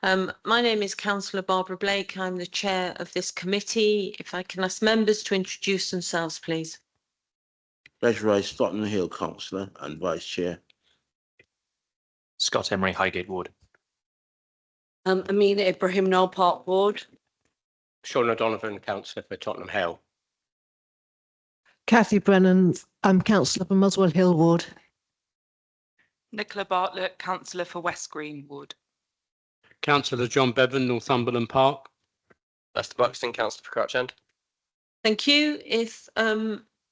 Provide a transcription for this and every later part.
My name is Councillor Barbara Blake. I'm the chair of this committee. If I can ask members to introduce themselves, please. Reg Rice, Tottenham Hill Councillor and Vice Chair. Scott Emery, Highgate Ward. Amina Ibrahim, Knoll Park Ward. Sean O'Donovan, Councillor for Tottenham Hill. Kathy Brennan, I'm Councillor for Muswell Hill Ward. Nicola Bartlett, Councillor for West Green Ward. Councillor John Bevan, Northumberland Park. Lester Buxton, Councillor for Crouch End. Thank you. If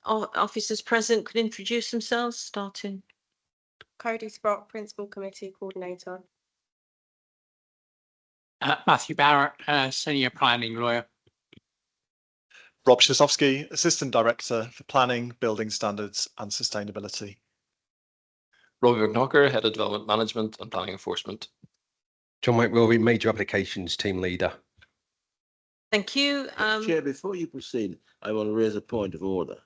officers present could introduce themselves, starting. Cody Sprock, Principal Committee Coordinator. Matthew Barrett, Senior Planning Lawyer. Rob Szosowski, Assistant Director for Planning, Building Standards and Sustainability. Robbie McKnocker, Head of Development Management and Planning Enforcement. John McWilby, Major Applications Team Leader. Thank you. Chair, before you proceed, I want to raise a point of order.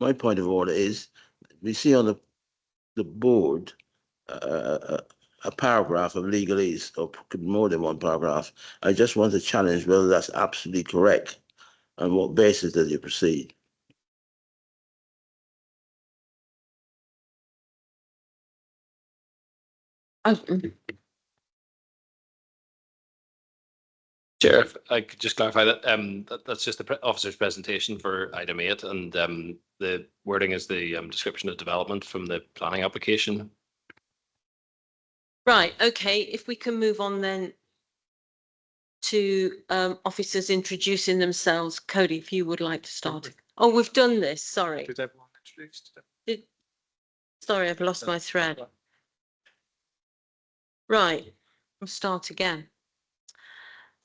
My point of order is, we see on the board a paragraph of legalese, or more than one paragraph. I just want to challenge whether that's absolutely correct. On what basis does it proceed? Chair, if I could just clarify that that's just the officer's presentation for item 8, and the wording is the description of development from the planning application. Right, okay, if we can move on then to officers introducing themselves. Cody, if you would like to start. Oh, we've done this, sorry. Did everyone introduce? Sorry, I've lost my thread. Right, we'll start again.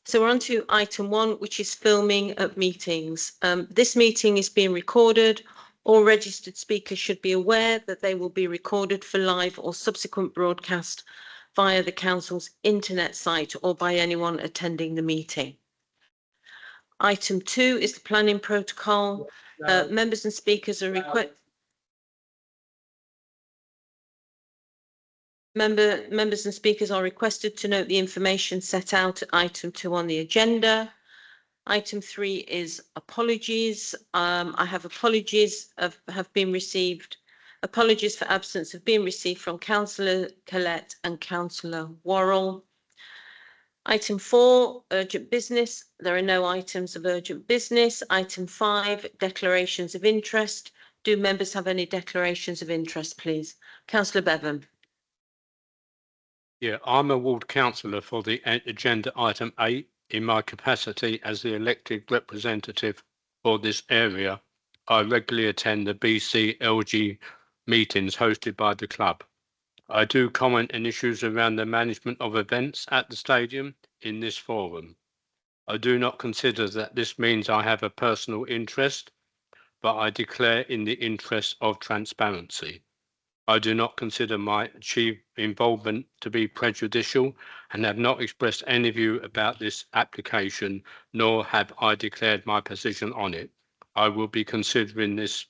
So we're on to item 1, which is filming of meetings. This meeting is being recorded. All registered speakers should be aware that they will be recorded for live or subsequent broadcast via the council's internet site or by anyone attending the meeting. Item 2 is the planning protocol. Members and speakers are requested. Members and speakers are requested to note the information set out at item 2 on the agenda. Item 3 is apologies. I have apologies have been received. Apologies for absence have been received from Councillor Collette and Councillor Worrell. Item 4, urgent business. There are no items of urgent business. Item 5, declarations of interest. Do members have any declarations of interest, please? Councillor Bevan. Yeah, I'm a ward councillor for the agenda item 8 in my capacity as the elected representative for this area. I regularly attend the BCLG meetings hosted by the club. I do comment on issues around the management of events at the stadium in this forum. I do not consider that this means I have a personal interest, but I declare in the interest of transparency. I do not consider my involvement to be prejudicial and have not expressed any view about this application, nor have I declared my position on it. I will be considering this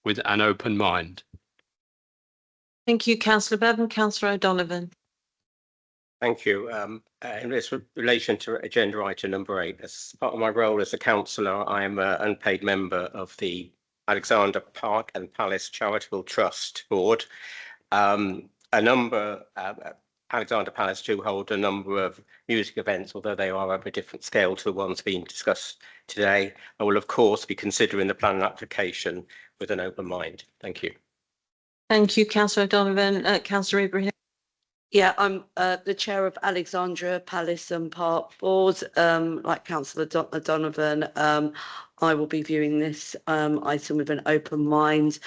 with an open mind. Thank you, Councillor Bevan. Councillor O'Donovan. Thank you. In this relation to agenda item number 8, as part of my role as a councillor, I am an unpaid member of the Alexander Park and Palace Charitable Trust Board. Alexander Palace do hold a number of music events, although they are of a different scale to the ones being discussed today. I will, of course, be considering the planning application with an open mind. Thank you. Thank you, Councillor O'Donovan. Councillor Ibrahim. Yeah, I'm the chair of Alexandra Palace and Park Board. Like Councillor O'Donovan, I will be viewing this item with an open mind.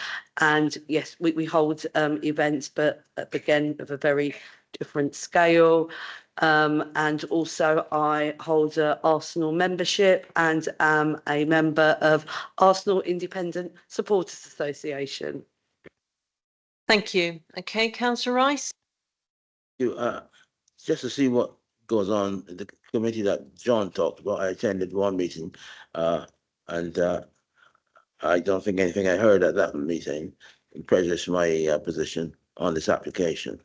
And yes, we hold events, but again, of a very different scale. And also I hold an Arsenal membership and am a member of Arsenal Independent Supporters Association. Thank you. Okay, Councillor Rice. Just to see what goes on in the committee that John talked about, I attended one meeting, and I don't think anything I heard at that meeting prejudiced my position on this application.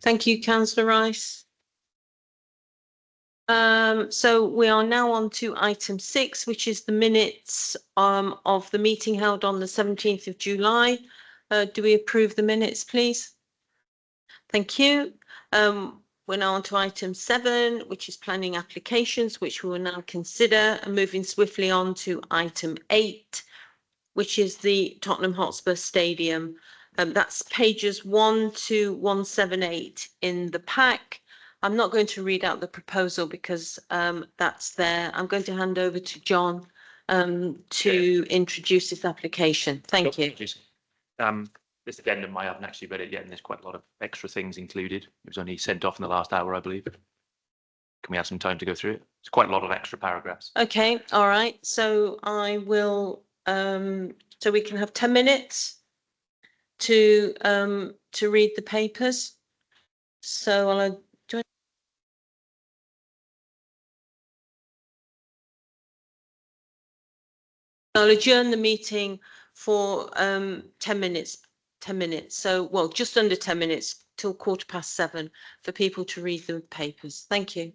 Thank you, councillor Rice. So we are now on to item 6, which is the minutes of the meeting held on the 17th of July. Do we approve the minutes, please? Thank you. We're now on to item 7, which is planning applications, which we will now consider, and moving swiftly on to item 8, which is the Tottenham Hotspur Stadium. That's pages 1 to 178 in the pack. I'm not going to read out the proposal because that's there. I'm going to hand over to John to introduce this application. Thank you. This addendum, I haven't actually read it yet, and there's quite a lot of extra things included. It was only sent off in the last hour, I believe. Can we have some time to go through it? It's quite a lot of extra paragraphs. Okay, all right. So I will, so we can have 10 minutes to read the papers. So I'll adjourn the meeting for 10 minutes. 10 minutes. So, well, just under 10 minutes till 7:15 for people to read the papers. Thank you.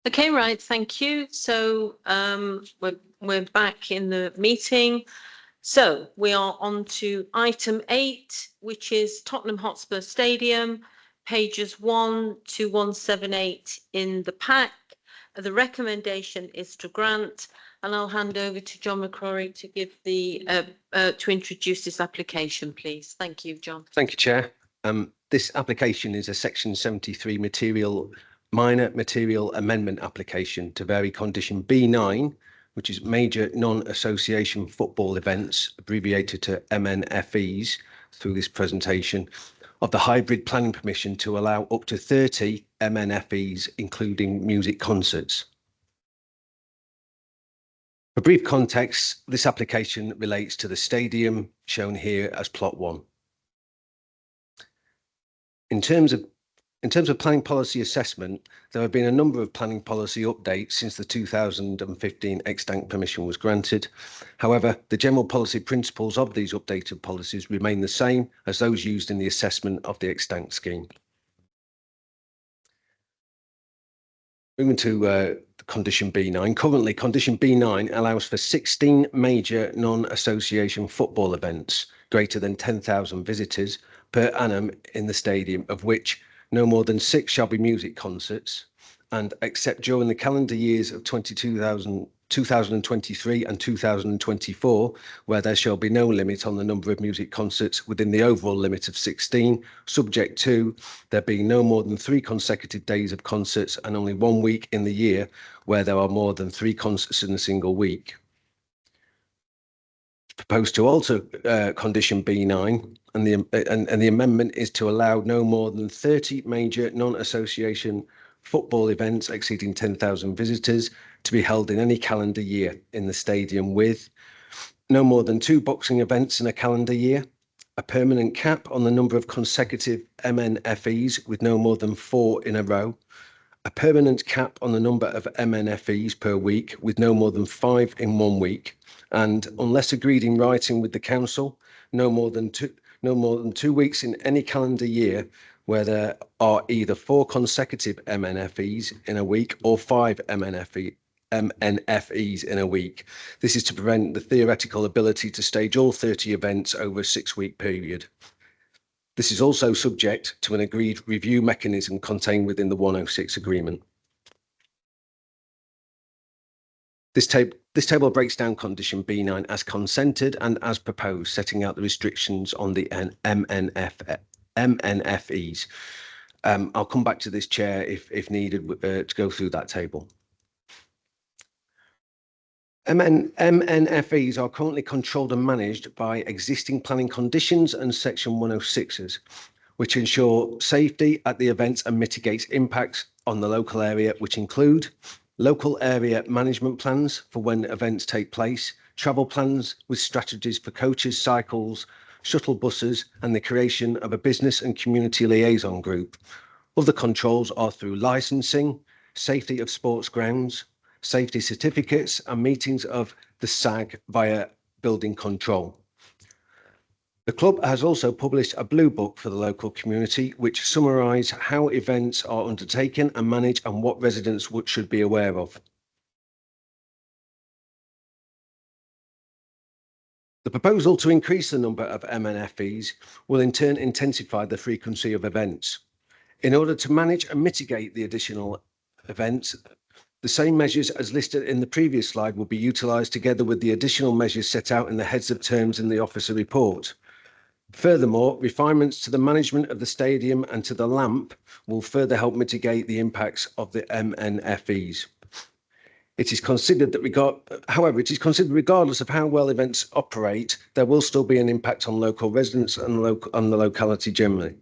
Okay, right, thank you. So we're back in the meeting. So we are on to item 8, which is Tottenham Hotspur Stadium, pages 1 to 178 in the pack. The recommendation is to grant, and I'll hand over to John McCrory to give the to introduce this application, please. Thank you, John. Thank you, Chair. This application is a Section 73 minor material amendment application to vary condition B9, which is major non-association football events, abbreviated to MNFEs, through this presentation, of the hybrid planning permission to allow up to 30 MNFEs, including music concerts. For brief context, this application relates to the stadium shown here as plot 1. In terms of planning policy assessment, there have been a number of planning policy updates since the 2015 extant permission was granted. However, the general policy principles of these updated policies remain the same as those used in the assessment of the extant scheme. Moving to condition B9. Currently, condition B9 allows for 16 major non-association football events greater than 10,000 visitors per annum in the stadium, of which no more than 6 shall be music concerts, and except during the calendar years of 2023 and 2024, where there shall be no limit on the number of music concerts within the overall limit of 16, subject to there being no more than 3 consecutive days of concerts and only 1 week in the year where there are more than 3 concerts in a single week. Proposed to alter condition B9, and the amendment is to allow no more than 30 major non-association football events exceeding 10,000 visitors to be held in any calendar year in the stadium, with no more than 2 boxing events in a calendar year, a permanent cap on the number of consecutive MNFEs with no more than 4 in a row, a permanent cap on the number of MNFEs per week with no more than 5 in 1 week, and unless agreed in writing with the council, no more than 2 weeks in any calendar year where there are either 4 consecutive MNFEs in a week or 5 MNFEs in a week. This is to prevent the theoretical ability to stage all 30 events over a 6-week period. This is also subject to an agreed review mechanism contained within the 106 agreement. This table breaks down condition B9 as consented and as proposed, setting out the restrictions on the MNFEs. I'll come back to this, Chair, if needed, to go through that table. MNFEs are currently controlled and managed by existing planning conditions and Section 106s, which ensure safety at the events and mitigate impacts on the local area, which include local area management plans for when events take place, travel plans with strategies for coaches, cycles, shuttle buses, and the creation of a business and community liaison group. Other controls are through licensing, safety of sports grounds, safety certificates, and meetings of the SAG via building control. The club has also published a blue book for the local community, which summarise how events are undertaken and managed and what residents should be aware of. The proposal to increase the number of MNFEs will in turn intensify the frequency of events. In order to manage and mitigate the additional events, the same measures as listed in the previous slide will be utilised together with the additional measures set out in the heads of terms in the officer report. Furthermore, refinements to the management of the stadium and to the LAMP will further help mitigate the impacts of the MNFEs. It is considered that regardless of how well events operate, there will still be an impact on local residents and on the locality generally.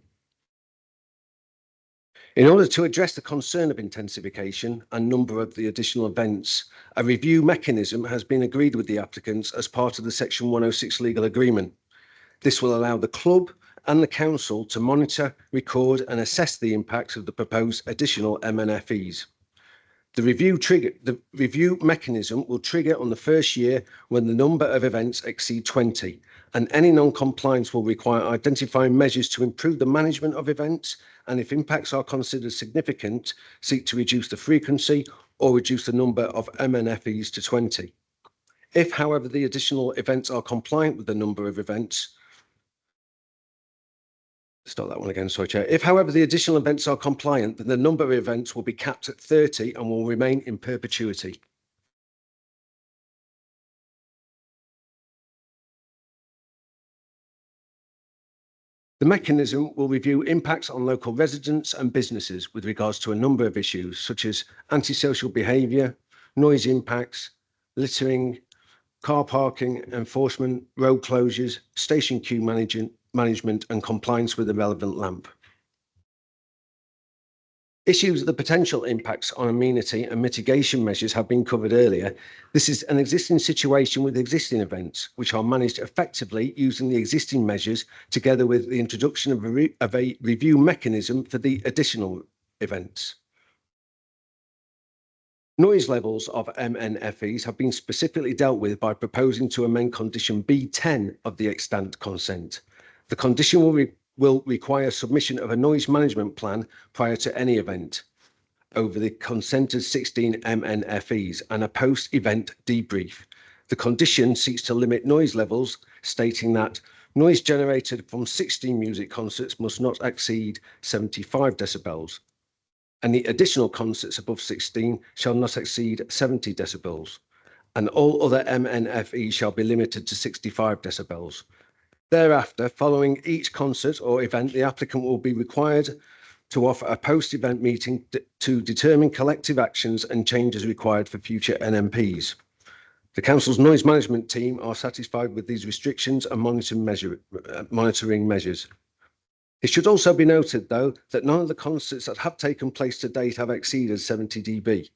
In order to address the concern of intensification and number of the additional events, a review mechanism has been agreed with the applicants as part of the Section 106 legal agreement. This will allow the club and the council to monitor, record and assess the impacts of the proposed additional MNFEs. The review mechanism will trigger on the first year when the number of events exceed 20, and any non-compliance will require identifying measures to improve the management of events and if impacts are considered significant, seek to reduce the frequency or reduce the number of MNFEs to 20. If, however, the additional events are compliant with the number of events, start that one again, sorry, Chair. If, however, the additional events are compliant, then the number of events will be capped at 30 and will remain in perpetuity. The mechanism will review impacts on local residents and businesses with regards to a number of issues, such as antisocial behaviour, noise impacts, littering, car parking, enforcement, road closures, station queue management and compliance with the relevant LAMP. Issues of the potential impacts on amenity and mitigation measures have been covered earlier. This is an existing situation with existing events, which are managed effectively using the existing measures together with the introduction of a review mechanism for the additional events. Noise levels of MNFEs have been specifically dealt with by proposing to amend condition B10 of the extant consent. The condition will require submission of a noise management plan prior to any event over the consented 16 MNFEs and a post-event debrief. The condition seeks to limit noise levels, stating that noise generated from 16 music concerts must not exceed 75 decibels. Any additional concerts above 16 shall not exceed 70 decibels, and all other MNFEs shall be limited to 65 decibels. Thereafter, following each concert or event, the applicant will be required to offer a post-event meeting to determine collective actions and changes required for future NMPs. The Council's noise management team are satisfied with these restrictions and monitoring measures. It should also be noted, though, that none of the concerts that have taken place to date have exceeded 70 dB.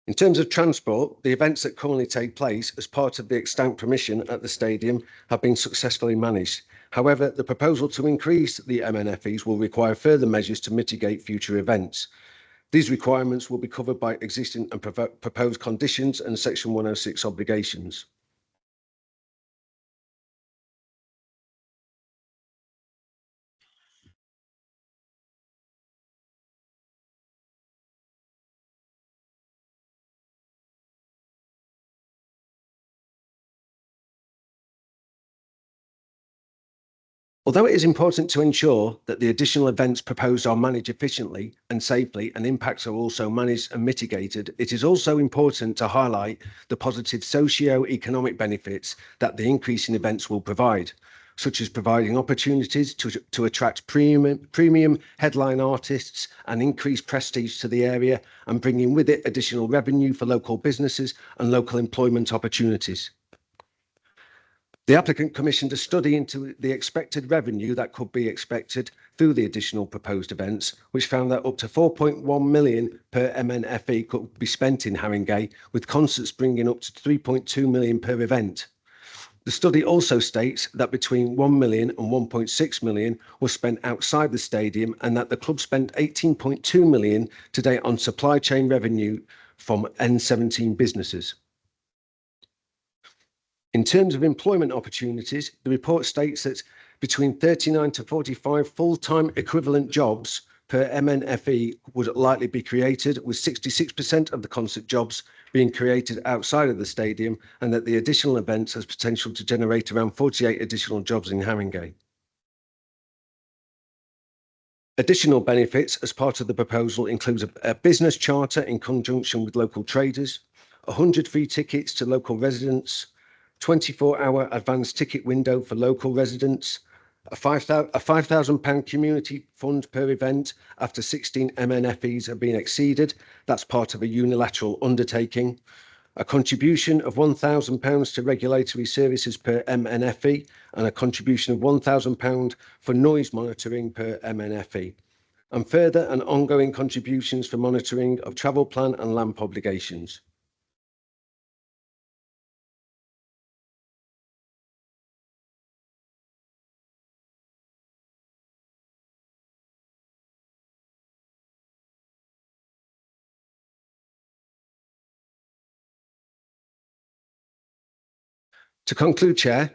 In terms of transport, the events that currently take place as part of the extant permission at the stadium have been successfully managed. However, the proposal to increase the MNFEs will require further measures to mitigate future events. These requirements will be covered by existing and proposed conditions and Section 106 obligations. Although it is important to ensure that the additional events proposed are managed efficiently and safely and impacts are also managed and mitigated, it is also important to highlight the positive socio-economic benefits that the increase in events will provide, such as providing opportunities to attract premium headline artists and increase prestige to the area and bringing with it additional revenue for local businesses and local employment opportunities. The applicant commissioned a study into the expected revenue that could be expected through the additional proposed events, which found that up to 4.1 million per MNFE could be spent in Haringey, with concerts bringing up to 3.2 million per event. The study also states that between 1 million and 1.6 million was spent outside the stadium and that the club spent 18.2 million to date on supply chain revenue from N17 businesses. In terms of employment opportunities, the report states that between 39 to 45 full-time equivalent jobs per MNFE would likely be created, with 66% of the concert jobs being created outside of the stadium, and that the additional events has potential to generate around 48 additional jobs in Haringey. Additional benefits as part of the proposal includes a business charter in conjunction with local traders, 100 free tickets to local residents, 24-hour advance ticket window for local residents, a £5,000 community fund per event after 16 MNFEs have been exceeded. That's part of a unilateral undertaking. A contribution of £1,000 to regulatory services per MNFE and a contribution of £1,000 for noise monitoring per MNFE. And further and ongoing contributions for monitoring of travel plan and LAMP obligations. To conclude, Chair,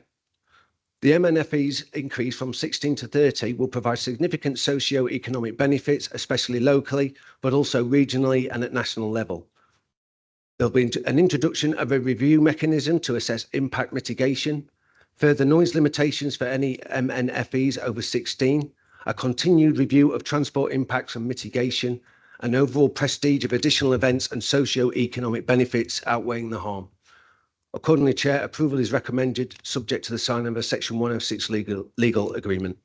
The MNFE's increase from 16 to 30 will provide significant socio-economic benefits, especially locally, but also regionally and at national level. There'll be an introduction of a review mechanism to assess impact mitigation, further noise limitations for any MNFEs over 16, a continued review of transport impacts and mitigation, and overall prestige of additional events and socio-economic benefits outweighing the harm. Accordingly, Chair, approval is recommended subject to the signing of a Section 106 legal agreement.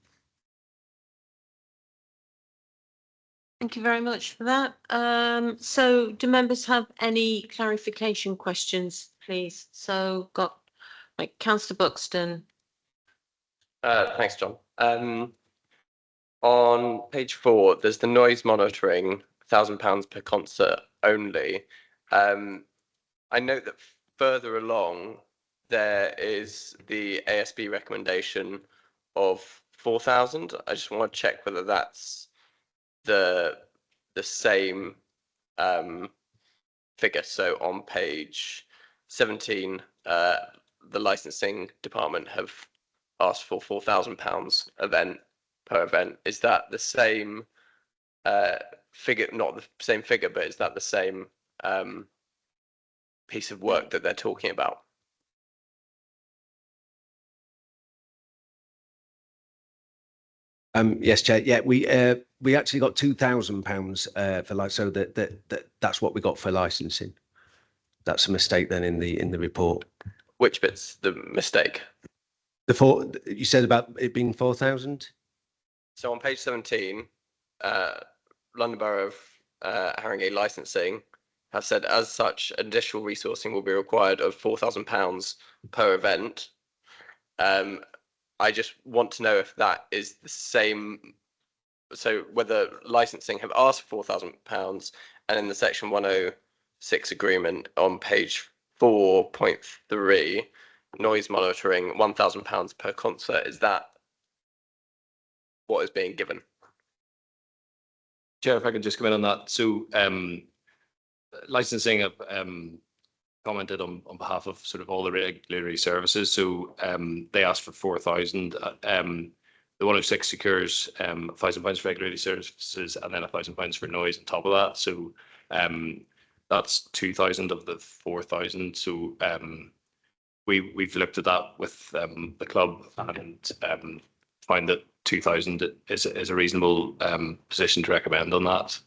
Thank you very much for that. So do members have any clarification questions, please? So got like Councillor Buxton. Thanks, John. On page 4, there's the noise monitoring, £1,000 per concert only. I note that further along, there is the ASB recommendation of 4,000. I just want to check whether that's the same figure. So on page 17, the licensing department have asked for £4,000 per event. Is that the same figure? Not the same figure, but is that the same piece of work that they're talking about? Yes, Chair. Yeah, we actually got £2,000 for so that's what we got for licensing. That's a mistake then in the report. Which bit's the mistake? You said about it being 4,000. So on page 17, London Borough of Haringey Licensing have said, as such, additional resourcing will be required of £4,000 per event. I just want to know if that is the same. So whether licensing have asked for £4,000 and in the Section 106 agreement on page 4.3, noise monitoring, £1,000 per concert, is that what is being given? Chair, if I could just come in on that. So licensing have commented on behalf of sort of all the regulatory services. So they asked for 4,000. The 106 secures £1,000 for regulatory services and then £1,000 for noise on top of that. So that's 2,000 of the 4,000. So we've looked at that with the club and find that 2,000 is a reasonable position to recommend on that.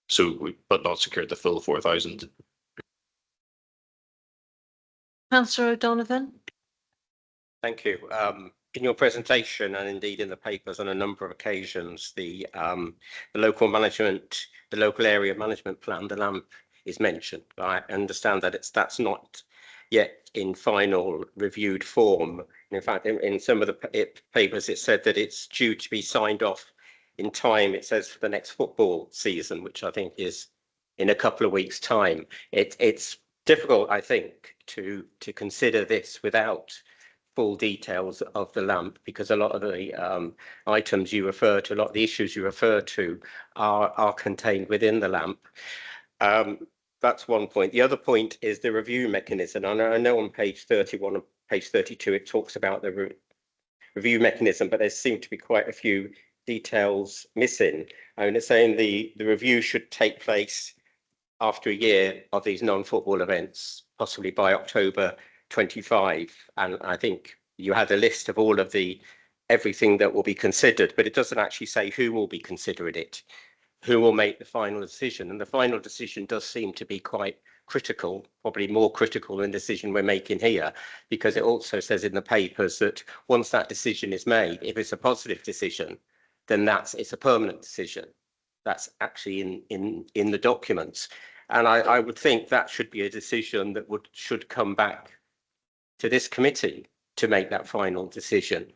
So, but not secured the full 4,000. Councillor O'Donovan. Thank you. In your presentation and indeed in the papers on a number of occasions, the local area management plan, the LAMP, is mentioned. I understand that that's not yet in final reviewed form. In fact, in some of the papers, it said that it's due to be signed off in time. It says for the next football season, which I think is in a couple of weeks' time. It's difficult, I think, to consider this without full details of the LAMP, because a lot of the items you refer to, a lot of the issues you refer to are contained within the LAMP. That's one point. The other point is the review mechanism. I know on page 31 and page 32 it talks about the review mechanism, but there seem to be quite a few details missing. I mean, it's saying the review should take place after a year of these non-football events, possibly by October 25. And I think you had a list of all of everything that will be considered, but it doesn't actually say who will be considering it, who will make the final decision. And the final decision does seem to be quite critical, probably more critical than the decision we're making here, because it also says in the papers that once that decision is made, if it's a positive decision, then it's a permanent decision. That's actually in the documents. And I would think that should be a decision that should come back to this committee to make that final decision.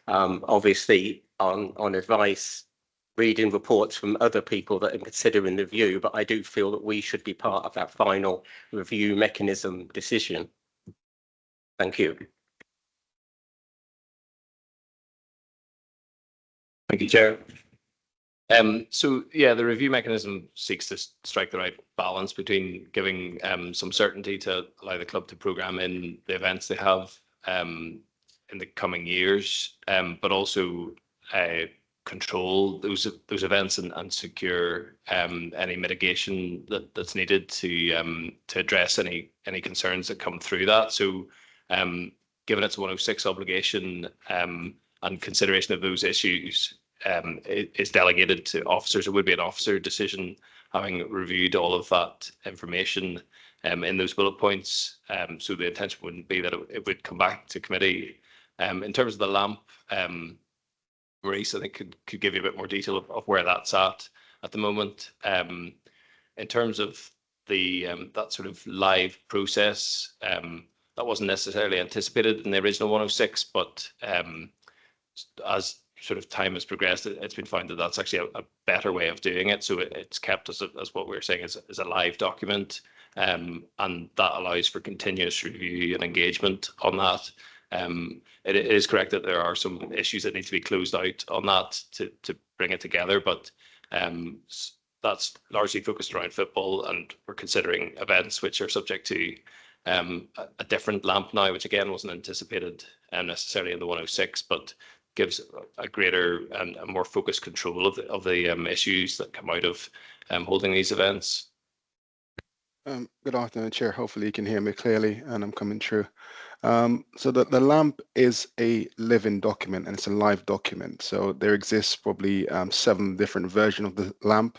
Obviously on advice, reading reports from other people that are considering the review, but I do feel that we should be part of that final review mechanism decision. Thank you. Thank you, Chair. So yeah, the review mechanism seeks to strike the right balance between giving some certainty to allow the club to programme in the events they have, in the coming years, but also control those events and secure any mitigation that's needed to address any concerns that come through that. So given it's a 106 obligation and consideration of those issues is delegated to officers, it would be an officer decision having reviewed all of that information in those bullet points. So the intention wouldn't be that it would come back to committee. In terms of the LAMP, Maurice, I think could give you a bit more detail of where that's at the moment. In terms of the that sort of live process, that wasn't necessarily anticipated in the original 106, but as sort of time has progressed, it's been found that that's actually a better way of doing it. So it's kept as what we're saying is a live document, and that allows for continuous review and engagement on that. It is correct that there are some issues that need to be closed out on that to bring it together, but that's largely focused around football, and we're considering events which are subject to a different LAMP now, which again wasn't anticipated necessarily in the 106, but gives a greater and a more focused control of the issues that come out of holding these events. Good afternoon, Chair. Hopefully you can hear me clearly and I'm coming through. So the LAMP is a living document and it's a live document. So there exists probably 7 different versions of the LAMP.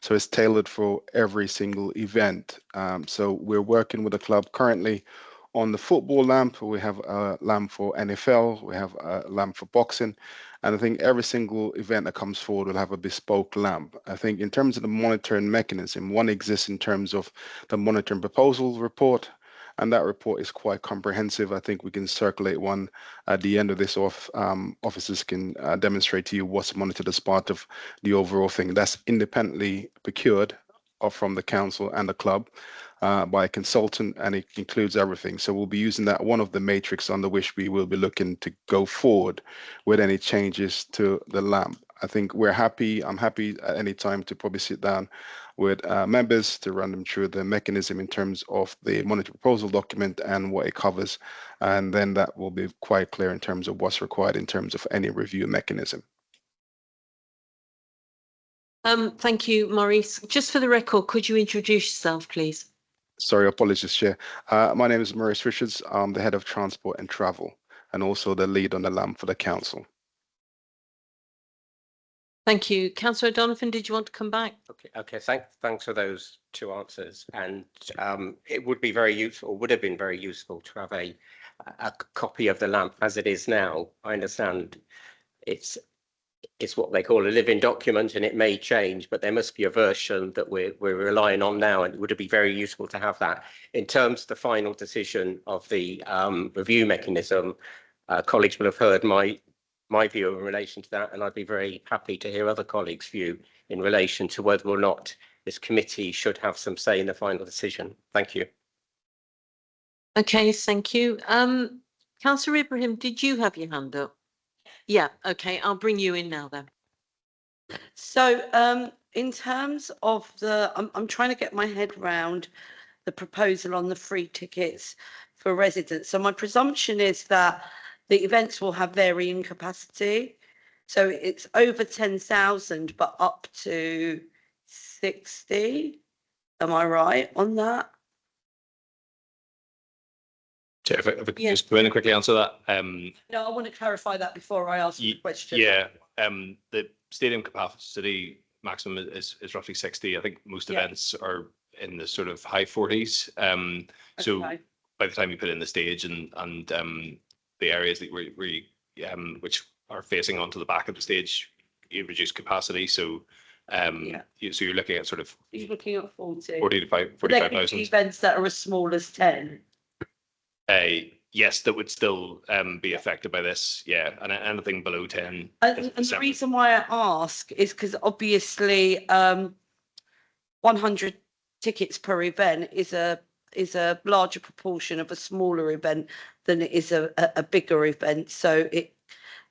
So it's tailored for every single event. So we're working with the club currently on the football LAMP. We have a LAMP for NFL, we have a LAMP for boxing. And I think every single event that comes forward will have a bespoke LAMP. I think in terms of the monitoring mechanism, one exists in terms of the monitoring proposal report, and that report is quite comprehensive. I think we can circulate one at the end of this off. Officers can demonstrate to you what's monitored as part of the overall thing. That's independently procured from the council and the club by a consultant, and it includes everything. So we'll be using that one of the matrix under which we will be looking to go forward with any changes to the LAMP. I think we're happy. I'm happy at any time to probably sit down with members to run them through the mechanism in terms of the monitoring proposal document and what it covers. And then that will be quite clear in terms of what's required in terms of any review mechanism. Thank you, Maurice. Just for the record, could you introduce yourself, please? Sorry, apologies, Chair. My name is Maurice Richards. I'm the head of transport and travel and also the lead on the LAMP for the council. Thank you. Councillor Donovan, did you want to come back? Okay. Thanks for those 2 answers. And it would be very useful, would have been very useful to have a copy of the LAMP as it is now. I understand it's what they call a living document, and it may change, but there must be a version that we're relying on now, and it would be very useful to have that. In terms of the final decision of the review mechanism, colleagues will have heard my view in relation to that, and I'd be very happy to hear other colleagues' view in relation to whether or not this committee should have some say in the final decision. Thank you. Okay, thank you. Councillor Ibrahim, did you have your hand up? Yeah, okay, I'll bring you in now then. So in terms of I'm trying to get my head round the proposal on the free tickets for residents. So my presumption is that the events will have varying capacity. So it's over 10,000, but up to 60. Am I right on that? Chair, if I could just go in and quickly answer that. No, I want to clarify that before I ask the question. Yeah, the stadium capacity maximum is roughly 60. I think most events are in the sort of high 40s. So by the time you put in the stage and the areas that which are facing onto the back of the stage, you reduce capacity. So so you're looking at sort of you're looking at 40 to 45,000 events that are as small as 10. Yes, that would still be affected by this. Yeah, and anything below 10. And the reason why I ask is because obviously 100 tickets per event is a larger proportion of a smaller event than it is a bigger event. So it,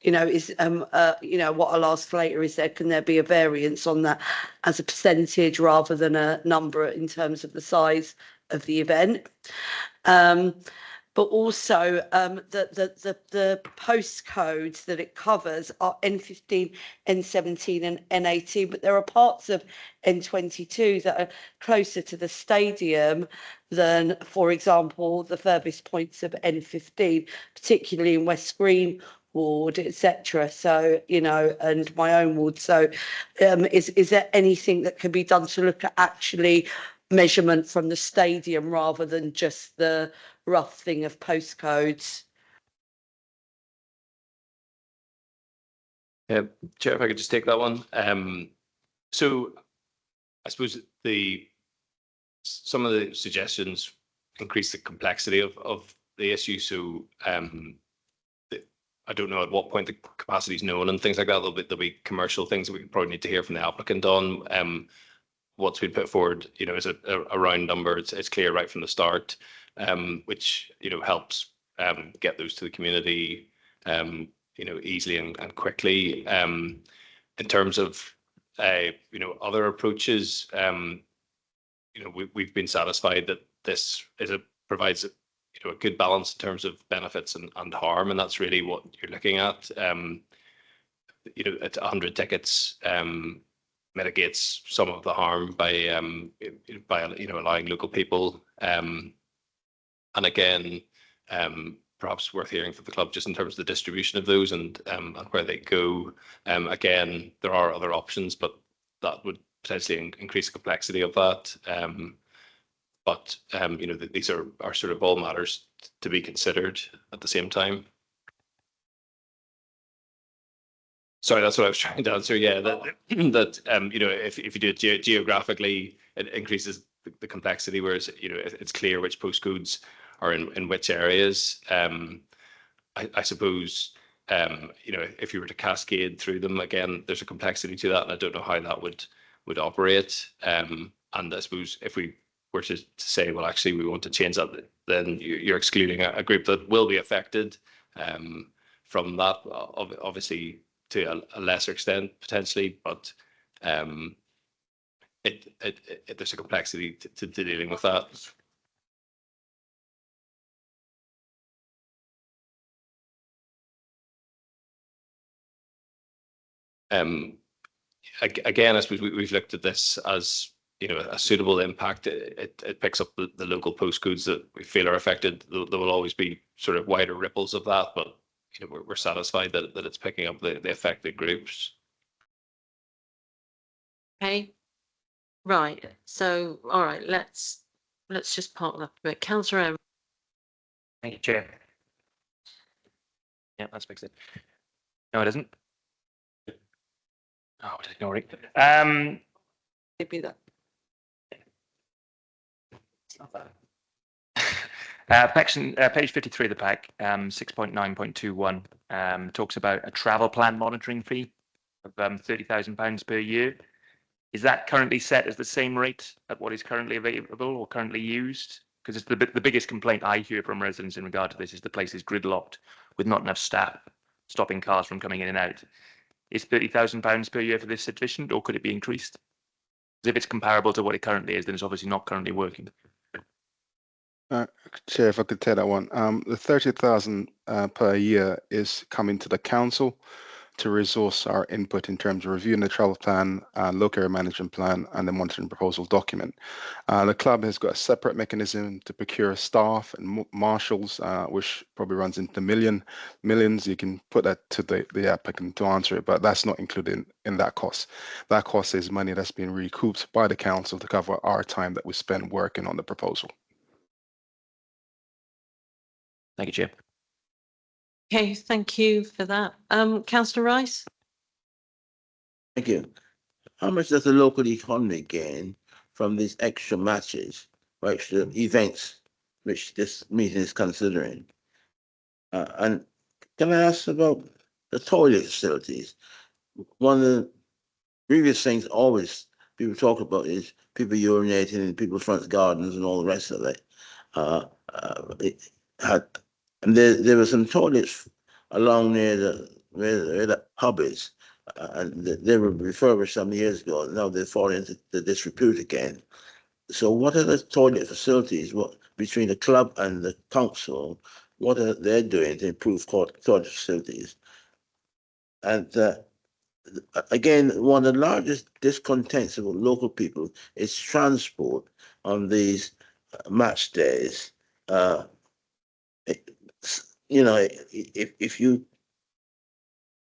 is what I'll ask later is can there be a variance on that as a percentage rather than a number in terms of the size of the event? but also the postcodes that it covers are N15, N17 and N18, but there are parts of N22 that are closer to the stadium than, for example, the furthest points of N15, particularly in West Green ward, etc. So, you know, and my own ward. So is there anything that can be done to look at actually measurement from the stadium rather than just the rough thing of postcodes? Chair, if I could just take that one. So I suppose some of the suggestions increase the complexity of the issue. So I don't know at what point the capacity is known and things like that. There'll be commercial things that we probably need to hear from the applicant on. What's been put forward, you know, is a round number. It's clear right from the start, which, you know, helps get those to the community, you know, easily and quickly. In terms of, you know, other approaches, you know, we've been satisfied that this provides you know, a good balance in terms of benefits and harm, and that's really what you're looking at. You know, at 100 tickets mitigates some of the harm by you know, allowing local people. And again, perhaps worth hearing from the club just in terms of the distribution of those and where they go. Again, there are other options, but that would potentially increase the complexity of that. But you know, these are sort of all matters to be considered at the same time. Sorry, that's what I was trying to answer. Yeah, that you know, if you do it geographically, it increases the complexity. Whereas, you know, it's clear which postcodes are in which areas. I suppose you know, if you were to cascade through them, again, there's a complexity to that, and I don't know how that would operate. And I suppose if we were to say, well, actually, we want to change that, then you're excluding a group that will be affected from that, obviously to a lesser extent potentially, but there's a complexity to dealing with that. Again, I suppose we've looked at this as, you know, a suitable impact. It picks up the local postcodes that we feel are affected. There will always be sort of wider ripples of that, but you know, we're satisfied that it's picking up the affected groups. Okay, right. So, all right, let's just park that a bit. Councillor Evans. Thank you, Chair. Yeah, that's fixed it. No, it isn't. Oh, just ignore it. Maybe that. Page 53 of the pack, 6.9.21 talks about a travel plan monitoring fee of £30,000 per year. Is that currently set as the same rate at what is currently available or currently used? Because it's the biggest complaint I hear from residents in regard to this is the place is gridlocked with not enough staff stopping cars from coming in and out. Is £30,000 per year for this sufficient, or could it be increased? Because if it's comparable to what it currently is, then it's obviously not currently working. Chair, if I could take that one. The 30,000 per year is coming to the council to resource our input in terms of reviewing the travel plan, local area management plan, and the monitoring proposal document. The club has got a separate mechanism to procure staff and marshals, which probably runs into millions. You can put that to the applicant to answer it, but that's not included in that cost. That cost is money that's been recouped by the council to cover our time that we spend working on the proposal. Thank you, Chair. Okay, thank you for that. Councillor Rice. Thank you. How much does the local economy gain from these extra matches or extra events which this meeting is considering? And can I ask about the toilet facilities? One of the previous things always people talk about is people urinating in people's front gardens and all the rest of it. And there were some toilets along near where the pub is, and they were refurbished some years ago. Now they've fallen into the disrepute again. So what are the toilet facilities? between the club and the council, what are they doing to improve storage facilities? And again, one of the largest discontents of local people is transport on these match days. You know, if you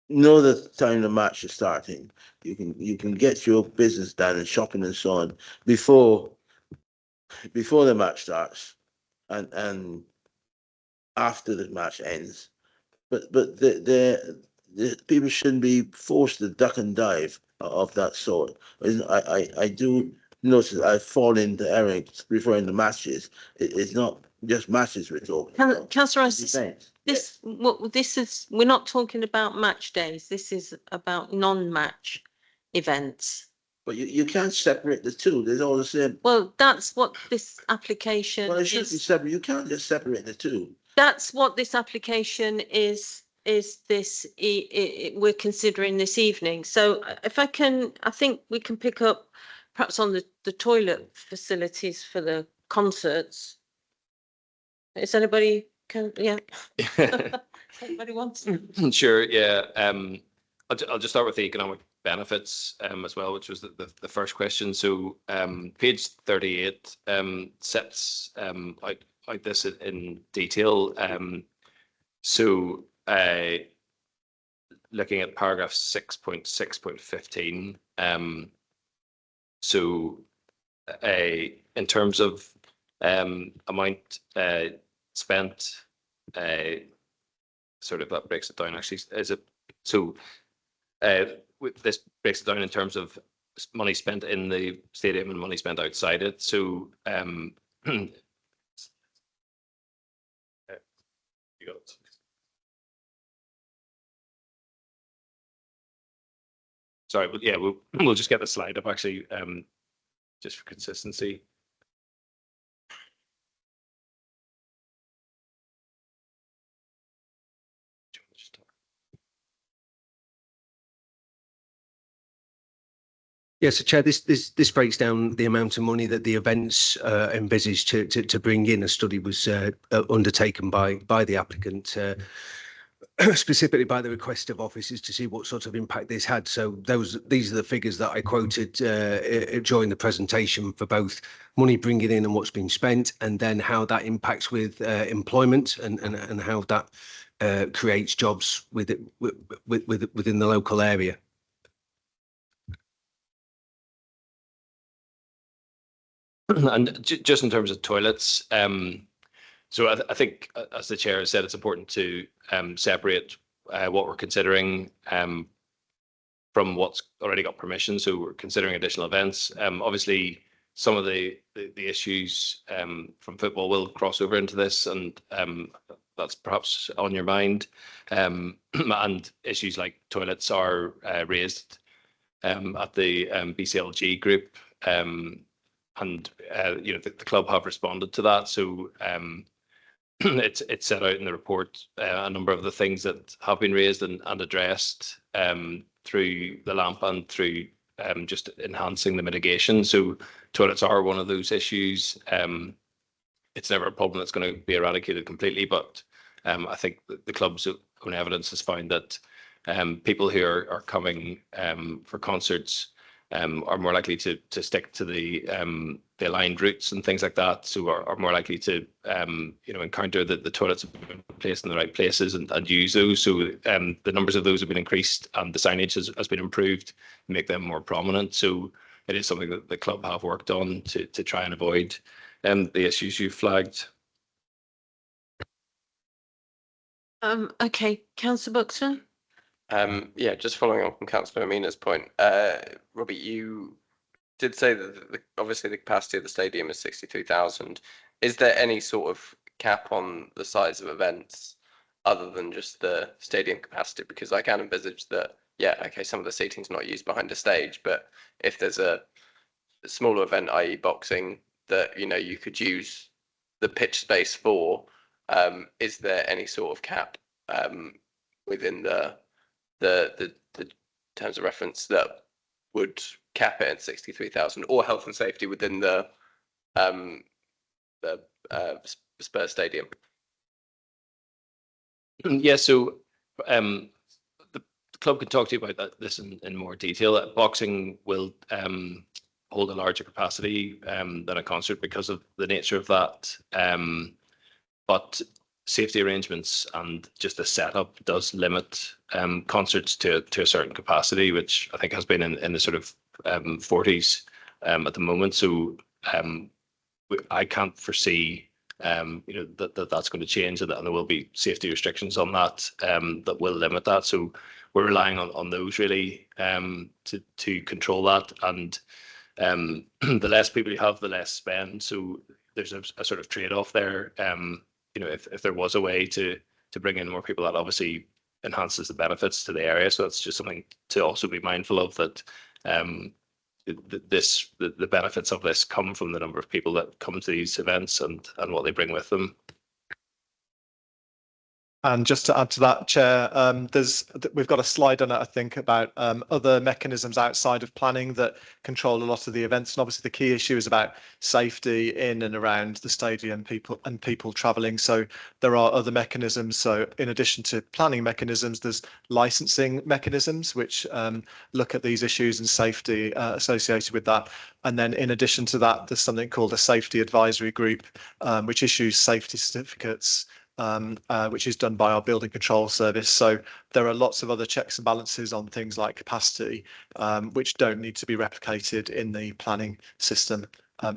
know the time the match is starting, you can get your business done and shopping and so on before the match starts and after the match ends. But the people shouldn't be forced to duck and dive of that sort. I do notice I fall into error referring to matches. It's not just matches we're talking about. Councillor It's Rice, events. this is, we're not talking about match days. This is about non-match events. But you can't separate the two. They're all the same. Well, that's what this application Well, it should be is. separate. You can't just separate the two. That's what this application is this we're considering this evening. So if I can, I think we can pick up perhaps on the toilet facilities for the concerts. Is anybody yeah? Anybody wants? Sure, yeah. I'll just start with the economic benefits as well, which was the first question. So page 38 sets out this in detail. So looking at paragraph 6.6.15, so in terms of amount spent, sort of that breaks it down actually. Is it so? This breaks it down in terms of money spent in the stadium and money spent outside it. So you got it. Sorry, but yeah, we'll just get the slide up actually, just for consistency. Yeah, so Chair, this breaks down the amount of money that the events envisaged to bring in. A study was undertaken by the applicant, specifically by the request of officers to see what sort of impact this had. So these are the figures that I quoted during the presentation for both money bringing in and what's been spent, and then how that impacts with employment and how that creates jobs within the local area. And just in terms of toilets, so I think, as the chair has said, it's important to separate what we're considering from what's already got permission. So we're considering additional events. Obviously, some of the issues from football will cross over into this, and that's perhaps on your mind. And issues like toilets are raised at the BCLG group. And you know, the club have responded to that. So it's set out in the report a number of the things that have been raised and addressed through the LAMP and through just enhancing the mitigation. So toilets are one of those issues. It's never a problem that's going to be eradicated completely, but I think the club's own evidence has found that people who are coming for concerts are more likely to stick to the aligned routes and things like that. So are more likely to you know, encounter the toilets have been placed in the right places and use those. So the numbers of those have been increased and the signage has been improved to make them more prominent. So it is something that the club have worked on to try and avoid the issues you flagged. Okay, Councillor Buxton. Yeah, just following on from Councillor Amina's point, Robbie, you did say that obviously the capacity of the stadium is 63,000. Is there any sort of cap on the size of events other than just the stadium capacity? Because I can envisage that, yeah, okay, some of the seating's not used behind a stage, but if there's a smaller event, i.e. boxing, that, you know, you could use the pitch space for, is there any sort of cap within the terms of reference that would cap it at 63,000, or health and safety within the Spurs Stadium? Yeah, so the club can talk to you about this in more detail. Boxing will hold a larger capacity than a concert because of the nature of that. But safety arrangements and just the setup does limit concerts to a certain capacity, which I think has been in the sort of 40s at the moment. So I can't foresee that's going to change, and there will be safety restrictions on that that will limit that. So we're relying on those really to control that. And the less people you have, the less spend. So there's a sort of trade-off there. If there was a way to bring in more people, that obviously enhances the benefits to the area. So that's just something to also be mindful of, that the benefits of this come from the number of people that come to these events and what they bring with them. And just to add to that, Chair, we've got a slide on it, I think, about other mechanisms outside of planning that control a lot of the events. And obviously, the key issue is about safety in and around the stadium, people travelling. So there are other mechanisms. So in addition to planning mechanisms, there's licensing mechanisms which look at these issues and safety associated with that. And then in addition to that, there's something called a safety advisory group, which issues safety certificates, which is done by our building control service. So there are lots of other checks and balances on things like capacity, which don't need to be replicated in the planning system.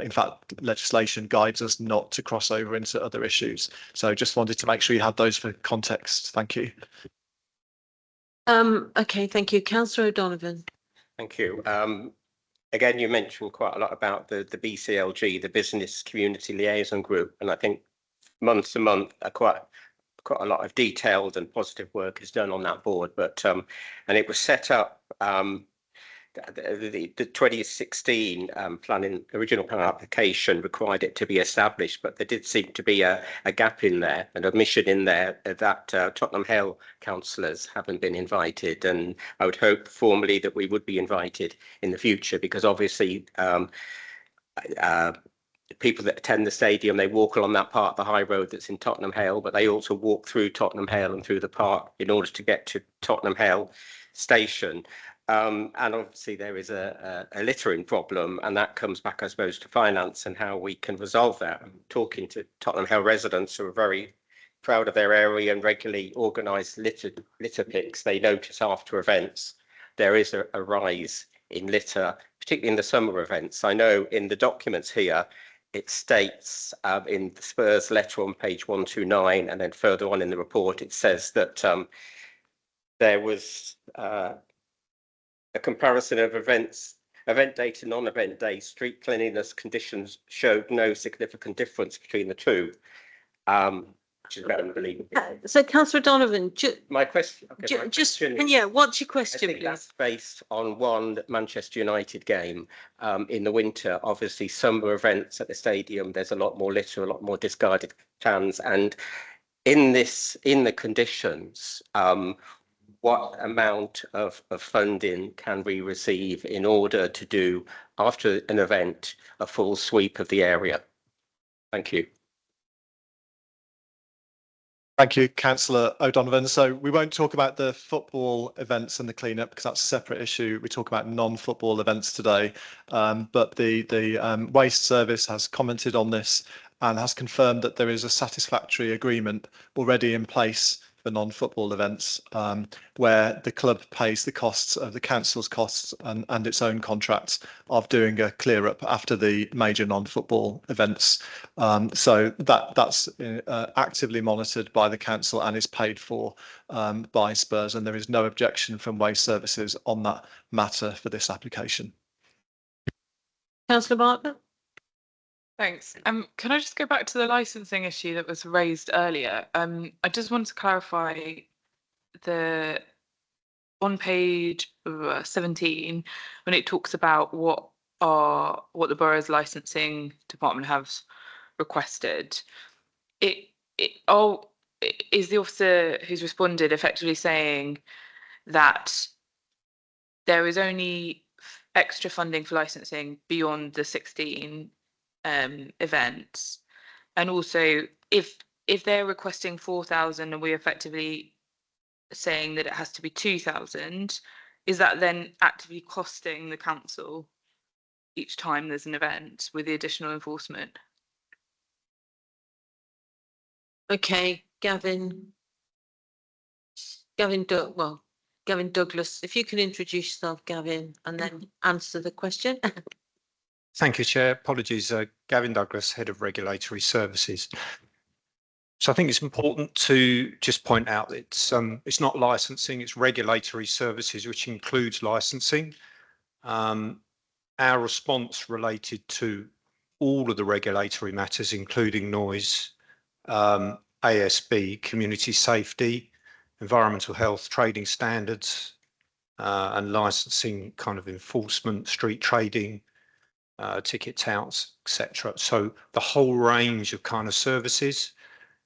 In fact, legislation guides us not to cross over into other issues. So just wanted to make sure you had those for context. Thank you. Okay, thank you. Councillor O'Donovan. Thank you. Again, you mentioned quite a lot about the BCLG, the Business Community Liaison Group, and I think month to month, quite a lot of detailed and positive work is done on that board. But and it was set up. The 2016 original plan application required it to be established, but there did seem to be a gap in there, an omission in there that Tottenham Hale councillors haven't been invited, and I would hope formally that we would be invited in the future, because obviously people that attend the stadium, they walk along that part of the high road that's in Tottenham Hale, but they also walk through Tottenham Hale and through the park in order to get to Tottenham Hale station. And obviously there is a littering problem, and that comes back, I suppose, to finance and how we can resolve that. I'm talking to Tottenham Hale residents who are very proud of their area and regularly organise litter picks. They notice after events there is a rise in litter, particularly in the summer events. I know in the documents here, it states in the Spurs letter on page 129, and then further on in the report, it says that there was a comparison of event day to non-event day. Street cleanliness conditions showed no significant difference between the two, which is unbelievable. So, Councillor Donovan, my question. What's your question, I think that's based on one Manchester United game in the winter. Obviously, summer events at the stadium, there's a lot more litter, a lot more discarded cans, and in the conditions, what amount of funding can we receive in order to do, after an event, a full sweep of the area? Thank you. Thank you, Councillor O'Donovan. So we won't talk about the football events and the cleanup because that's a separate issue. We talk about non-football events today. But the Waste Service has commented on this and has confirmed that there is a satisfactory agreement already in place for non-football events, where the club pays the costs of the council's costs and its own contracts of doing a clear up after the major non-football events. So that's actively monitored by the council and is paid for by Spurs, and there is no objection from Waste Services on that matter for this application. Councillor Bartlett. Thanks. Can I just go back to the licensing issue that was raised earlier? I just wanted to clarify on page 17, when it talks about what the borough's licensing department has requested. Is the officer who's responded effectively saying that there is only extra funding for licensing beyond the 16 events, And also, if they're requesting 4,000 and we're effectively saying that it has to be 2,000, is that then actively costing the council each time there's an event with the additional enforcement? Okay, Gavin Douglas, if you can introduce yourself, Gavin, and then answer the question. Thank you, Chair. Apologies, Gavin Douglas, Head of Regulatory Services. So I think it's important to just point out that it's not licensing, it's regulatory services, which includes licensing. Our response related to all of the regulatory matters, including noise, ASB, community safety, environmental health, trading standards, and licensing kind of enforcement, street trading, ticket touts, etc. So the whole range of kind of services.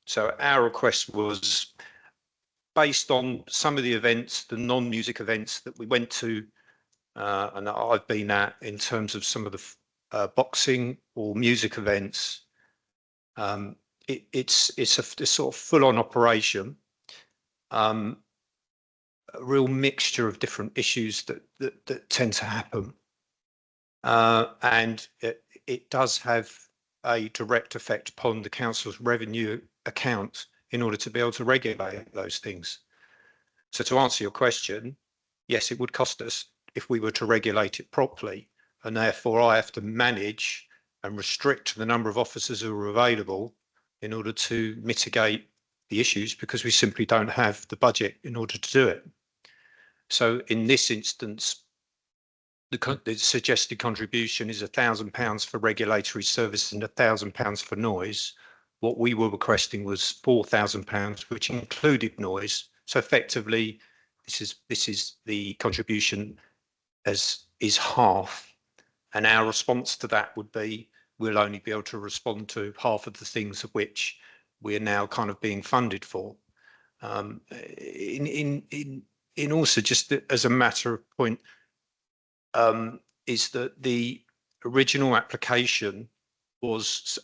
So our request was based on some of the events, the non-music events that we went to, and that I've been at in terms of some of the boxing or music events. It's a sort of full-on operation, a real mixture of different issues that tend to happen. And it does have a direct effect upon the council's revenue account in order to be able to regulate those things. So to answer your question, yes, it would cost us if we were to regulate it properly, and therefore I have to manage and restrict the number of officers who are available in order to mitigate the issues, because we simply don't have the budget in order to do it. So in this instance, the suggested contribution is £1,000 for regulatory services and £1,000 for noise. What we were requesting was £4,000, which included noise. So effectively, this is the contribution is half, and our response to that would be we'll only be able to respond to half of the things of which we're now kind of being funded for. In also, just as a matter of point, is that the original application was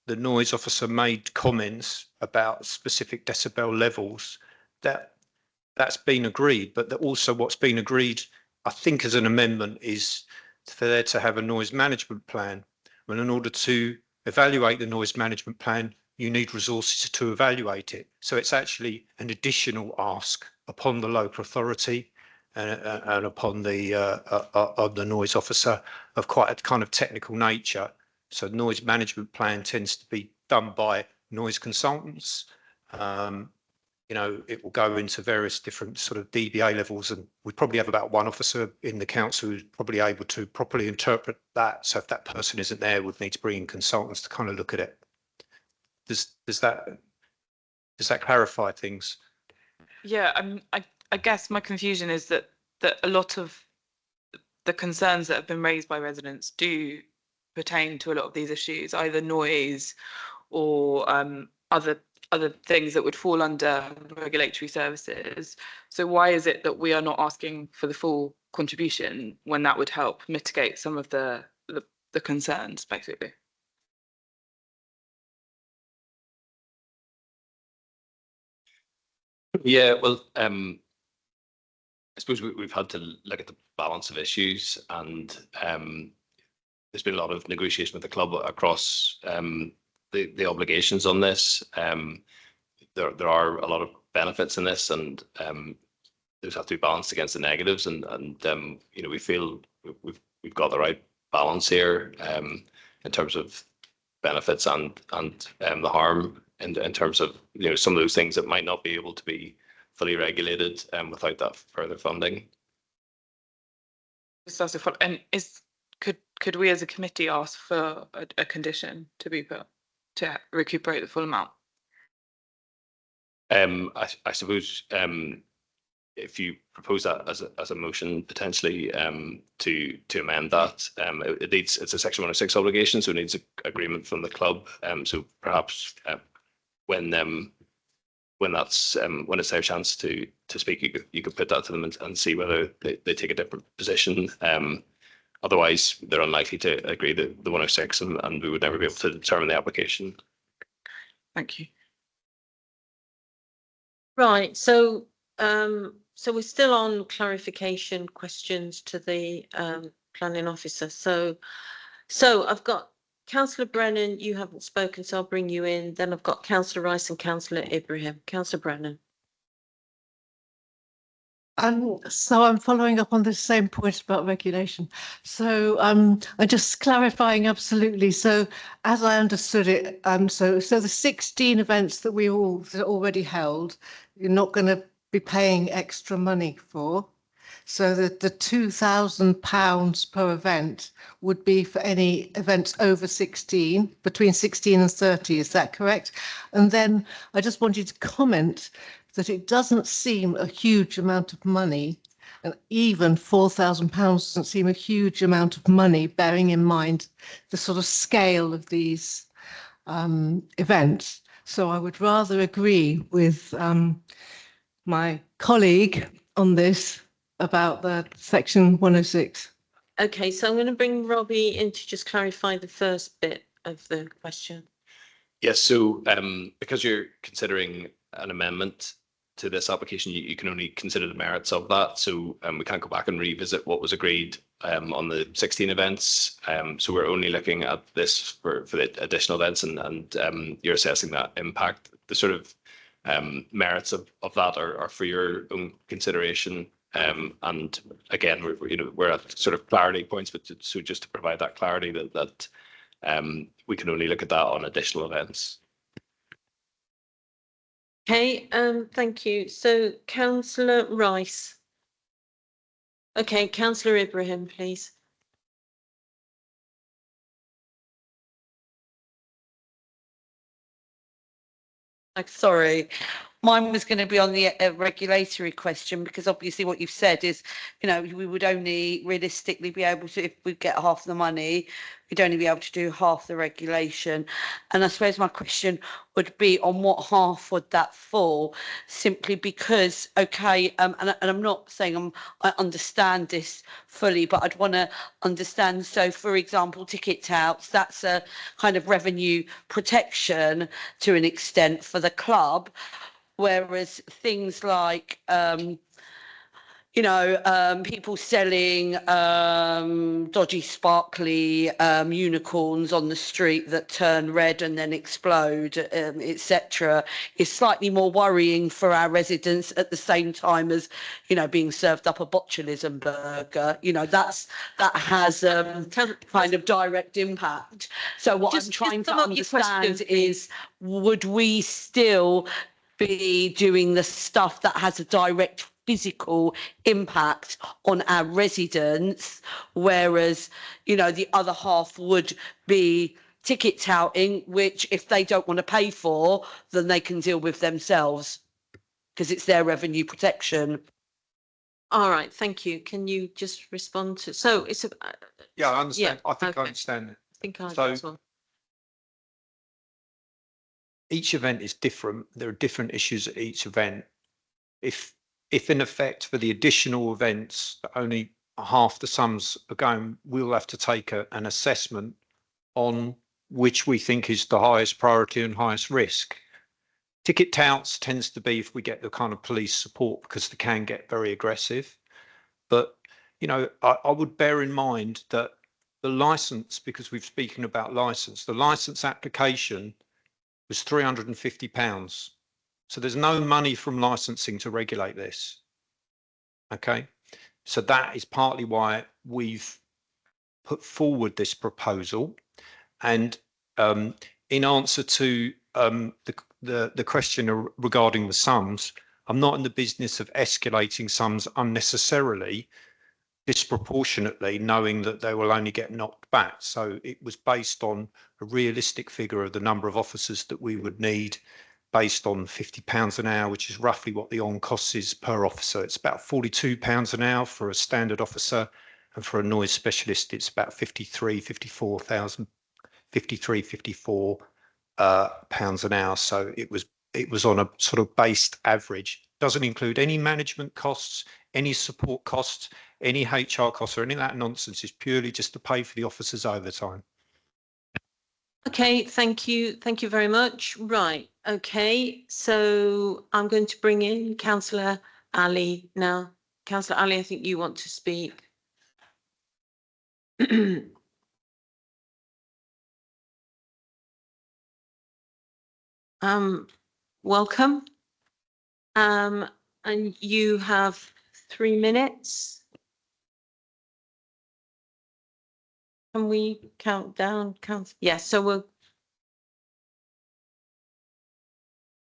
the noise officer made comments about specific decibel levels. That's been agreed, but that also what's been agreed, I think, as an amendment is for there to have a noise management plan. And in order to evaluate the noise management plan, you need resources to evaluate it. So it's actually an additional ask upon the local authority and upon the noise officer of quite a kind of technical nature. So noise management plan tends to be done by noise consultants. You know, it will go into various different sort of DBA levels, and we probably have about one officer in the council who's probably able to properly interpret that. So if that person isn't there, we'd need to bring in consultants to kind of look at it. Does that clarify things? Yeah, I guess my confusion is that a lot of the concerns that have been raised by residents do pertain to a lot of these issues, either noise or other things that would fall under regulatory services. So why is it that we are not asking for the full contribution when that would help mitigate some of the concerns, basically? Yeah, well, I suppose we've had to look at the balance of issues, and there's been a lot of negotiation with the club across the obligations on this. There are a lot of benefits in this, and those have to be balanced against the negatives. And you know, we feel we've got the right balance here in terms of benefits and the harm in terms of, you know, some of those things that might not be able to be fully regulated without that further funding. And could we as a committee ask for a condition to be put to recuperate the full amount? I suppose if you propose that as a motion potentially to amend that, it's a Section 106 obligation, so it needs agreement from the club. So perhaps when it's their chance to speak, you could put that to them and see whether they take a different position. Otherwise, they're unlikely to agree the 106 and we would never be able to determine the application. Thank you. Right, so so we're still on clarification questions to the planning officer. So I've got Councillor Brennan, you haven't spoken, so I'll bring you in. Then I've got Councillor Rice and Councillor Ibrahim. Councillor Brennan. So I'm following up on the same point about regulation. So I'm just clarifying absolutely. So as I understood it, so the 16 events that we already held, you're not going to be paying extra money for. So the £2,000 per event would be for any events over 16, between 16 and 30. Is that correct? And then I just wanted to comment that it doesn't seem a huge amount of money, and even £4,000 doesn't seem a huge amount of money, bearing in mind the sort of scale of these events. So I would rather agree with my colleague on this about the section 106. Okay, so I'm going to bring Robbie in to just clarify the first bit of the question. Yes, so because you're considering an amendment to this application, you can only consider the merits of that. So we can't go back and revisit what was agreed on the 16 events. So we're only looking at this for the additional events, and you're assessing that impact. The sort of merits of that are for your own consideration. And again, we're at sort of clarity points, but so just to provide that clarity that we can only look at that on additional events. Okay, thank you. So Councillor Rice. Okay, Councillor Ibrahim, please. Sorry, mine was going to be on the regulatory question, because obviously what you've said is, we would only realistically be able to, if we get half the money, we'd only be able to do half the regulation. And I suppose my question would be, on what half would that fall? Simply because, okay, and I'm not saying I understand this fully, but I'd want to understand. So, for example, ticket touts, that's a kind of revenue protection to an extent for the club, whereas things like people selling dodgy, sparkly unicorns on the street that turn red and then explode, etc., is slightly more worrying for our residents, at the same time as, being served up a botulism burger. That has kind of direct impact. So what I'm trying to understand is, would we still be doing the stuff that has a direct physical impact on our residents, whereas the other half would be ticket touting, which if they don't want to pay for, then they can deal with themselves because it's their revenue protection. All right, thank you. Can you just respond to? So it's a. Yeah, I understand. Yeah, I think okay. I understand. I think I do So as well. each event is different. There are different issues at each event. If in effect for the additional events only half the sums are going, we'll have to take an assessment on which we think is the highest priority and highest risk. Ticket touts tends to be if we get the kind of police support, because they can get very aggressive. But I would bear in mind that the license, because we've spoken about license, the license application was £350. So there's no money from licensing to regulate this. Okay, so that is partly why we've put forward this proposal. And in answer to the question regarding the sums, I'm not in the business of escalating sums unnecessarily, disproportionately, knowing that they will only get knocked back. So it was based on a realistic figure of the number of officers that we would need, based on £50 an hour, which is roughly what the on cost is per officer. It's about £42 an hour for a standard officer, and for a noise specialist, it's about £54 pounds an hour. So it was on a sort of based average. Doesn't include any management costs. any support costs, any HR costs or any of that nonsense is purely just to pay for the officers' overtime. Okay, thank you. Thank you very much. Right. Okay. So I'm going to bring in Councillor Ali now. Councillor Ali, I think you want to speak. Welcome. And you have 3 minutes. Can we count down? Yes, so we'll.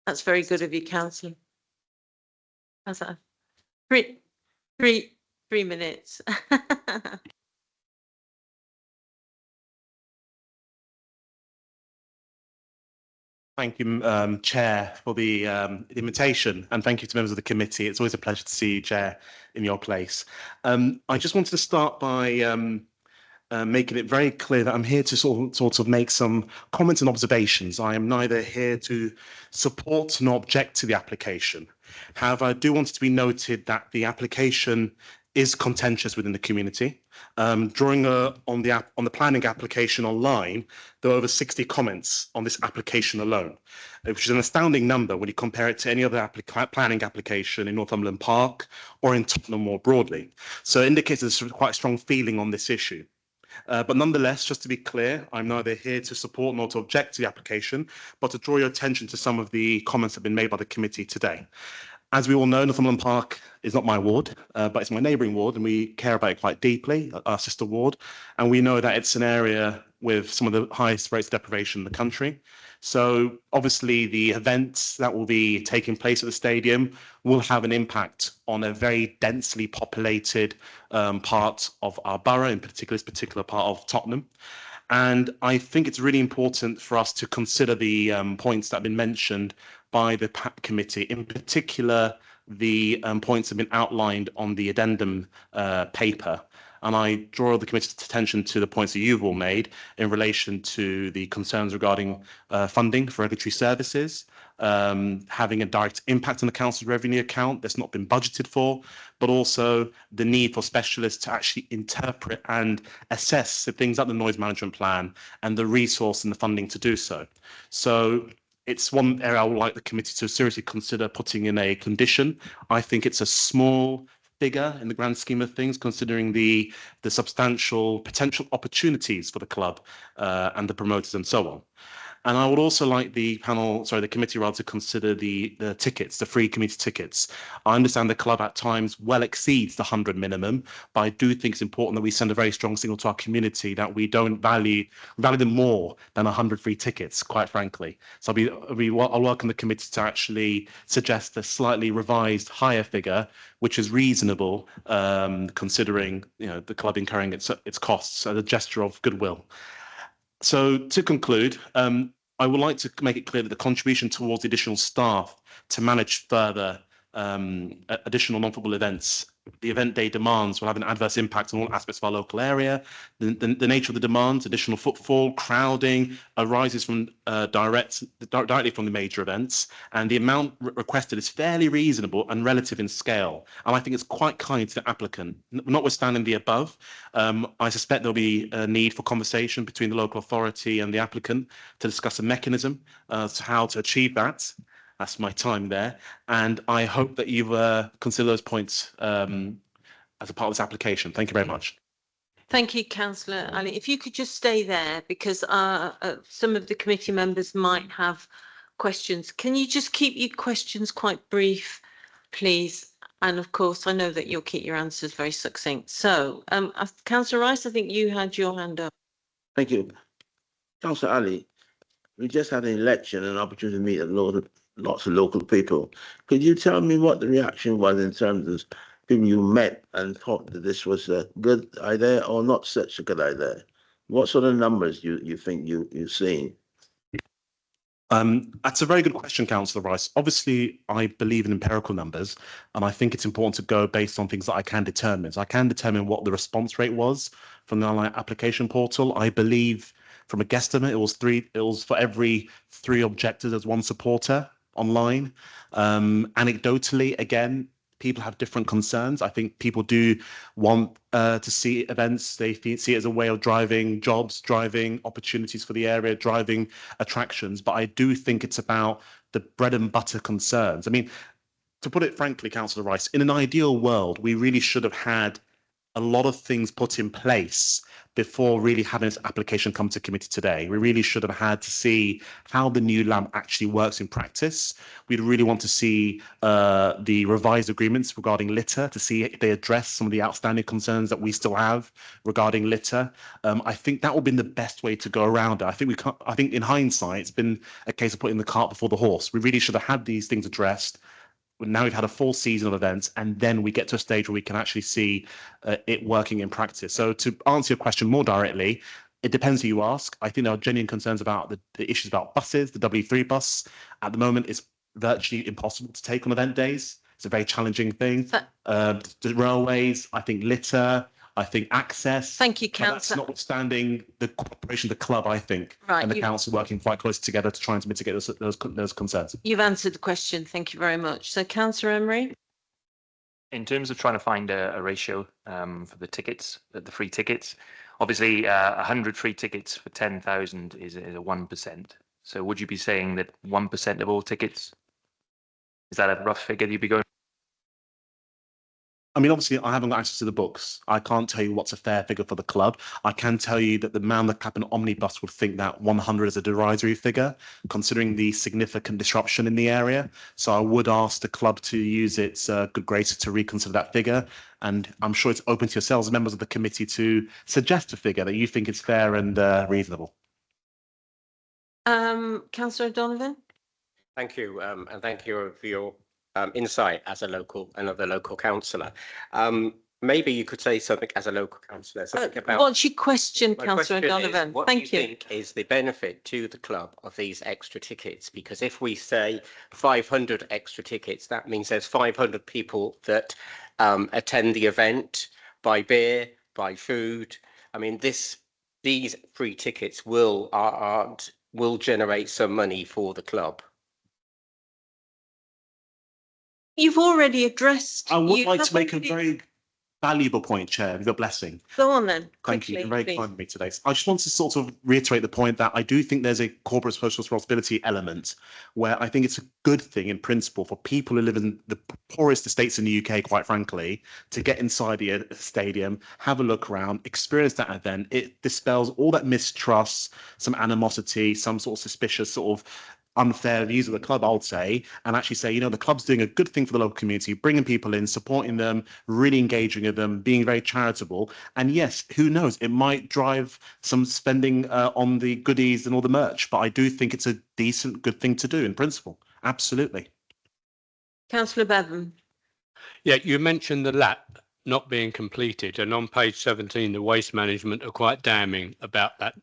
That's very good of you, Councillor. How's that? 3 minutes. Thank you, Chair, for the invitation, and thank you to members of the committee. It's always a pleasure to see you, Chair, in your place. I just wanted to start by making it very clear that I'm here to sort of make some comments and observations. I am neither here to support nor object to the application. However, I do want it to be noted that the application is contentious within the community. Drawing on the planning application online, there are over 60 comments on this application alone, which is an astounding number when you compare it to any other planning application in Northumberland Park or in Tottenham more broadly. So it indicates there's quite a strong feeling on this issue. But nonetheless, just to be clear, I'm neither here to support nor to object to the application, but to draw your attention to some of the comments that have been made by the committee today. As we all know, Northumberland Park is not my ward, but it's my neighbouring ward, and we care about it quite deeply, our sister ward. And we know that it's an area with some of the highest rates of deprivation in the country. So obviously the events that will be taking place at the stadium will have an impact on a very densely populated part of our borough, in particular, this particular part of Tottenham. And I think it's really important for us to consider the points that have been mentioned by the PAP committee, in particular, the points that have been outlined on the addendum paper. And I draw the committee's attention to the points that you've all made in relation to the concerns regarding funding for regulatory services, having a direct impact on the council's revenue account that's not been budgeted for, but also the need for specialists to actually interpret and assess things like the noise management plan and the resource and the funding to do so. So it's one area I would like the committee to seriously consider putting in a condition. I think it's a small figure in the grand scheme of things, considering the substantial potential opportunities for the club and the promoters and so on. And I would also like the committee rather, to consider the tickets, the free community tickets. I understand the club at times well exceeds the 100 minimum, but I do think it's important that we send a very strong signal to our community that we don't value them more than 100 free tickets, quite frankly. So I'll welcome the committee to actually suggest a slightly revised higher figure, which is reasonable, considering the club incurring its costs as a gesture of goodwill. So to conclude, I would like to make it clear that the contribution towards the additional staff to manage further additional non-football events, the event day demands will have an adverse impact on all aspects of our local area. The nature of the demands, additional footfall, crowding, arises from directly from the major events, and the amount requested is fairly reasonable and relative in scale. And I think it's quite kind to the applicant. Notwithstanding the above, I suspect there'll be a need for conversation between the local authority and the applicant to discuss a mechanism as to how to achieve that. That's my time there. And I hope that you consider those points as a part of this application. Thank you very much. Thank you, Councillor Ali. If you could just stay there, because some of the committee members might have questions. Can you just keep your questions quite brief, please? And of course, I know that you'll keep your answers very succinct. So, Councillor Rice, I think you had your hand up. Thank you. Councillor Ali, we just had an election and an opportunity to meet lots of local people. Could you tell me what the reaction was in terms of people you met and thought that this was a good idea or not such a good idea? What sort of numbers you think you've seen? That's a very good question, Councillor Rice. Obviously, I believe in empirical numbers, and I think it's important to go based on things that I can determine. So I can determine what the response rate was from the online application portal. I believe from a guesstimate, it was for every 3 objectors, there's 1 supporter online. Anecdotally, again, people have different concerns. I think people do want to see events. They see it as a way of driving jobs, driving opportunities for the area, driving attractions. But I do think it's about the bread and butter concerns. I mean, to put it frankly, Councillor Rice, in an ideal world, we really should have had a lot of things put in place before really having this application come to committee today. We really should have had to see how the new LAMP actually works in practice. We'd really want to see the revised agreements regarding litter, to see if they address some of the outstanding concerns that we still have regarding litter. I think that would have been the best way to go around it. I think in hindsight, it's been a case of putting the cart before the horse. We really should have had these things addressed. Now we've had a full season of events, and then we get to a stage where we can actually see it working in practice. So to answer your question more directly, it depends who you ask. I think there are genuine concerns about the issues about buses. The W3 bus at the moment is virtually impossible to take on event days. It's a very challenging thing. The railways, I think litter, I think access. Thank you, But that's Councillor. notwithstanding the cooperation of the club, I think, Right, and the you- council working quite close together to try and mitigate those concerns. You've answered the question. Thank you very much. So, Councillor Emery? In terms of trying to find a ratio for the tickets, the free tickets, obviously 100 free tickets for 10,000 is a 1%. So would you be saying that 1% of all tickets, is that a rough figure you'd be going? I mean, obviously, I haven't got access to the books. I can't tell you what's a fair figure for the club. I can tell you that the Man the Cap and Omnibus would think that 100 is a derisory figure, considering the significant disruption in the area. So I would ask the club to use its good graces to reconsider that figure. And I'm sure it's open to yourselves, members of the committee, to suggest a figure that you think is fair and reasonable. Councillor O'Donovan? Thank you, and thank you for your insight as another local councillor. Maybe you could say something as a local councillor, something about. What's your question, My Councillor question is, O'Donovan? what do Thank you. think is the benefit to the club of these extra tickets? Because if we say 500 extra tickets, that means there's 500 people that attend the event, buy beer, buy food. I mean, these free tickets will generate some money for the club. You've already addressed. I would you like have to make a already- very valuable point, Chair, with your blessing. Go on then. Thank you. quickly, You're very please. kind of me today. I just want to sort of reiterate the point that I do think there's a corporate social responsibility element where I think it's a good thing in principle for people who live in the poorest estates in the UK, quite frankly, to get inside the stadium, have a look around, experience that event. It dispels all that mistrust, some animosity, some sort of suspicious sort of unfair views of the club, I would say, and actually say, the club's doing a good thing for the local community, bringing people in, supporting them, really engaging with them, being very charitable. And yes, who knows, it might drive some spending on the goodies and all the merch, but I do think it's a decent, good thing to do in principle. Absolutely. Councillor Bevan? Yeah, you mentioned the LAP not being completed, and on page 17, the waste management are quite damning about that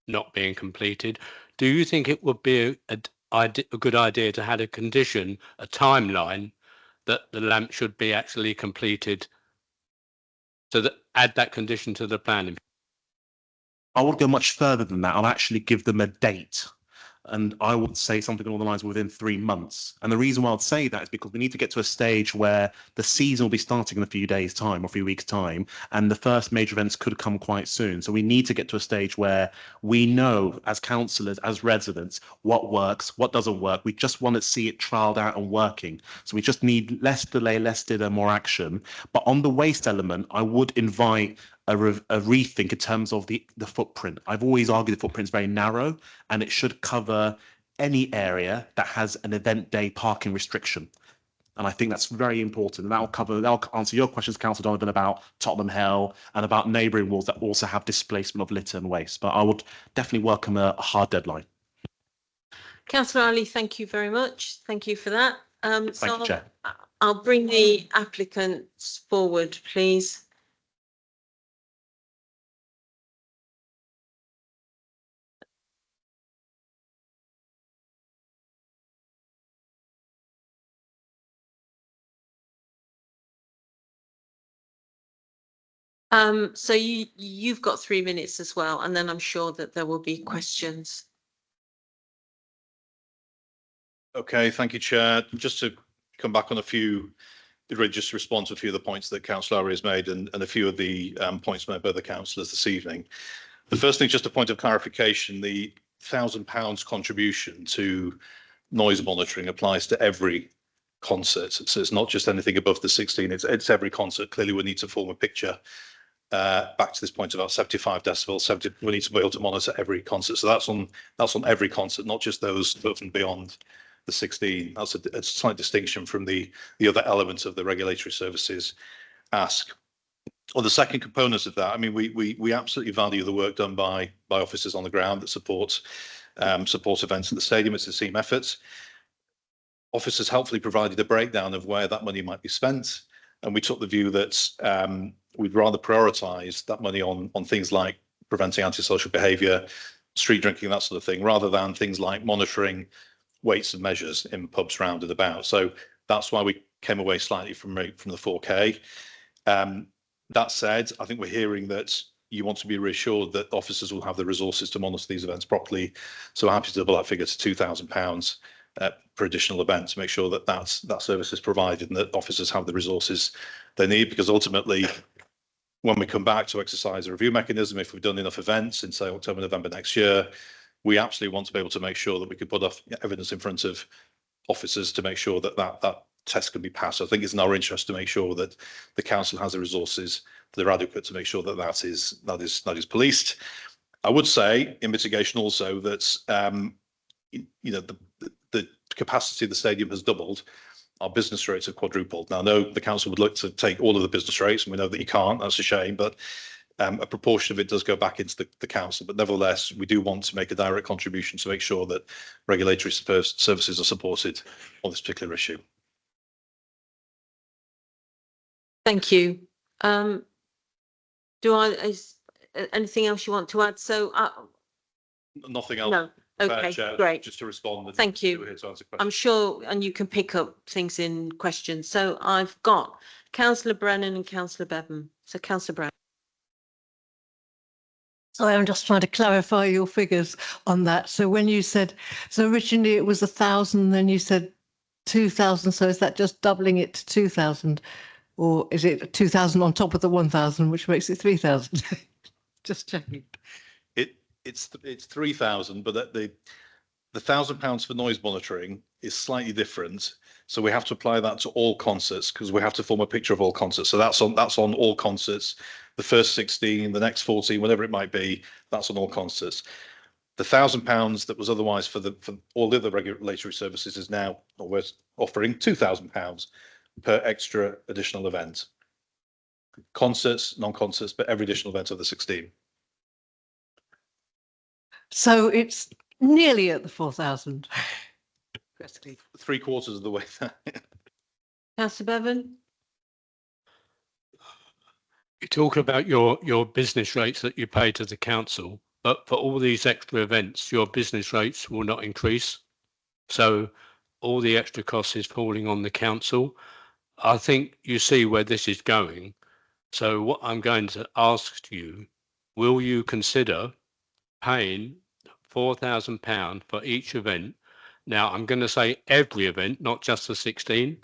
not being completed. Do you think it would be a good idea to have a condition, a timeline, that the LAMP should be actually completed, so that add that condition to the planning? I would go much further than that. I'll actually give them a date. And I would say something along the lines of within 3 months. And the reason why I'd say that is because we need to get to a stage where the season will be starting in a few days' time or a few weeks' time, and the first major events could come quite soon. So we need to get to a stage where we know, as councillors, as residents, what works, what doesn't work. We just want to see it trialled out and working. So we just need less delay, less dither, more action. But on the waste element, I would invite a rethink in terms of the footprint. I've always argued the footprint is very narrow and it should cover any area that has an event day parking restriction. And I think that's very important. And that'll answer your questions, Councillor Donovan, about Tottenham Hale and about neighbouring walls that also have displacement of litter and waste. But I would definitely welcome a hard deadline. Councillor Ali, thank you very much. Thank you for that. Thank you, Chair. I'll bring the applicants forward, please. So you've got 3 minutes as well, and then I'm sure that there will be questions. Okay, thank you, Chair. Just to come back on a few really just respond to a few of the points that Councillor Ari has made and a few of the points made by the councillors this evening. The first thing, just a point of clarification, the £1,000 contribution to noise monitoring applies to every concert. So it's not just anything above the 16, it's every concert. Clearly we need to form a picture back to this point about 75 decibels, we need to be able to monitor every concert. So that's on every concert, not just those above and beyond the 16. That's a slight distinction from the other elements of the regulatory services ask. On the second component of that, I mean, we absolutely value the work done by officers on the ground that support events at the stadium. It's the same efforts. Officers helpfully provided a breakdown of where that money might be spent, and we took the view that we'd rather prioritise that money on things like preventing antisocial behaviour, street drinking, that sort of thing, rather than things like monitoring weights and measures in pubs round and about. So that's why we came away slightly from the 4K. That said, I think we're hearing that you want to be reassured that officers will have the resources to monitor these events properly. So I'm happy to double that figure to £2,000 per additional event to make sure that that service is provided and that officers have the resources they need, because ultimately, when we come back to exercise a review mechanism, if we've done enough events in, say, October, November next year, we absolutely want to be able to make sure that we could put off evidence in front of officers to make sure that that test can be passed. I think it's in our interest to make sure that the council has the resources that are adequate to make sure that that is policed. I would say in mitigation also that the capacity of the stadium has doubled. Our business rates have quadrupled. Now, I know the council would look to take all of the business rates, and we know that you can't. That's a shame, but a proportion of it does go back into the council. But nevertheless, we do want to make a direct contribution to make sure that regulatory services are supported on this particular issue. Thank you. Is anything else you want to add? So nothing else. No. Okay, Chair, great. Just to respond. Thank you. We're here to answer questions. I'm sure, and you can pick up things in questions. So I've got Councillor Brennan and Councillor Bevan. So Councillor Brennan. Sorry, I'm just trying to clarify your figures on that. So when you said, so originally it was 1,000, then you said 2,000. So is that just doubling it to 2,000? Or is it 2,000 on top of the 1,000, which makes it 3,000? Just checking. It's 3,000, but the £1,000 for noise monitoring is slightly different. So we have to apply that to all concerts because we have to form a picture of all concerts. So that's on all concerts. The first 16, the next 14, whatever it might be, that's on all concerts. The £1,000 that was otherwise for all the other regulatory services is now, or we're offering £2,000 per extra additional event. Concerts, non-concerts, but every additional event of the 16. So it's nearly at the 4,000. Three-quarters of the way there. Councillor Bevan. You talk about your business rates that you pay to the council, but for all these extra events, your business rates will not increase. So all the extra costs is falling on the council. I think you see where this is going. So what I'm going to ask you, will you consider paying £4,000 for each event? Now, I'm going to say every event, not just the 16.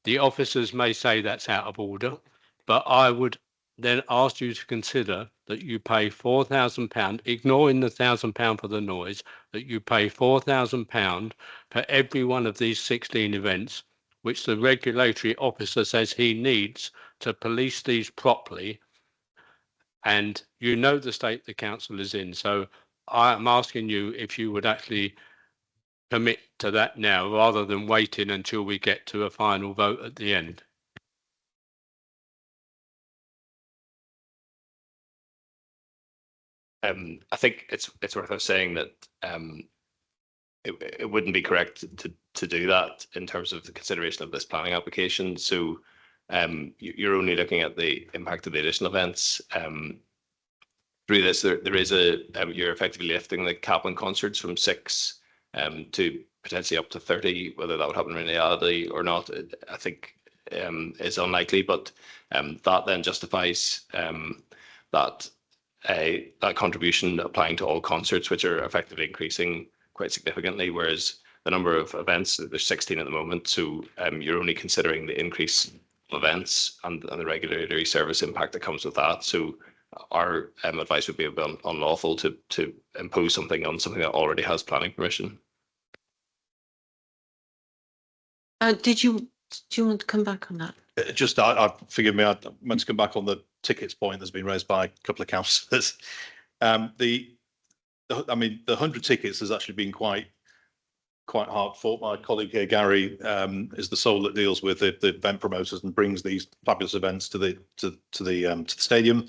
The officers may say that's out of order, but I would then ask you to consider that you pay £4,000, ignoring the £1,000 for the noise, that you pay £4,000 for every one of these 16 events, which the regulatory officer says he needs to police these properly. And you know the state the council is in. So I'm asking you if you would actually commit to that now, rather than waiting until we get to a final vote at the end. I think it's worth us saying that it wouldn't be correct to do that in terms of the consideration of this planning application. So you're only looking at the impact of the additional events. Through this, there is you're effectively lifting the cap on concerts from 6 to potentially up to 30. Whether that would happen in reality or not, I think is unlikely. But that then justifies that contribution applying to all concerts, which are effectively increasing quite significantly, whereas the number of events, there's 16 at the moment, so you're only considering the increase events and the regulatory service impact that comes with that. So our advice would be unlawful to impose something on something that already has planning permission. Do you want to come back on that? Just, forgive me, I meant to come back on the tickets point that's been raised by a couple of councillors. I mean, the 100 tickets has actually been quite hard fought. My colleague here, Gary, is the soul that deals with the event promoters and brings these fabulous events to the stadium.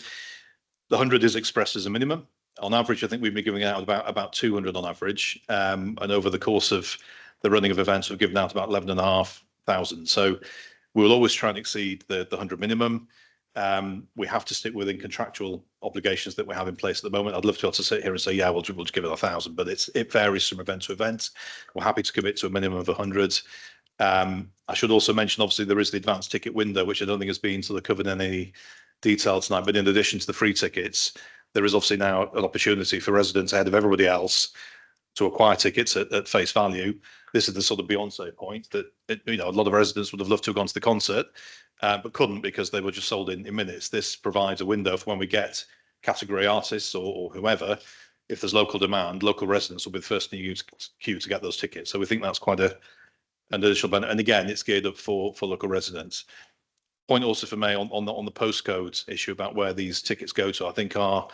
The 100 is expressed as a minimum. On average, I think we've been giving out about 200 on average, and over the course of the running of events, we've given out about 11,500. So we'll always try and exceed the 100 minimum. We have to stick within contractual obligations that we have in place at the moment. I'd love to be able to sit here and say, yeah, we'll just give it 1,000, but it varies from event to event. We're happy to commit to a minimum of 100. I should also mention, obviously, there is the advanced ticket window, which I don't think has been sort of covered in any detail tonight. But in addition to the free tickets, there is obviously now an opportunity for residents ahead of everybody else to acquire tickets at face value. This is the sort of Beyonce point that a lot of residents would have loved to have gone to the concert, but couldn't because they were just sold in minutes. This provides a window for when we get category artists or whoever. If there's local demand, local residents will be the first in the queue to get those tickets. So we think that's quite an additional benefit. And again, it's geared up for local residents. Point also for me on the postcode issue about where these tickets go to. I think our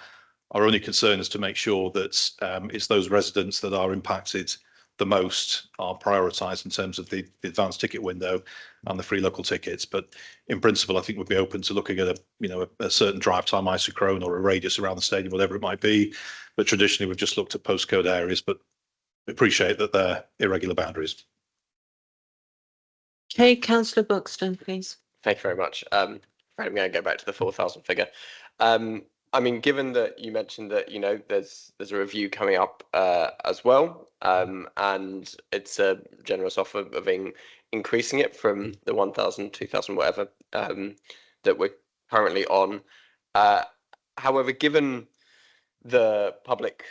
only concern is to make sure that it's those residents that are impacted the most are prioritised in terms of the advanced ticket window and the free local tickets. But in principle, I think we'd be open to looking at a certain drive time isochrone or a radius around the stadium, whatever it might be. But traditionally, we've just looked at postcode areas, but we appreciate that they're irregular boundaries. Okay, Councillor Buxton, please. Thank you very much. I'm going to go back to the 4,000 figure. I mean, given that you mentioned that, there's a review coming up as well, and it's a generous offer of increasing it from the 1,000, 2,000, whatever, that we're currently on. However, given the public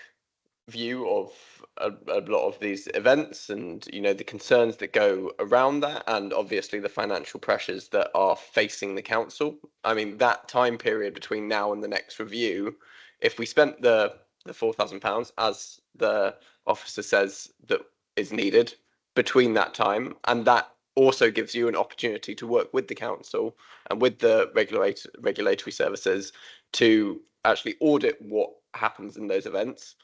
view of a lot of these events and the concerns that go around that, and obviously the financial pressures that are facing the council, I mean, that time period between now and the next review, if we spent the £4,000 as the officer says that is needed between that time, and that also gives you an opportunity to work with the council and with the regulatory services to actually audit what happens in those events,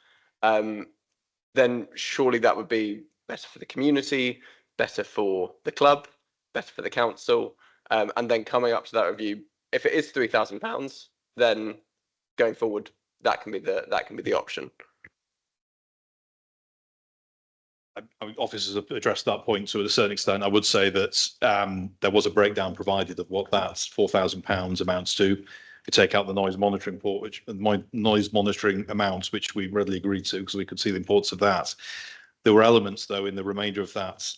then surely that would be better for the community, better for the club, better for the council, and then coming up to that review, if it is £3,000, then going forward, that can be the option. I mean, officers have addressed that point to a certain extent. I would say that there was a breakdown provided of what that £4,000 amounts to. If you take out the noise monitoring amounts, which we readily agreed to because we could see the importance of that. There were elements, though, in the remainder of that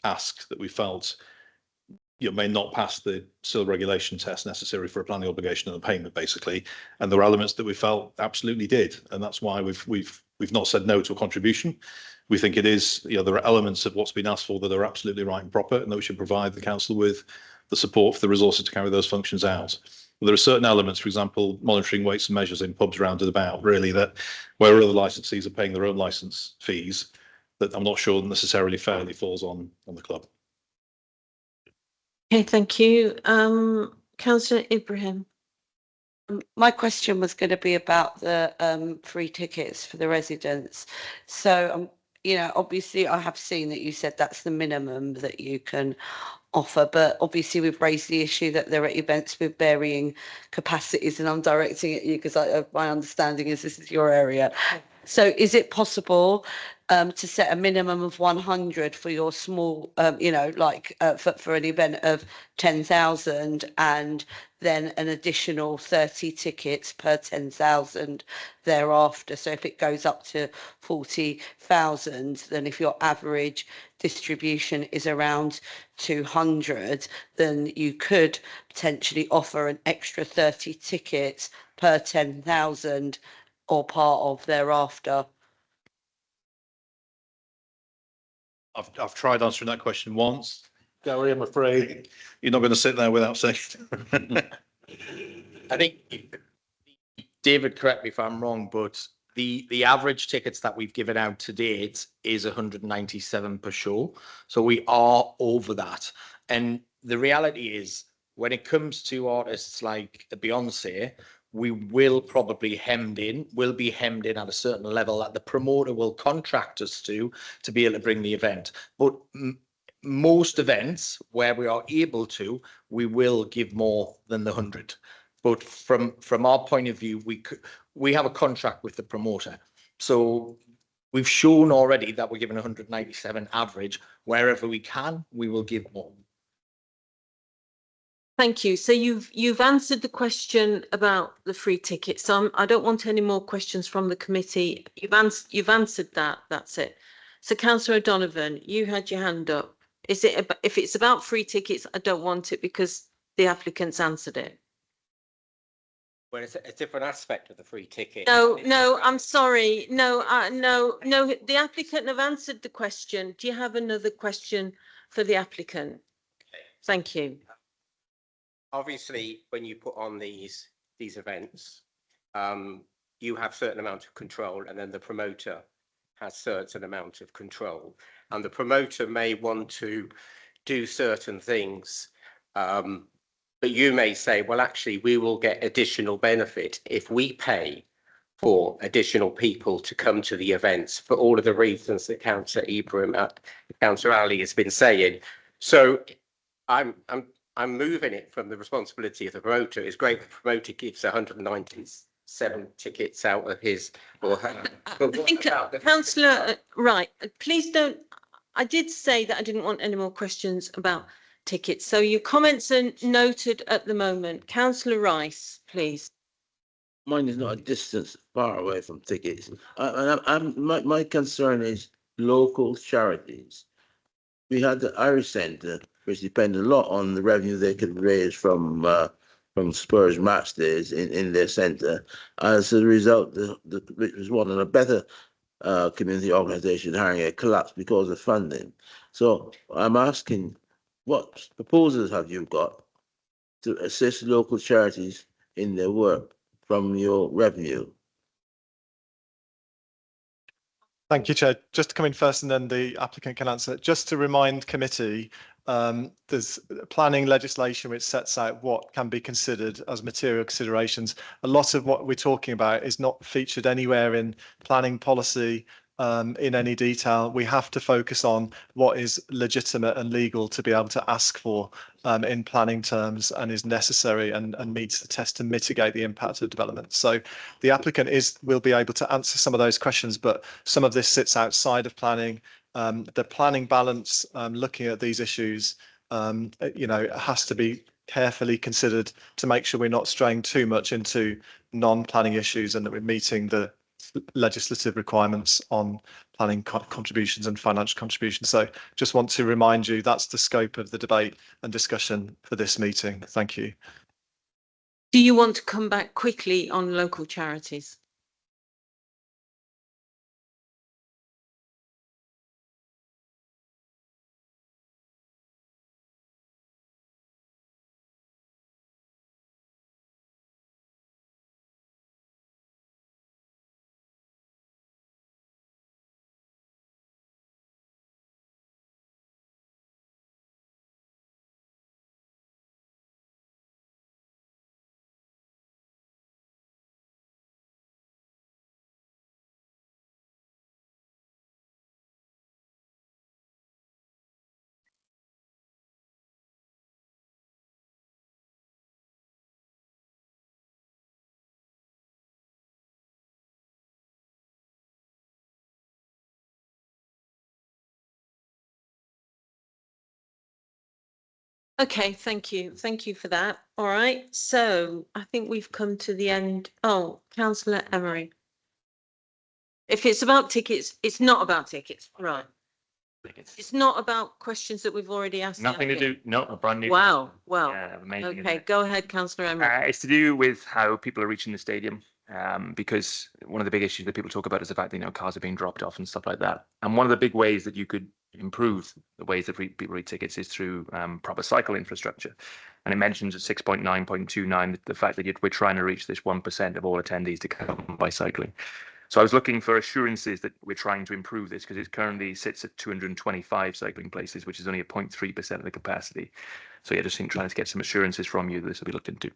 ask that we felt may not pass the SIL regulation test necessary for a planning obligation and a payment, basically. And there were elements that we felt absolutely did, and that's why we've not said no to a contribution. We think it is, there are elements of what's been asked for that are absolutely right and proper, and that we should provide the council with the support for the resources to carry those functions out. But there are certain elements, for example, monitoring weights and measures in pubs round and about, really, that where other licensees are paying their own licence fees, that I'm not sure necessarily fairly falls on the club. Okay, thank you. Councillor Ibrahim. My question was going to be about the free tickets for the residents. So, obviously I have seen that you said that's the minimum that you can offer, but obviously we've raised the issue that there are events with varying capacities, and I'm directing it at you because my understanding is this is your area. So is it possible to set a minimum of 100 for your small, for an event of 10,000, and then an additional 30 tickets per 10,000 thereafter? So if it goes up to 40,000, then if your average distribution is around 200, then you could potentially offer an extra 30 tickets per 10,000 or part of thereafter. I've tried answering that question once. Gary, I'm afraid you're not going to sit there without saying. I think, David, correct me if I'm wrong, but the average tickets that we've given out to date is 197 per show. So we are over that. And the reality is, when it comes to artists like Beyonce, we will probably be hemmed in at a certain level that the promoter will contract us to be able to bring the event. But most events where we are able to, we will give more than the 100. But from our point of view, we have a contract with the promoter. So we've shown already that we're giving 197 average. Wherever we can, we will give more. Thank you. So you've answered the question about the free tickets. So I don't want any more questions from the committee. You've answered that. That's it. So Councillor O'Donovan, you had your hand up. Is it if it's about free tickets? I don't want it because the applicant's answered it. Well, it's a different aspect of the free ticket. No, I'm sorry. No. The applicant have answered the question. Do you have another question for the applicant? Thank you. Obviously, when you put on these events, you have certain amount of control, and then the promoter has certain amount of control, and the promoter may want to do certain things, but you may say, well, actually, we will get additional benefit if we pay for additional people to come to the events for all of the reasons that Councillor Ibrahim, Councillor Ali has been saying. So I'm moving it from the responsibility of the promoter. It's great the promoter gives 197 tickets out of his or her. I think, Councillor, right, please don't. I did say that I didn't want any more questions about tickets. So your comments are noted at the moment. Councillor Rice, please. Mine is not a distance far away from tickets. My concern is local charities. We had the Irish Centre, which depended a lot on the revenue they could raise from Spurs match days in their centre. As a result, which was one of the better community organisation hiring a collapse because of funding. So I'm asking, what proposals have you got to assist local charities in their work from your revenue? Thank you, Chair. Just to come in first and then the applicant can answer. Just to remind committee, there's planning legislation which sets out what can be considered as material considerations. A lot of what we're talking about is not featured anywhere in planning policy in any detail. We have to focus on what is legitimate and legal to be able to ask for in planning terms and is necessary and meets the test to mitigate the impact of development. So the applicant will be able to answer some of those questions, but some of this sits outside of planning. The planning balance, looking at these issues, has to be carefully considered to make sure we're not straying too much into non-planning issues and that we're meeting the legislative requirements on planning contributions and financial contributions. So just want to remind you that's the scope of the debate and discussion for this meeting. Thank you. Do you want to come back quickly on local charities? Okay, thank you. Thank you for that. All right. So I think we've come to the end. Oh, Councillor Emery. If it's about tickets, it's not about tickets. Right. It's not about questions that we've already asked. Nothing to do, no, a brand new. Wow. Wow. Yeah, amazing, isn't Okay, it? go ahead, Councillor Emery. It's to do with how people are reaching the stadium, because one of the big issues that people talk about is the fact that, cars are being dropped off and stuff like that. And one of the big ways that you could improve the ways that people read tickets is through proper cycle infrastructure. And it mentions at 6.9.29 the fact that we're trying to reach this 1% of all attendees to come by cycling. So I was looking for assurances that we're trying to improve this, because it currently sits at 225 cycling places, which is only a 0.3% of the capacity. So yeah, just trying to get some assurances from you that this will be looked into.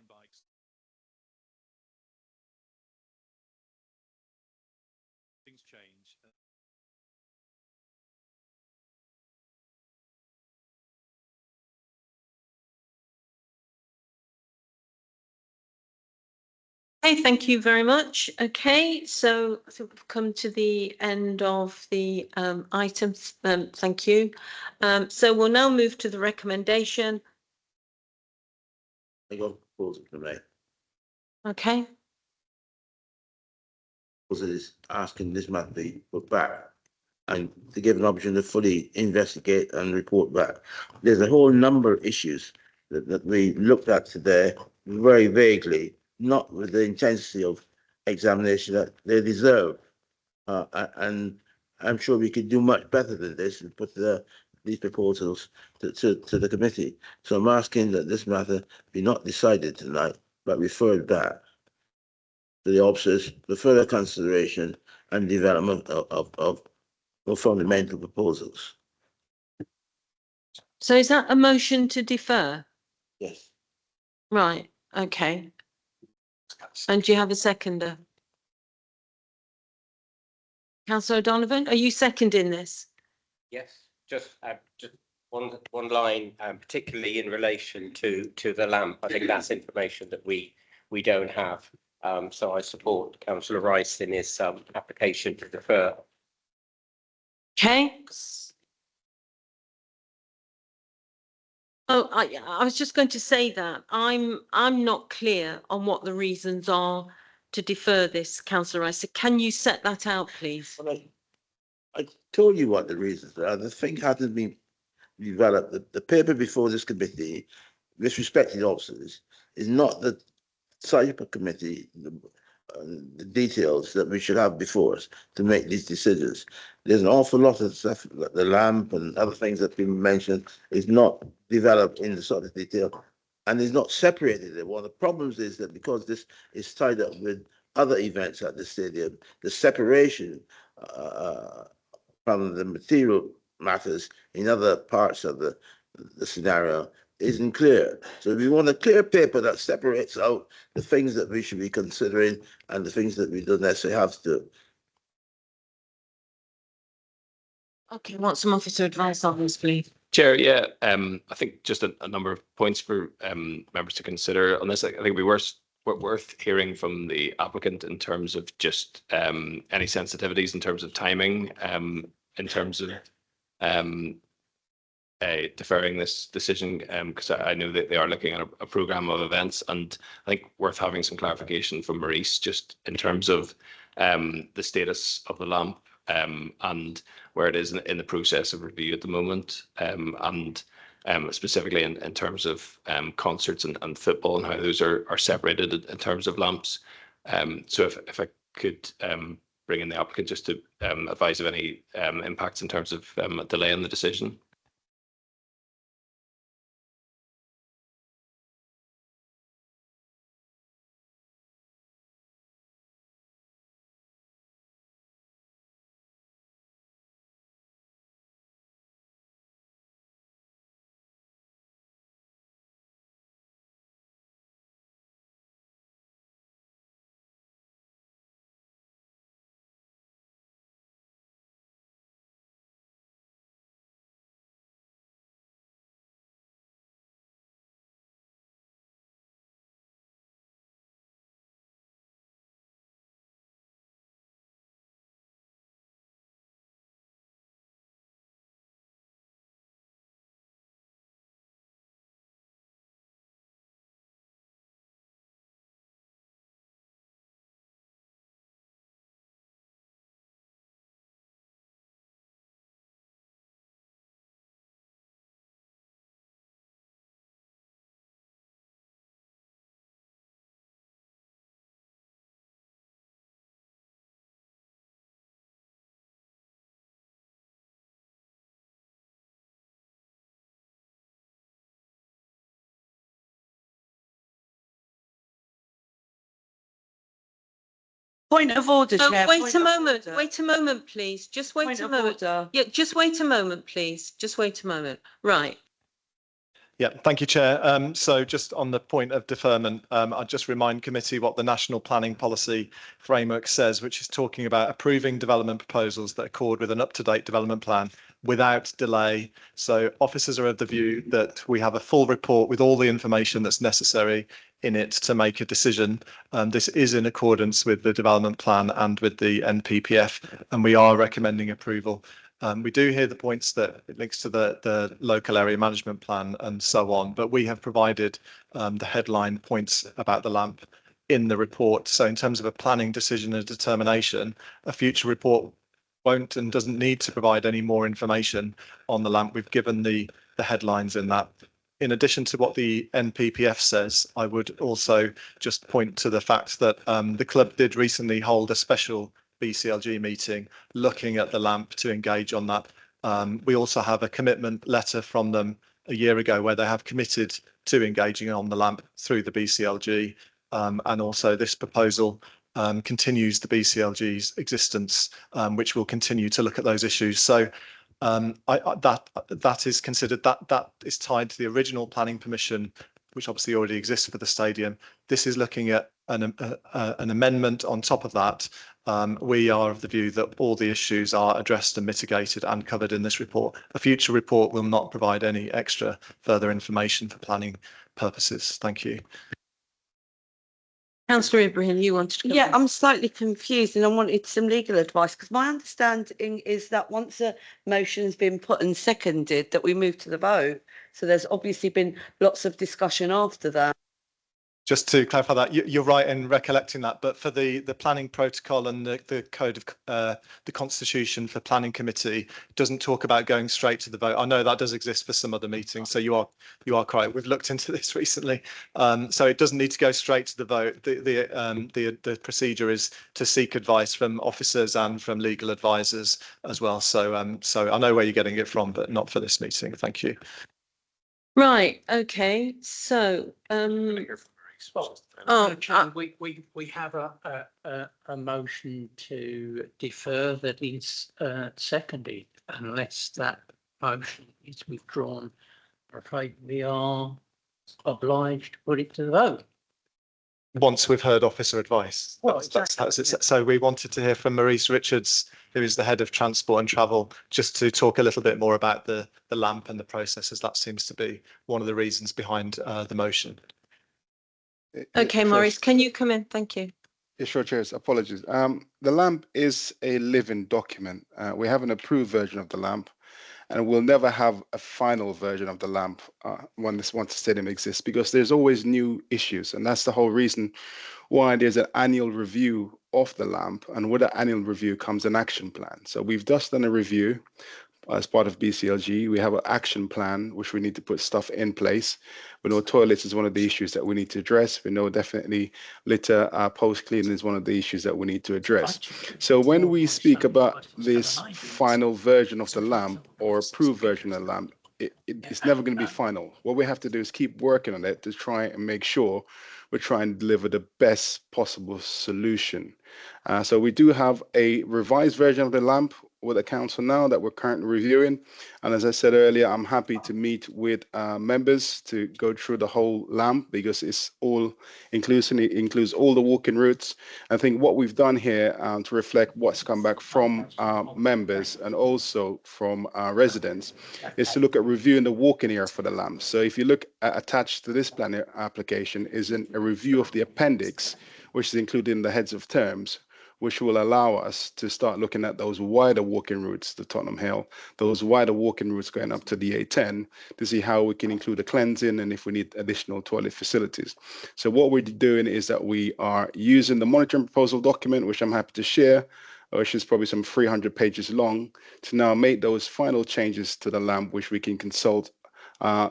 Bikes. Things change. Okay, thank you very much. Okay, so I think we've come to the end of the items. Thank you. So we'll now move to the recommendation. I got a proposal to make. Okay, Proposal is asking this matter be put back and to give an option to fully investigate and report back. There's a whole number of issues that we looked at today very vaguely, not with the intensity of examination that they deserve. And I'm sure we could do much better than this and put these proposals to the committee. So I'm asking that this matter be not decided tonight, but referred back to the officers for further consideration and development of fundamental proposals. so is that a motion to defer? Yes. Right, okay. And do you have a seconder? Councillor O'Donovan, are you seconding this? Yes, just one line, particularly in relation to the lamp. I think that's information that we don't have. So I support Councillor Rice in his application to defer. Okay. Oh, I was just going to say that I'm not clear on what the reasons are to defer this, Councillor Rice. So can you set that out, please? Well, I told you what the reasons are. The thing hasn't been developed. The paper before this committee, with respected officers, is not the type of committee, the details that we should have before us to make these decisions. There's an awful lot of stuff, like the lamp and other things that have been mentioned, is not developed in the sort of detail and is not separated. One of the problems is that because this is tied up with other events at the stadium, the separation from the material matters in other parts of the scenario isn't clear. So we want a clear paper that separates out the things that we should be considering and the things that we don't necessarily have to. Okay, want some officer advice on this, please? Chair, yeah, I think just a number of points for members to consider on this. I think we were worth hearing from the applicant in terms of just any sensitivities in terms of timing, in terms of deferring this decision, because I know that they are looking at a programme of events, and I think worth having some clarification from Maurice just in terms of the status of the lamp and where it is in the process of review at the moment, and specifically in terms of concerts and football and how those are separated in terms of lamps. So if I could bring in the applicant just to advise of any impacts in terms of delay in the decision. Point of order, No, Chair. wait point a of moment, order. wait a moment, please. Just wait Point a of moment. order. Yeah, just wait a moment, please. Just wait a moment. Right. Yeah, thank you, Chair. So just on the point of deferment, I'll just remind committee what the National Planning Policy Framework says, which is talking about approving development proposals that accord with an up-to-date development plan without delay. So officers are of the view that we have a full report with all the information that's necessary in it to make a decision. This is in accordance with the development plan and with the NPPF, and we are recommending approval. We do hear the points that it links to the local area management plan and so on, but we have provided the headline points about the LAMP in the report. So in terms of a planning decision and determination, a future report won't and doesn't need to provide any more information on the LAMP. We've given the headlines in that. In addition to what the NPPF says, I would also just point to the fact that the club did recently hold a special BCLG meeting looking at the LAMP to engage on that. We also have a commitment letter from them a year ago where they have committed to engaging on the LAMP through the BCLG, and also this proposal continues the BCLG's existence, which will continue to look at those issues. So that is considered, that is tied to the original planning permission, which obviously already exists for the stadium. This is looking at an amendment on top of that. We are of the view that all the issues are addressed and mitigated and covered in this report. A future report will not provide any extra further information for planning purposes. Thank you. Councillor Ibrahim, you wanted to come Yeah, in. I'm slightly confused and I wanted some legal advice because my understanding is that once a motion's been put and seconded, that we move to the vote. So there's obviously been lots of discussion after that. Just to clarify that, you're right in recollecting that, but for the planning protocol and the code of the constitution for planning committee doesn't talk about going straight to the vote. I know that does exist for some other meetings, so you are correct. We've looked into this recently, so it doesn't need to go straight to the vote. The procedure is to seek advice from officers and from legal advisors as well. So so I know where you're getting it from, but not for this meeting. Thank you. Right. Okay. So We have a motion to defer that is seconded. Unless that motion is withdrawn, I'm afraid we are obliged to put it to the vote. Once we've heard officer advice. Well, That's it. So we wanted to hear from Maurice Richards, who is the head of transport and travel, just to talk a little bit more about the LAMP and the processes. That seems to be one of the reasons behind the motion. okay, Maurice, can you come in? Thank you. Yeah, sure, Chairs. Apologies. The LAMP is a living document. We have an approved version of the LAMP, and we'll never have a final version of the LAMP once the stadium exists, because there's always new issues, and that's the whole reason why there's an annual review of the LAMP, and with that annual review comes an action plan. So we've just done a review as part of BCLG. We have an action plan which we need to put stuff in place. We know toilets is one of the issues that we need to address. We know definitely litter post cleaning is one of the issues that we need to address. So when we speak about this final version of the LAMP or approved version of the LAMP, it's never going to be final. What we have to do is keep working on it to try and make sure we're trying to deliver the best possible solution. So we do have a revised version of the LAMP with the council now that we're currently reviewing. And as I said earlier, I'm happy to meet with members to go through the whole LAMP because it's all inclusive. It includes all the walking routes. I think what we've done here to reflect what's come back from members and also from residents is to look at reviewing the walking area for the LAMP. So if you look at attached to this planning application is a review of the appendix, which is included in the heads of terms, which will allow us to start looking at those wider walking routes to Tottenham Hill, those wider walking routes going up to the A10 to see how we can include a cleansing and if we need additional toilet facilities. So what we're doing is that we are using the monitoring proposal document, which I'm happy to share, which is probably some 300 pages long, to now make those final changes to the LAMP, which we can consult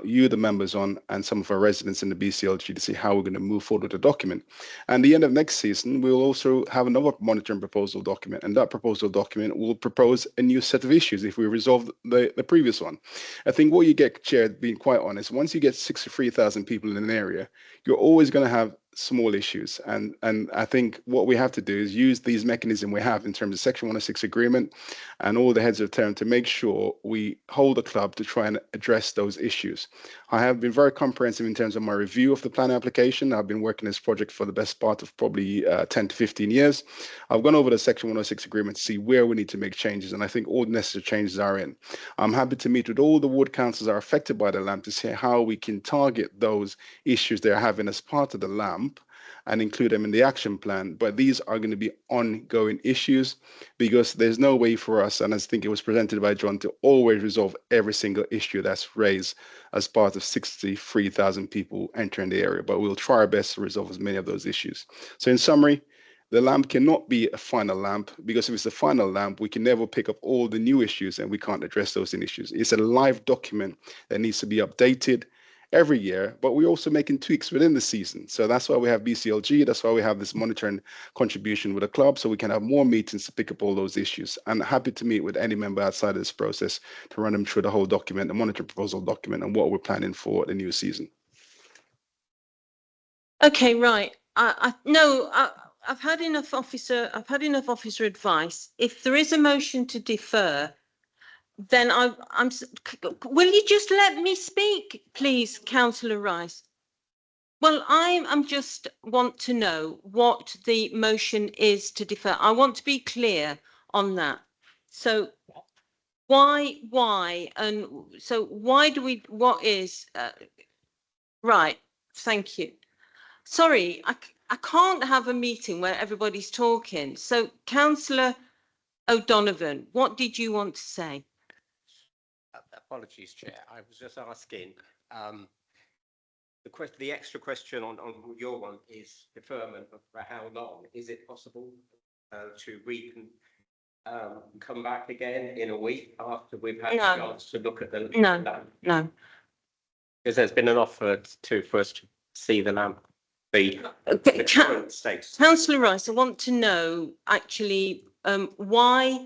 you, the members on, and some of our residents in the BCLG to see how we're going to move forward with the document. And the end of next season, we'll also have another monitoring proposal document, and that proposal document will propose a new set of issues if we resolve the previous one. I think what you get, Chair, being quite honest, once you get 63,000 people in an area, you're always going to have small issues. And I think what we have to do is use these mechanisms we have in terms of Section 106 agreement and all the heads of term to make sure we hold the club to try and address those issues. I have been very comprehensive in terms of my review of the plan application. I've been working this project for the best part of probably 10 to 15 years. I've gone over the Section 106 agreement to see where we need to make changes, and I think all the necessary changes are in. I'm happy to meet with all the ward councils that are affected by the LAMP to see how we can target those issues they're having as part of the LAMP and include them in the action plan. But these are going to be ongoing issues because there's no way for us, and I think it was presented by John, to always resolve every single issue that's raised as part of 63,000 people entering the area. But we'll try our best to resolve as many of those issues. So in summary, the LAMP cannot be a final LAMP because if it's a final LAMP, we can never pick up all the new issues and we can't address those issues. It's a live document that needs to be updated every year, but we're also making tweaks within the season. So that's why we have BCLG. That's why we have this monitoring contribution with the club, so we can have more meetings to pick up all those issues. And happy to meet with any member outside of this process to run them through the whole document, the monitoring proposal document, and what we're planning for the new season. Okay, right. I've had enough officer advice. If there is a motion to defer, then will you just let me speak, please, Councillor Rice? Well, I'm just want to know what the motion is to defer. I want to be clear on that. So why, and so why do we, what is, right, thank you. Sorry, I can't have a meeting where everybody's talking. So Councillor O'Donovan, what did you want to say? Apologies, Chair. I was just asking, the extra question on your one is deferment for how long? Is it possible to come back again in a week after we've had a chance to look at the LAMP? No. Because there's been an offer for us to see the LAMP. The current status. Councillor Rice, I want to know actually why,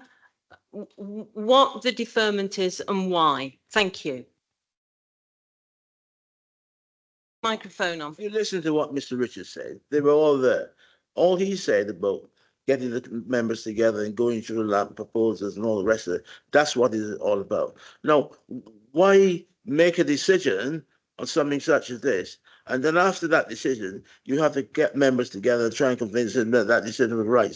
what the deferment is and why. Thank you. Microphone on. If you listen to what Mr. Richards said, they were all there. All he said about getting the members together and going through the LAMP proposals and all the rest of it, that's what it's all about. Now, why make a decision on something such as this? And then after that decision, you have to get members together and try and convince them that that decision was right.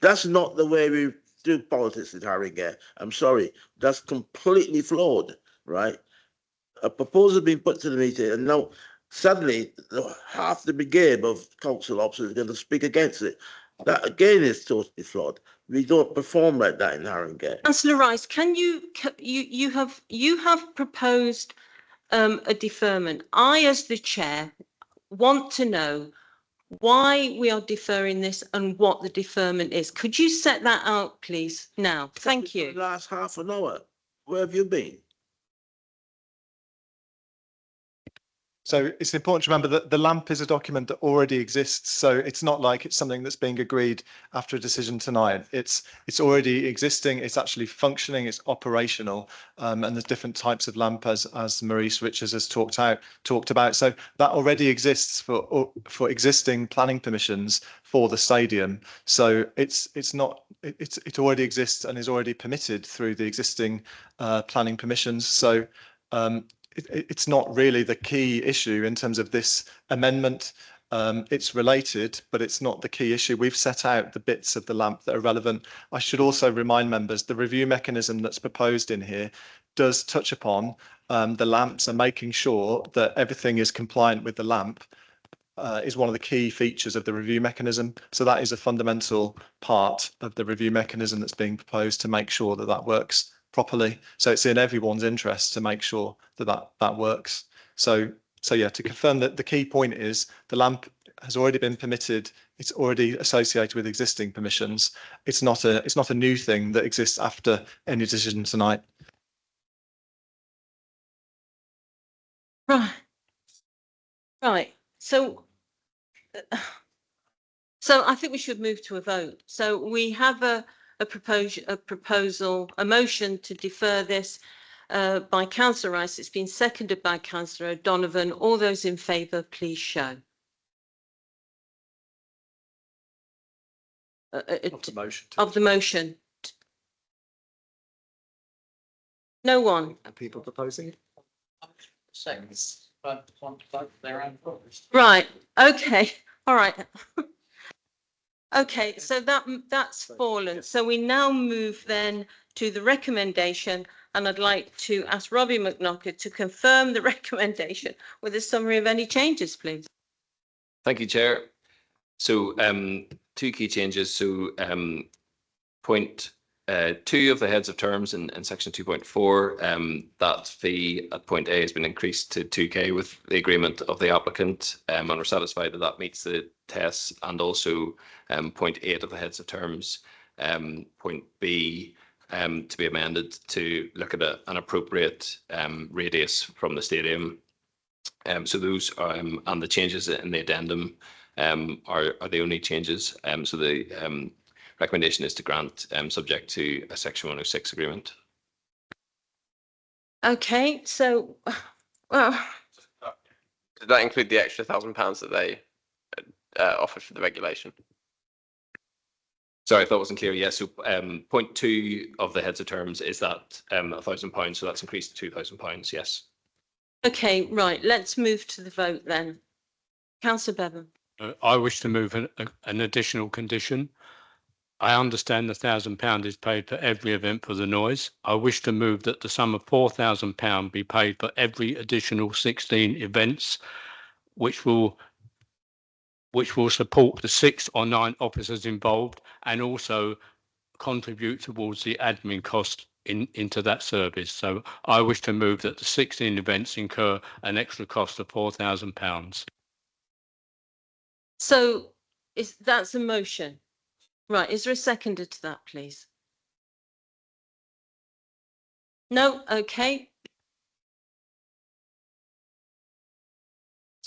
That's not the way we do politics in Haringey. I'm sorry, that's completely flawed, right? A proposal being put to the meeting, and now suddenly half the brigade of council officers are going to speak against it. That again is totally flawed. We don't perform like that in Haringey. Councillor Rice, can you have proposed a deferment? I, as the chair, want to know why we are deferring this and what the deferment is. Could you set that out, please, now? Thank you. The last half an hour, where have you been? So it's important to remember that the LAMP is a document that already exists. So it's not like it's something that's being agreed after a decision tonight. It's already existing. It's actually functioning. It's operational. And there's different types of LAMP as Maurice Richards has talked about. So that already exists for existing planning permissions for the stadium. So it already exists and is already permitted through the existing planning permissions. So it's not really the key issue in terms of this amendment. It's related, but it's not the key issue. We've set out the bits of the LAMP that are relevant. I should also remind members the review mechanism that's proposed in here does touch upon the LAMPs and making sure that everything is compliant with the LAMP is one of the key features of the review mechanism. So that is a fundamental part of the review mechanism that's being proposed to make sure that that works properly. So it's in everyone's interest to make sure that that works. So yeah, to confirm that the key point is the LAMP has already been permitted. It's already associated with existing permissions. It's not a new thing that exists after any decision tonight. Right. So I think we should move to a vote. So we have a motion to defer this by Councillor Rice. It's been seconded by Councillor O'Donovan. All those in favour, please show. of the motion. of the motion? No one. And people proposing it? Seconds, but want to vote their own voice. Right, okay, all right. Okay, so that's fallen. So we now move then to the recommendation, and I'd like to ask Robbie McKnocker to confirm the recommendation with a summary of any changes, please. Thank you, Chair. So two key changes. So point 2 of the heads of terms in section 2.4, that fee at point A has been increased to 2k with the agreement of the applicant, and we're satisfied that that meets the tests. And also point 8 of the heads of terms, point B, to be amended to look at an appropriate radius from the stadium. So those and the changes in the addendum are the only changes. So the recommendation is to grant subject to a section 106 agreement. Okay, so, well, Does that include the extra £1,000 that they offered for the regulation? Sorry, if that wasn't clear. Yes. So point 2 of the heads of terms is that £1,000. So that's increased to £2,000. Yes. okay, right, let's move to the vote then. Councillor Bevan. I wish to move an additional condition. I understand the £1,000 is paid for every event for the noise. I wish to move that the sum of £4,000 be paid for every additional 16 events, which will support the 6 or 9 officers involved, and also contribute towards the admin cost into that service. So I wish to move that the 16 events incur an extra cost of £4,000. So that's a motion. Right, is there a seconder to that, please? No, okay.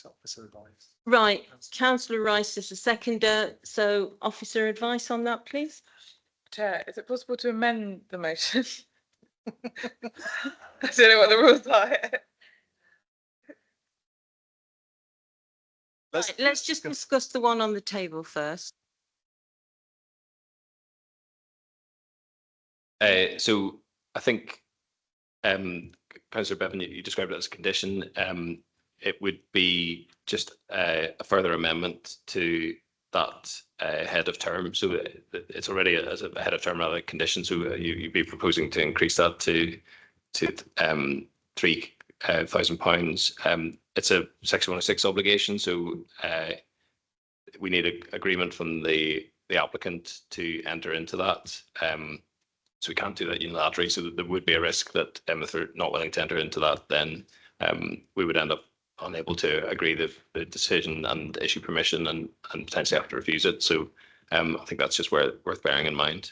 Officer advice. Right, Councillor Rice is a seconder, so officer advice on that, please? Chair, is it possible to amend the motion? I don't know what the rules are. Let's just discuss the one on the table first. So I think Councillor Bevan, you described it as a condition. It would be just a further amendment to that head of term. So it's already as a head of term, not a condition. So you'd be proposing to increase that to £3,000. It's a section 106 obligation. So we need an agreement from the applicant to enter into that. So we can't do that unilaterally. So there would be a risk that if they're not willing to enter into that, then we would end up unable to agree the decision and issue permission, and potentially have to refuse it. So I think that's just worth bearing in mind.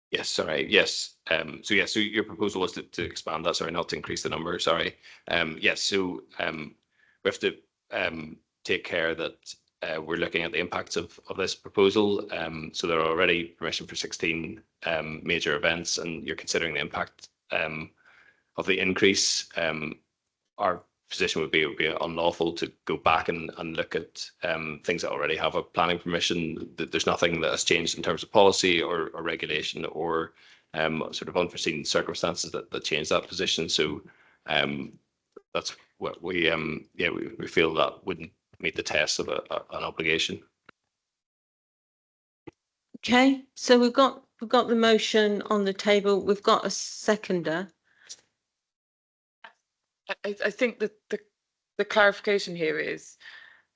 Yes, sorry. Yes. So yes, so your proposal was to expand that, sorry, not to increase the number, sorry. Yes, so we have to take care that we're looking at the impacts of this proposal. So there are already permission for 16 major events, and you're considering the impact of the increase. Our position would be it would be unlawful to go back and look at things that already have a planning permission. There's nothing that has changed in terms of policy or regulation or sort of unforeseen circumstances that change that position. So that's what we we feel that wouldn't meet the test of an obligation. Okay, so we've got the motion on the table. We've got a seconder. I think that the clarification here is,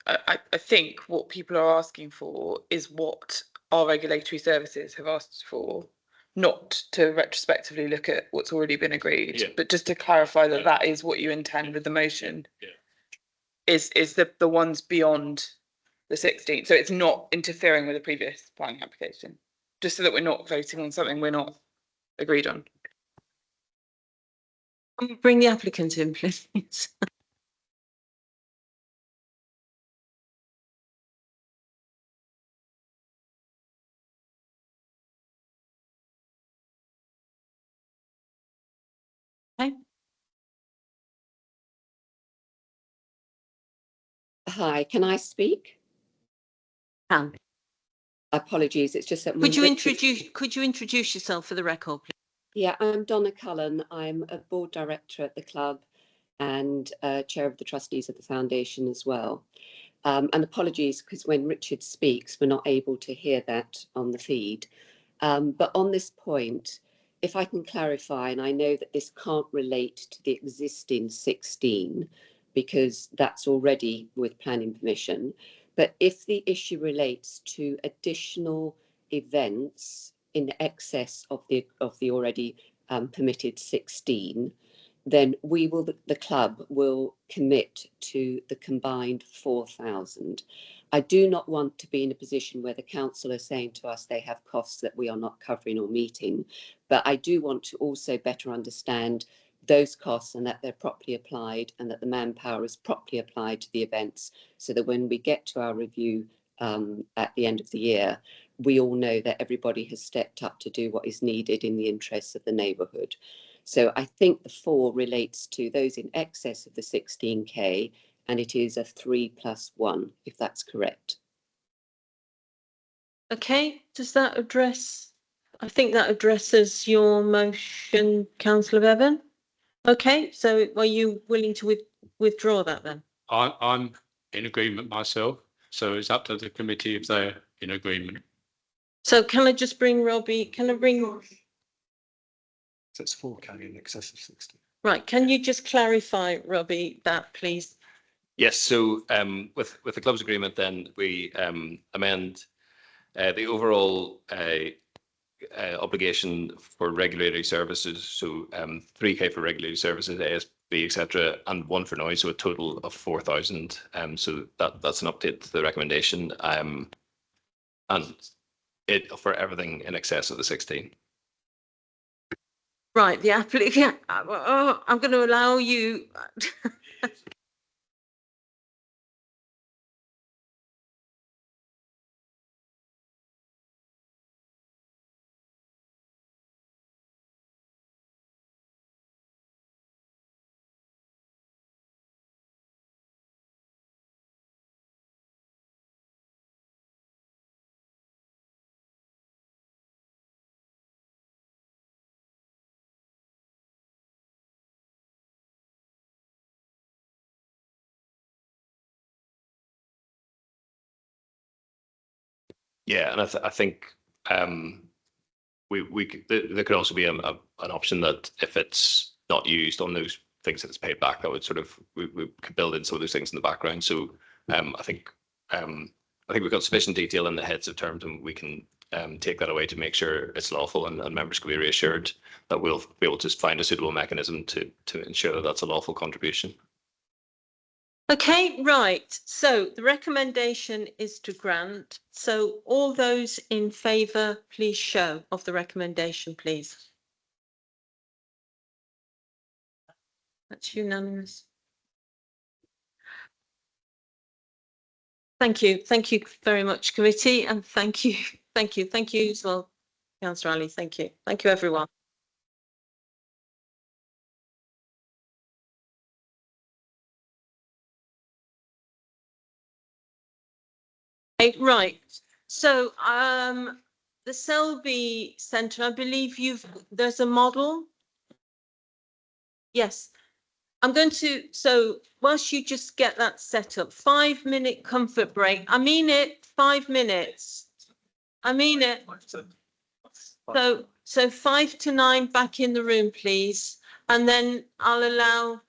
I think what people are asking for is what our regulatory services have asked for, not to retrospectively look at what's already been agreed, but just to clarify that that is what you intend with the motion. Is the ones beyond the 16. So it's not interfering with the previous planning application, just so that we're not voting on something we're not agreed on. Bring the applicant in, please. Hi, can I speak? Can. Apologies, it's just that. Could you introduce yourself for the record, please? Yeah, I'm Donna Cullen. I'm a board director at the club and chair of the trustees of the foundation as well. And apologies, because when Richard speaks, we're not able to hear that on the feed. But on this point, if I can clarify, and I know that this can't relate to the existing 16, because that's already with planning permission, but if the issue relates to additional events in excess of the already permitted 16, then we will, the club will commit to the combined 4,000. I do not want to be in a position where the council are saying to us they have costs that we are not covering or meeting, but I do want to also better understand those costs and that they're properly applied and that the manpower is properly applied to the events, so that when we get to our review at the end of the year, we all know that everybody has stepped up to do what is needed in the interests of the neighbourhood. So I think the 4 relates to those in excess of the 16k, and it is a 3+1, if that's correct. Okay, does that address? I think that addresses your motion, Councillor Bevan. Okay, so are you willing to withdraw that then? I'm in agreement myself, so it's up to the committee if they're in agreement. So can I just bring Robbie? Can I bring? So it's 4k in excess of 60. Right, can you just clarify, Robbie, that please? Yes, so with the club's agreement, then we amend the overall obligation for regulatory services. So 3k for regulatory services, ASB, etc., and 1 for noise, so a total of 4,000. So that's an update to the recommendation, and it for everything in excess of the 16. Right, the applicant. I'm going to allow you. Yeah, and I think there could also be an option that if it's not used on those things that it's paid back, that would sort of we could build in some of those things in the background. So I think we've got sufficient detail in the heads of terms, and we can take that away to make sure it's lawful, and members can be reassured that we'll be able to find a suitable mechanism to ensure that that's a lawful contribution. Okay, right. So the recommendation is to grant. So all those in favour, please show of the recommendation, please. That's unanimous. Thank you. Thank you very much, committee, and thank you as well, Councillor Ali. Thank you. Thank you, everyone. Right. So the Selby Centre, I believe there's a model. Yes. I'm going to, so whilst you just get that set up, 5-minute comfort break. I mean it, 5 minutes. I mean it. So 5 to 9 back in the room, please. And then I'll allow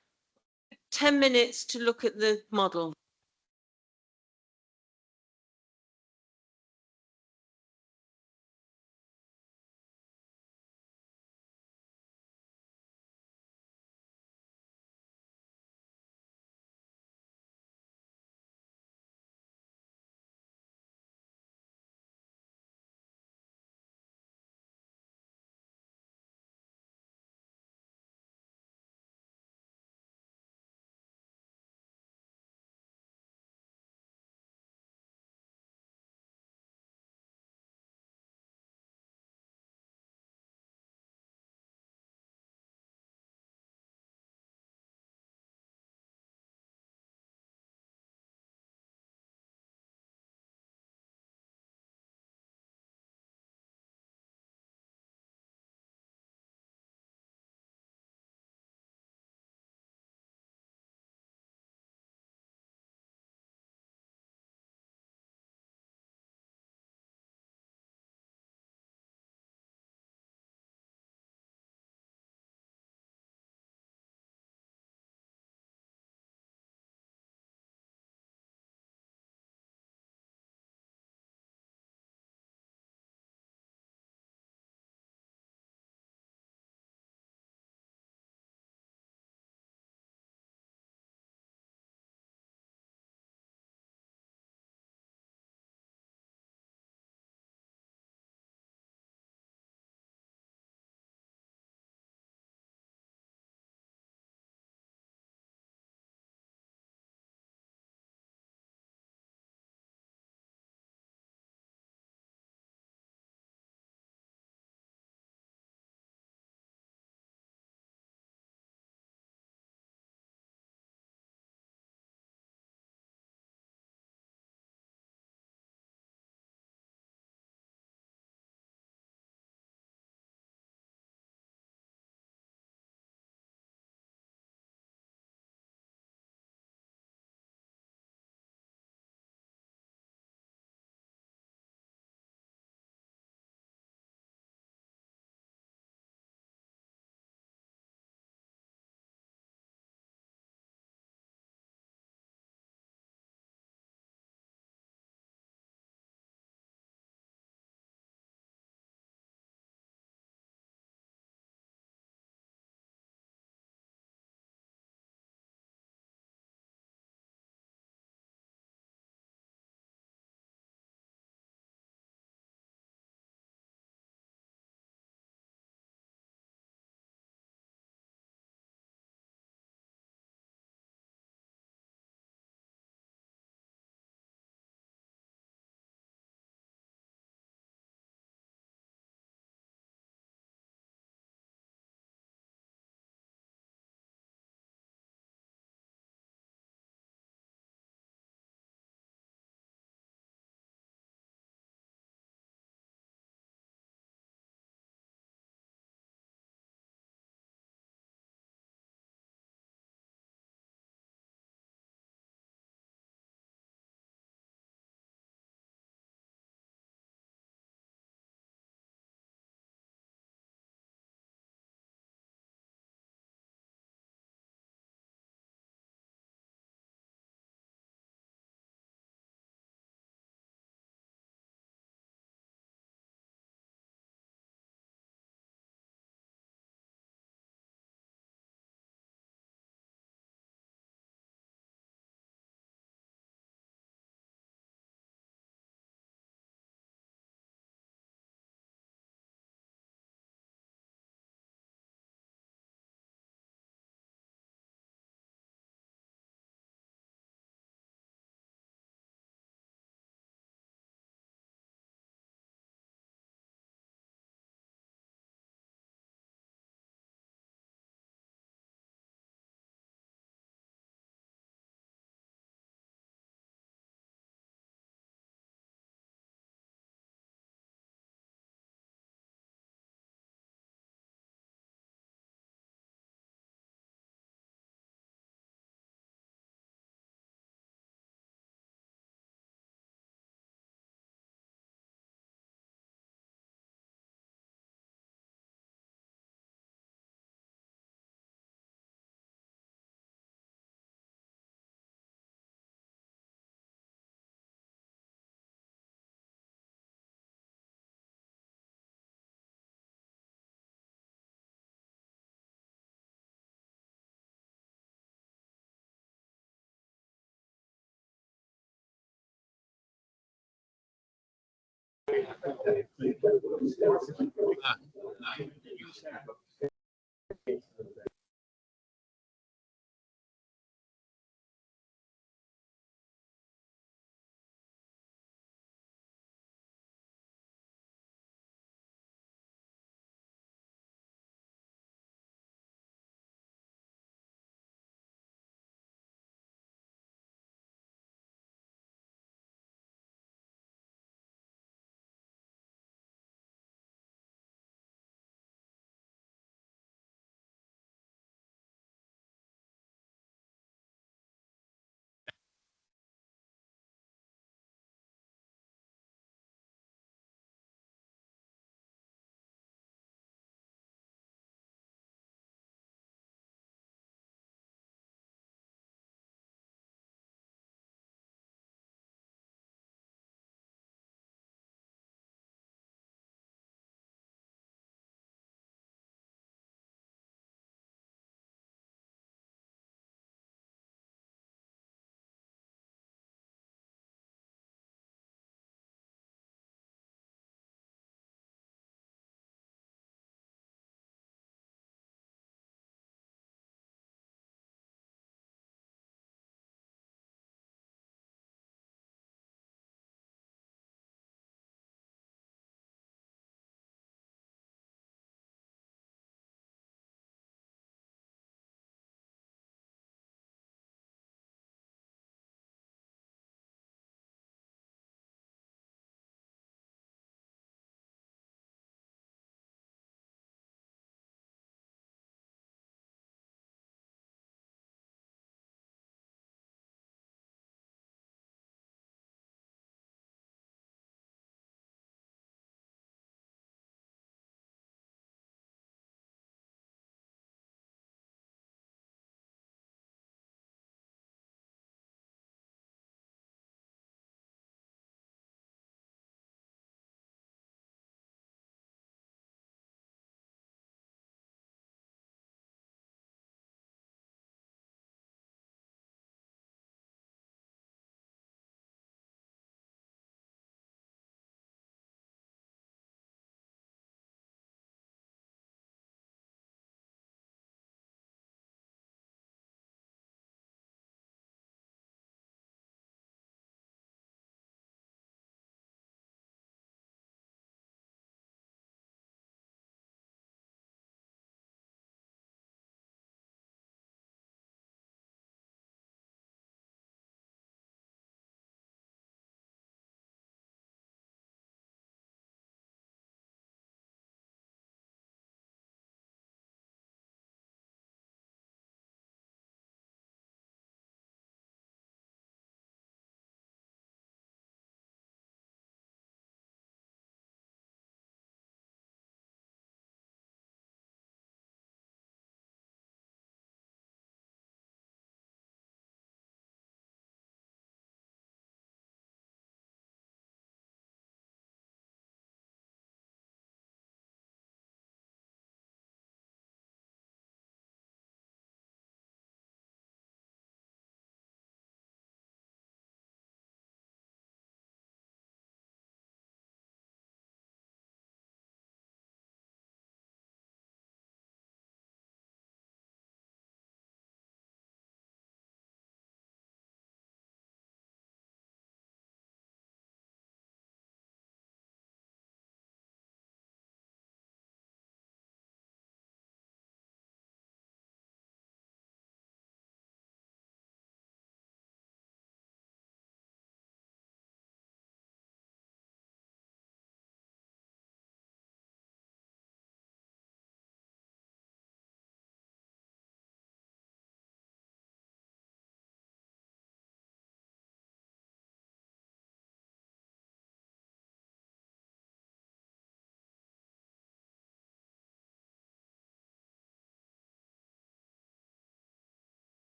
10 minutes to look at the model.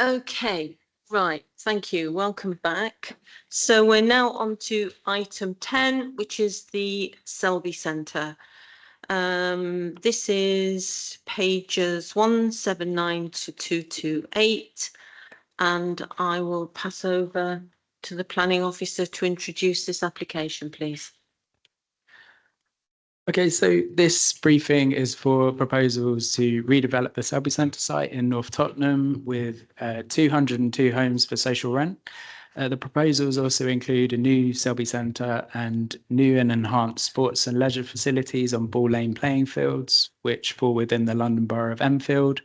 Okay, right, thank you. Welcome back. So we're now on to item 10, which is the Selby Centre. This is pages 179 to 228, and I will pass over to the planning officer to introduce this application, please. Okay, so this briefing is for proposals to redevelop the Selby Centre site in North Tottenham with 202 homes for social rent. The proposals also include a new Selby Centre and new and enhanced sports and leisure facilities on Ball Lane playing fields, which fall within the London Borough of Enfield.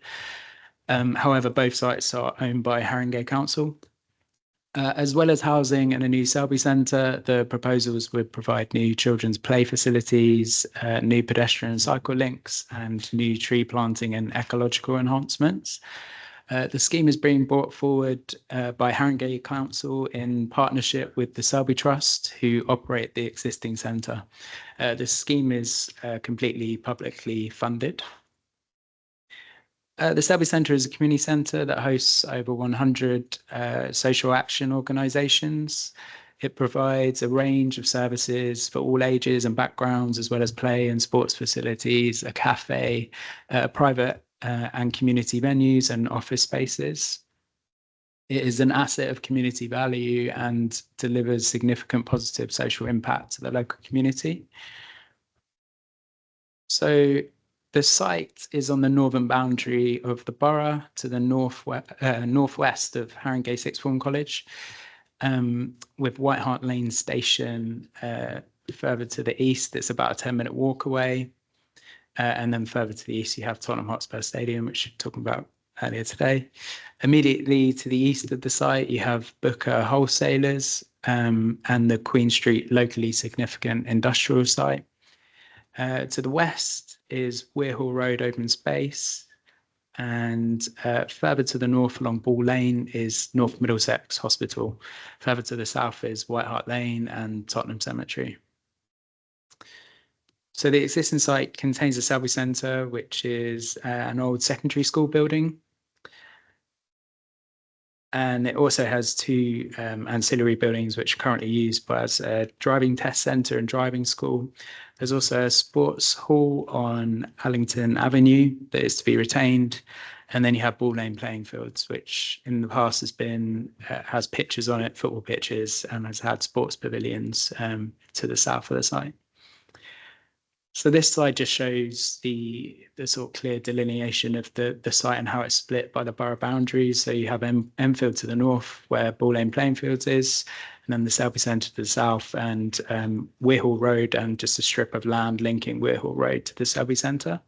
However, both sites are owned by Haringey Council. As well as housing and a new Selby Centre, the proposals would provide new children's play facilities, new pedestrian and cycle links, and new tree planting and ecological enhancements. The scheme is being brought forward by Haringey Council in partnership with the Selby Trust, who operate the existing centre. The scheme is completely publicly funded. The Selby Centre is a community centre that hosts over 100 social action organisations. It provides a range of services for all ages and backgrounds, as well as play and sports facilities, a cafe, private and community venues and office spaces. It is an asset of community value and delivers significant positive social impact to the local community. So the site is on the northern boundary of the borough to the northwest of Haringey Sixth Form College, with White Hart Lane Station further to the east. It's about a 10-minute walk away. And then further to the east, you have Tottenham Hotspur Stadium, which you're talking about earlier today. Immediately to the east of the site, you have Booker Wholesalers and the Queen Street locally significant industrial site. To the west is Weir Hall Road open space, and further to the north along Ball Lane is North Middlesex Hospital. Further to the south is White Hart Lane and Tottenham Cemetery. So the existing site contains a Selby Centre, which is an old secondary school building. And it also has two ancillary buildings which are currently used as a driving test centre and driving school. There's also a sports hall on Allington Avenue that is to be retained. And then you have Ball Lane playing fields, which in the past has pitches on it, football pitches, and has had sports pavilions to the south of the site. So this slide just shows the sort of clear delineation of the site and how it's split by the borough boundaries. So you have Enfield to the north, where Ball Lane playing fields is, and then the Selby Centre to the south, and Weir Hall Road, and just a strip of land linking Weir Hall Road to the Selby Centre.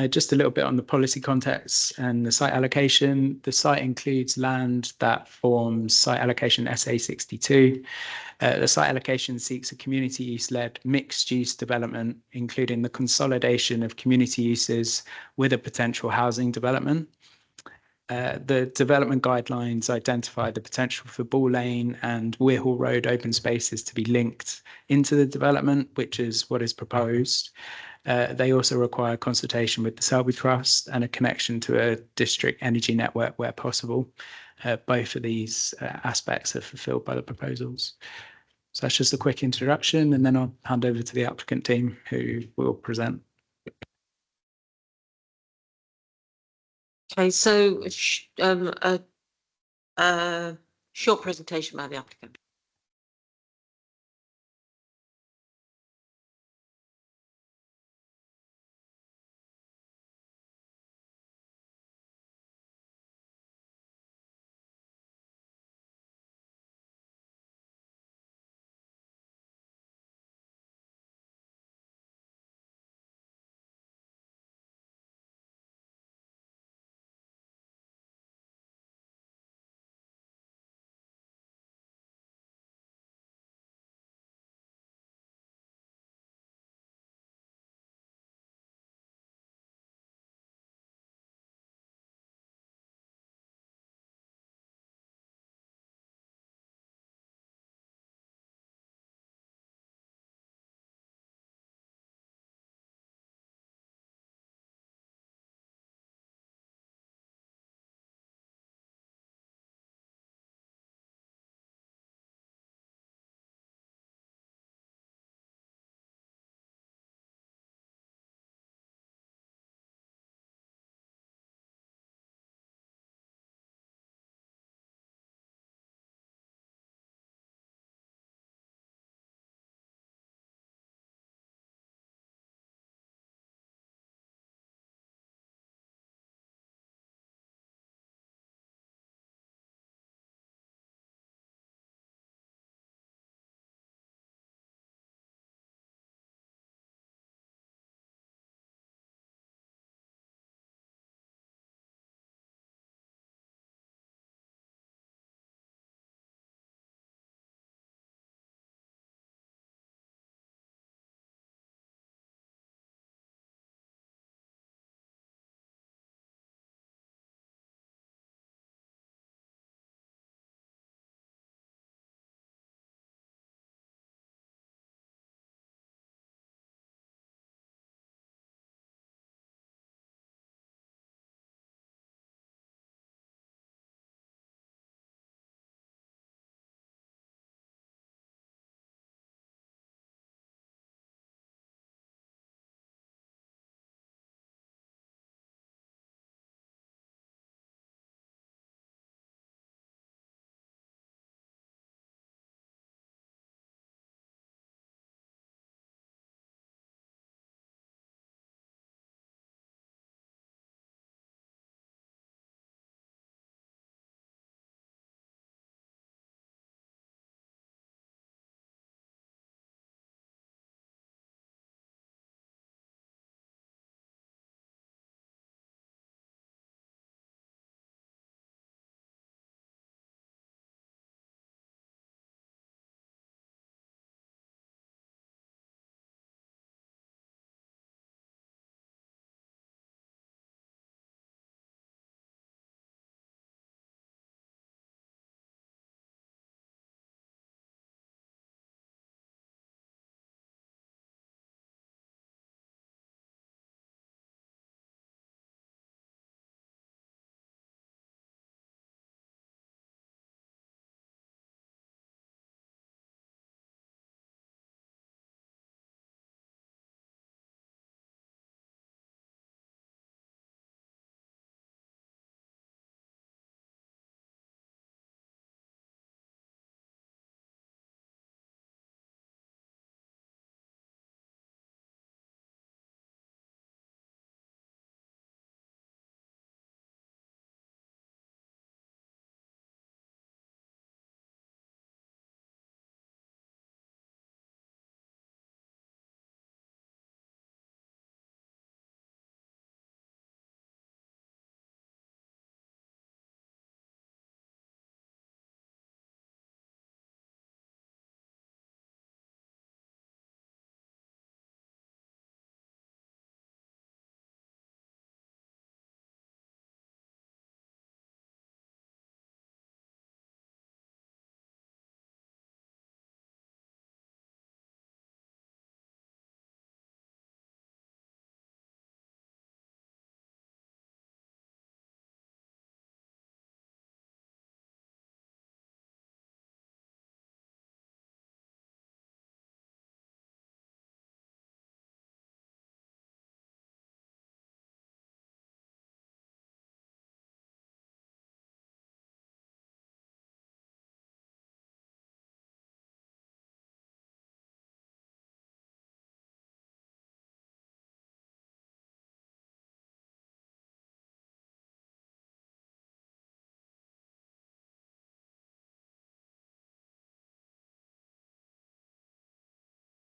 Just a little bit on the policy context and the site allocation. The site includes land that forms site allocation SA62. The site allocation seeks a community use-led mixed-use development, including the consolidation of community uses with a potential housing development. The development guidelines identify the potential for Ball Lane and Weir Hall Road open spaces to be linked into the development, which is what is proposed. They also require consultation with the Selby Trust and a connection to a district energy network where possible. Both of these aspects are fulfilled by the proposals. So that's just a quick introduction, and then I'll hand over to the applicant team who will present. Okay, so a short presentation by the applicant.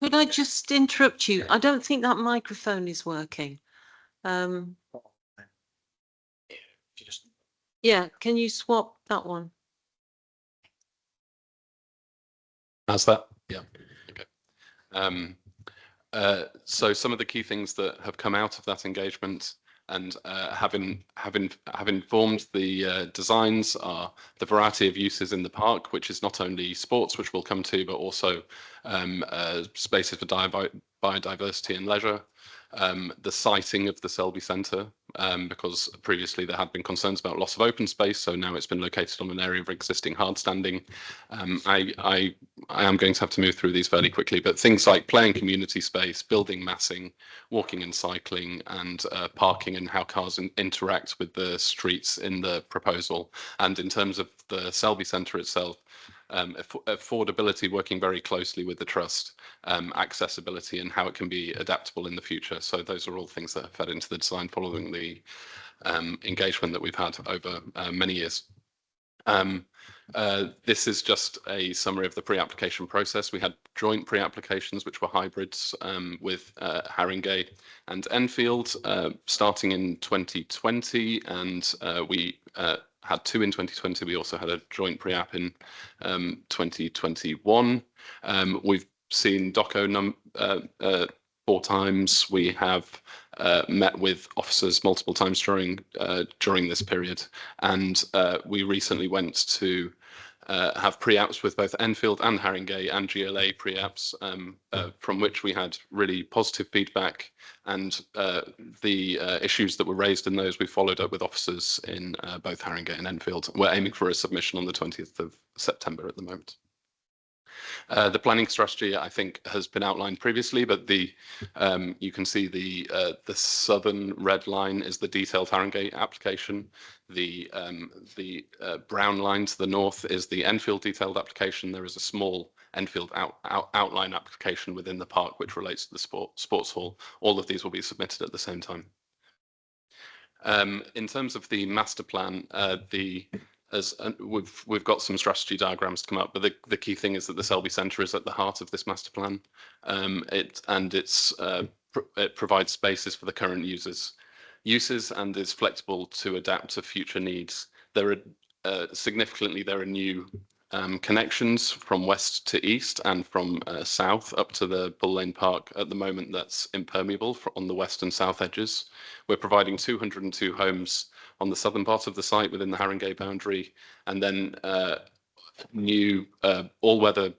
Could I just interrupt you? I don't think that microphone is working. Yeah, can you swap that one? How's that? Yeah. Okay. So some of the key things that have come out of that engagement and have informed the designs are the variety of uses in the park, which is not only sports, which we'll come to, but also spaces for biodiversity and leisure. The siting of the Selby Centre, because previously there had been concerns about loss of open space, so now it's been located on an area of existing hardstanding. I am going to have to move through these fairly quickly, but things like playing community space, building massing, walking and cycling, and parking and how cars interact with the streets in the proposal. And in terms of the Selby Centre itself, affordability, working very closely with the trust, accessibility and how it can be adaptable in the future. So those are all things that have fed into the design following the engagement that we've had over many years. This is just a summary of the pre-application process. We had joint pre-applications, which were hybrids with Haringey and Enfield, starting in 2020, and we had two in 2020. We also had a joint pre-app in 2021. We've seen DOCO 4 times. We have met with officers multiple times during this period, and we recently went to have pre-apps with both Enfield and Haringey and GLA pre-apps, from which we had really positive feedback, and the issues that were raised in those we followed up with officers in both Haringey and Enfield. We're aiming for a submission on the 20th of September at the moment. The planning strategy, I think, has been outlined previously, but you can see the southern red line is the detailed Haringey application. The brown line to the north is the Enfield detailed application. There is a small Enfield outline application within the park which relates to the sports hall. All of these will be submitted at the same time. In terms of the master plan, we've got some strategy diagrams to come up, but the key thing is that the Selby Centre is at the heart of this master plan. It provides spaces for the current uses and is flexible to adapt to future needs. There are significantly new connections from west to east and from south up to the Bull Lane Park. At the moment, that's impermeable on the west and south edges. We're providing 202 homes on the southern part of the site within the Haringey boundary, and then new all-weather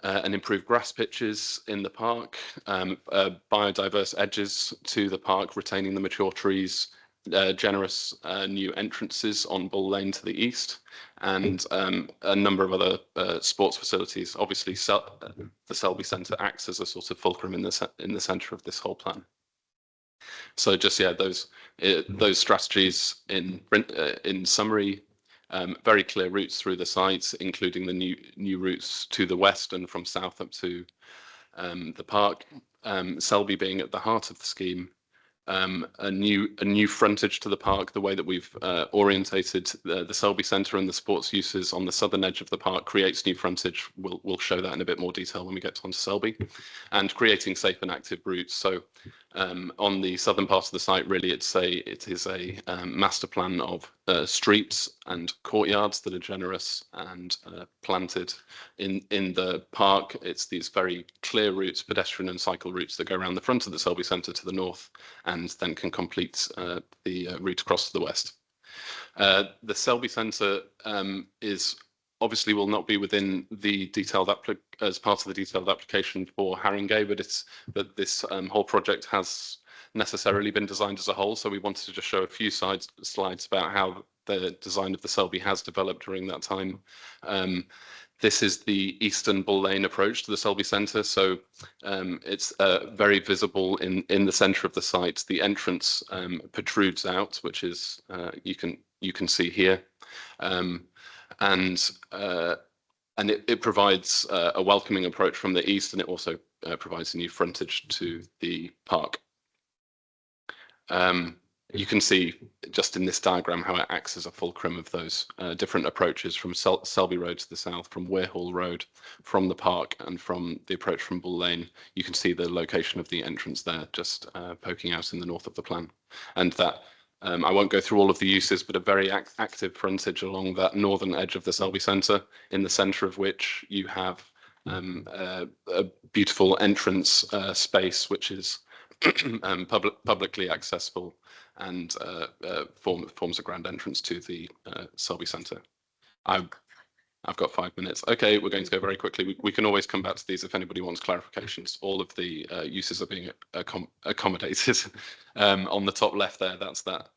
and improved grass pitches in the park, biodiverse edges to the park, retaining the mature trees, generous new entrances on Bull Lane to the east, and a number of other sports facilities. Obviously, the Selby Centre acts as a sort of fulcrum in the centre of this whole plan. So just those strategies in summary. Very clear routes through the sites, including the new routes to the west and from south up to the park. Selby being at the heart of the scheme. A new frontage to the park. The way that we've orientated the Selby Centre and the sports uses on the southern edge of the park creates new frontage. We'll show that in a bit more detail when we get onto Selby, and creating safe and active routes. So on the southern part of the site, really, it is a master plan of streets and courtyards that are generous and planted in the park. It's these very clear routes, pedestrian and cycle routes, that go around the front of the Selby Centre to the north and then can complete the route across to the west. The Selby Centre will not be within the detailed as part of the detailed application for Haringey, but this whole project has necessarily been designed as a whole. So we wanted to just show a few slides about how the design of the Selby has developed during that time. This is the eastern Bull Lane approach to the Selby Centre. So it's very visible in the centre of the site. The entrance protrudes out, which is you can see here. And it provides a welcoming approach from the east, and it also provides a new frontage to the park. you can see just in this diagram how it acts as a fulcrum of those different approaches from Selby Road to the south, from Weirhall Road, from the park, and from the approach from Bull Lane. You can see the location of the entrance there, just poking out in the north of the plan. And that, I won't go through all of the uses, but a very active frontage along that northern edge of the Selby Centre, in the centre of which you have a beautiful entrance space, which is publicly accessible and forms a grand entrance to the Selby Centre. I've got 5 minutes. Okay, we're going to go very quickly. We can always come back to these if anybody wants clarifications. All of the uses are being accommodated. On the top left there, that's that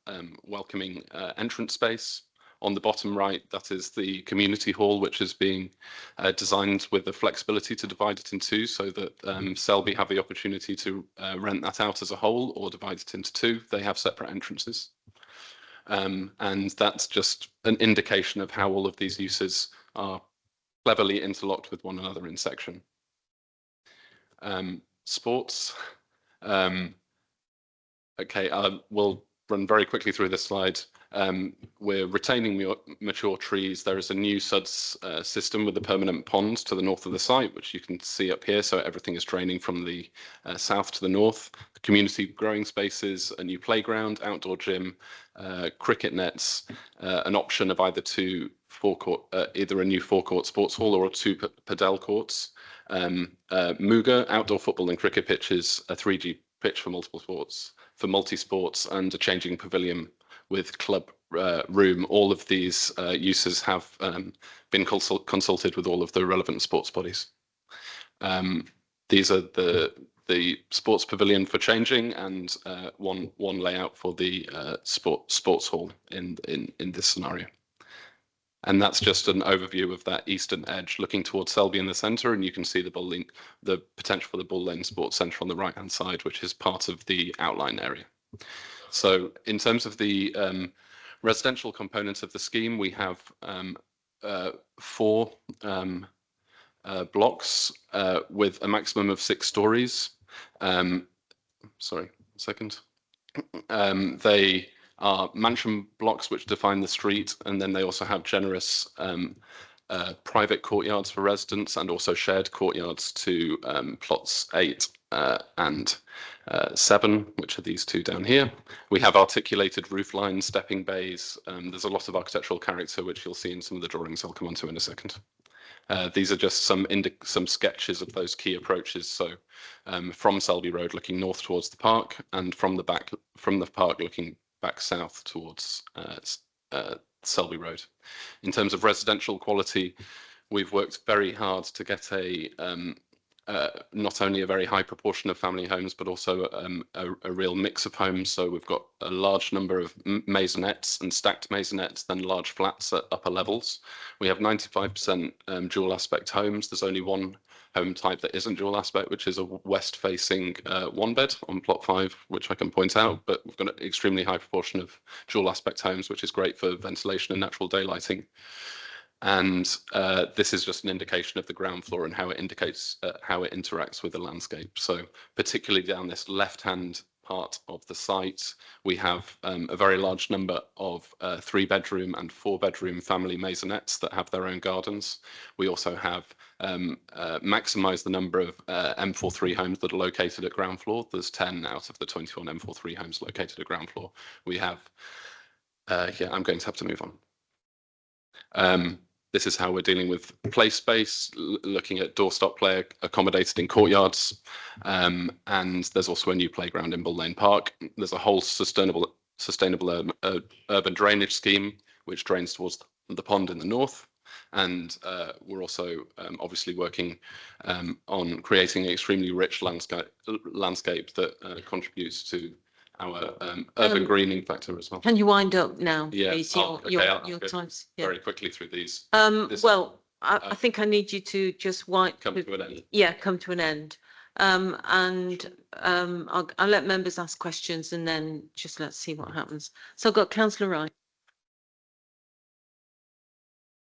welcoming entrance space. On the bottom right, that is the community hall, which is being designed with the flexibility to divide it in two, so that Selby have the opportunity to rent that out as a whole or divide it into two. They have separate entrances. And that's just an indication of how all of these uses are cleverly interlocked with one another in section. Sports. Okay, we'll run very quickly through this slide. We're retaining mature trees. There is a new SUDS system with a permanent pond to the north of the site, which you can see up here. So everything is draining from the south to the north. The community growing spaces, a new playground, outdoor gym, cricket nets, an option of either either a new forecourt sports hall or 2 padel courts. Muga, outdoor football and cricket pitches, a 3G pitch for multiple sports, for multi-sports, and a changing pavilion with club room. All of these uses have been consulted with all of the relevant sports bodies. These are the sports pavilion for changing, and one layout for the sports hall in this scenario. And that's just an overview of that eastern edge looking towards Selby in the centre, and you can see the potential for the Bull Lane Sports Centre on the right-hand side, which is part of the outline area. So in terms of the residential components of the scheme, we have 4 blocks with a maximum of 6 stories. Sorry, a second. They are mansion blocks which define the street, and then they also have generous private courtyards for residents and also shared courtyards to plots 8 and 7, which are these 2 down here. We have articulated roof lines, stepping bays. There's a lot of architectural character, which you'll see in some of the drawings I'll come on to in a second. These are just some sketches of those key approaches. So from Selby Road looking north towards the park, and from the park looking back south towards Selby Road. In terms of residential quality, we've worked very hard to get not only a very high proportion of family homes, but also a real mix of homes. So we've got a large number of maisonettes and stacked maisonettes, then large flats at upper levels. We have 95% dual aspect homes. There's only one home type that isn't dual aspect, which is a west facing 1-bed on plot 5, which I can point out, but we've got an extremely high proportion of dual aspect homes, which is great for ventilation and natural daylighting. And this is just an indication of the ground floor and how it indicates how it interacts with the landscape. So particularly down this left-hand part of the site, we have a very large number of 3-bedroom and 4-bedroom family maisonettes that have their own gardens. We also have maximised the number of M43 homes that are located at ground floor. There's 10 out of the 21 M43 homes located at ground floor. We have, yeah, I'm going to have to move on. This is how we're dealing with play space, looking at doorstop play accommodated in courtyards. And there's also a new playground in Bull Lane Park. There's a whole sustainable urban drainage scheme, which drains towards the pond in the north. And we're also obviously working on creating an extremely rich landscape that contributes to our urban greening factor as well. Can you wind up now, Yeah. please? I'll Your go times. Yeah. very quickly through these. Well, I think I need you to just Come to an end. Yeah, come to an end. I'll let members ask questions and then just let's see what happens. So I've got Councillor Wright.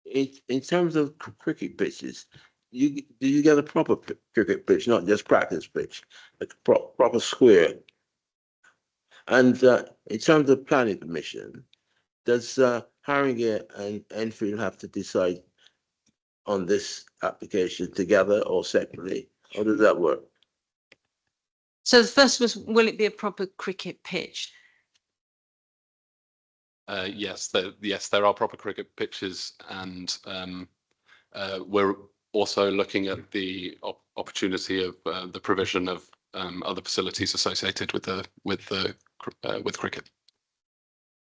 In terms of cricket pitches, do you get a proper cricket pitch, not just practice pitch, like a proper square? And in terms of planning permission, does Haringey and Enfield have to decide on this application together or separately? How does that work? So the first was, will it be a proper cricket pitch? Yes, there are proper cricket pitches, and we're also looking at the opportunity of the provision of other facilities associated with cricket.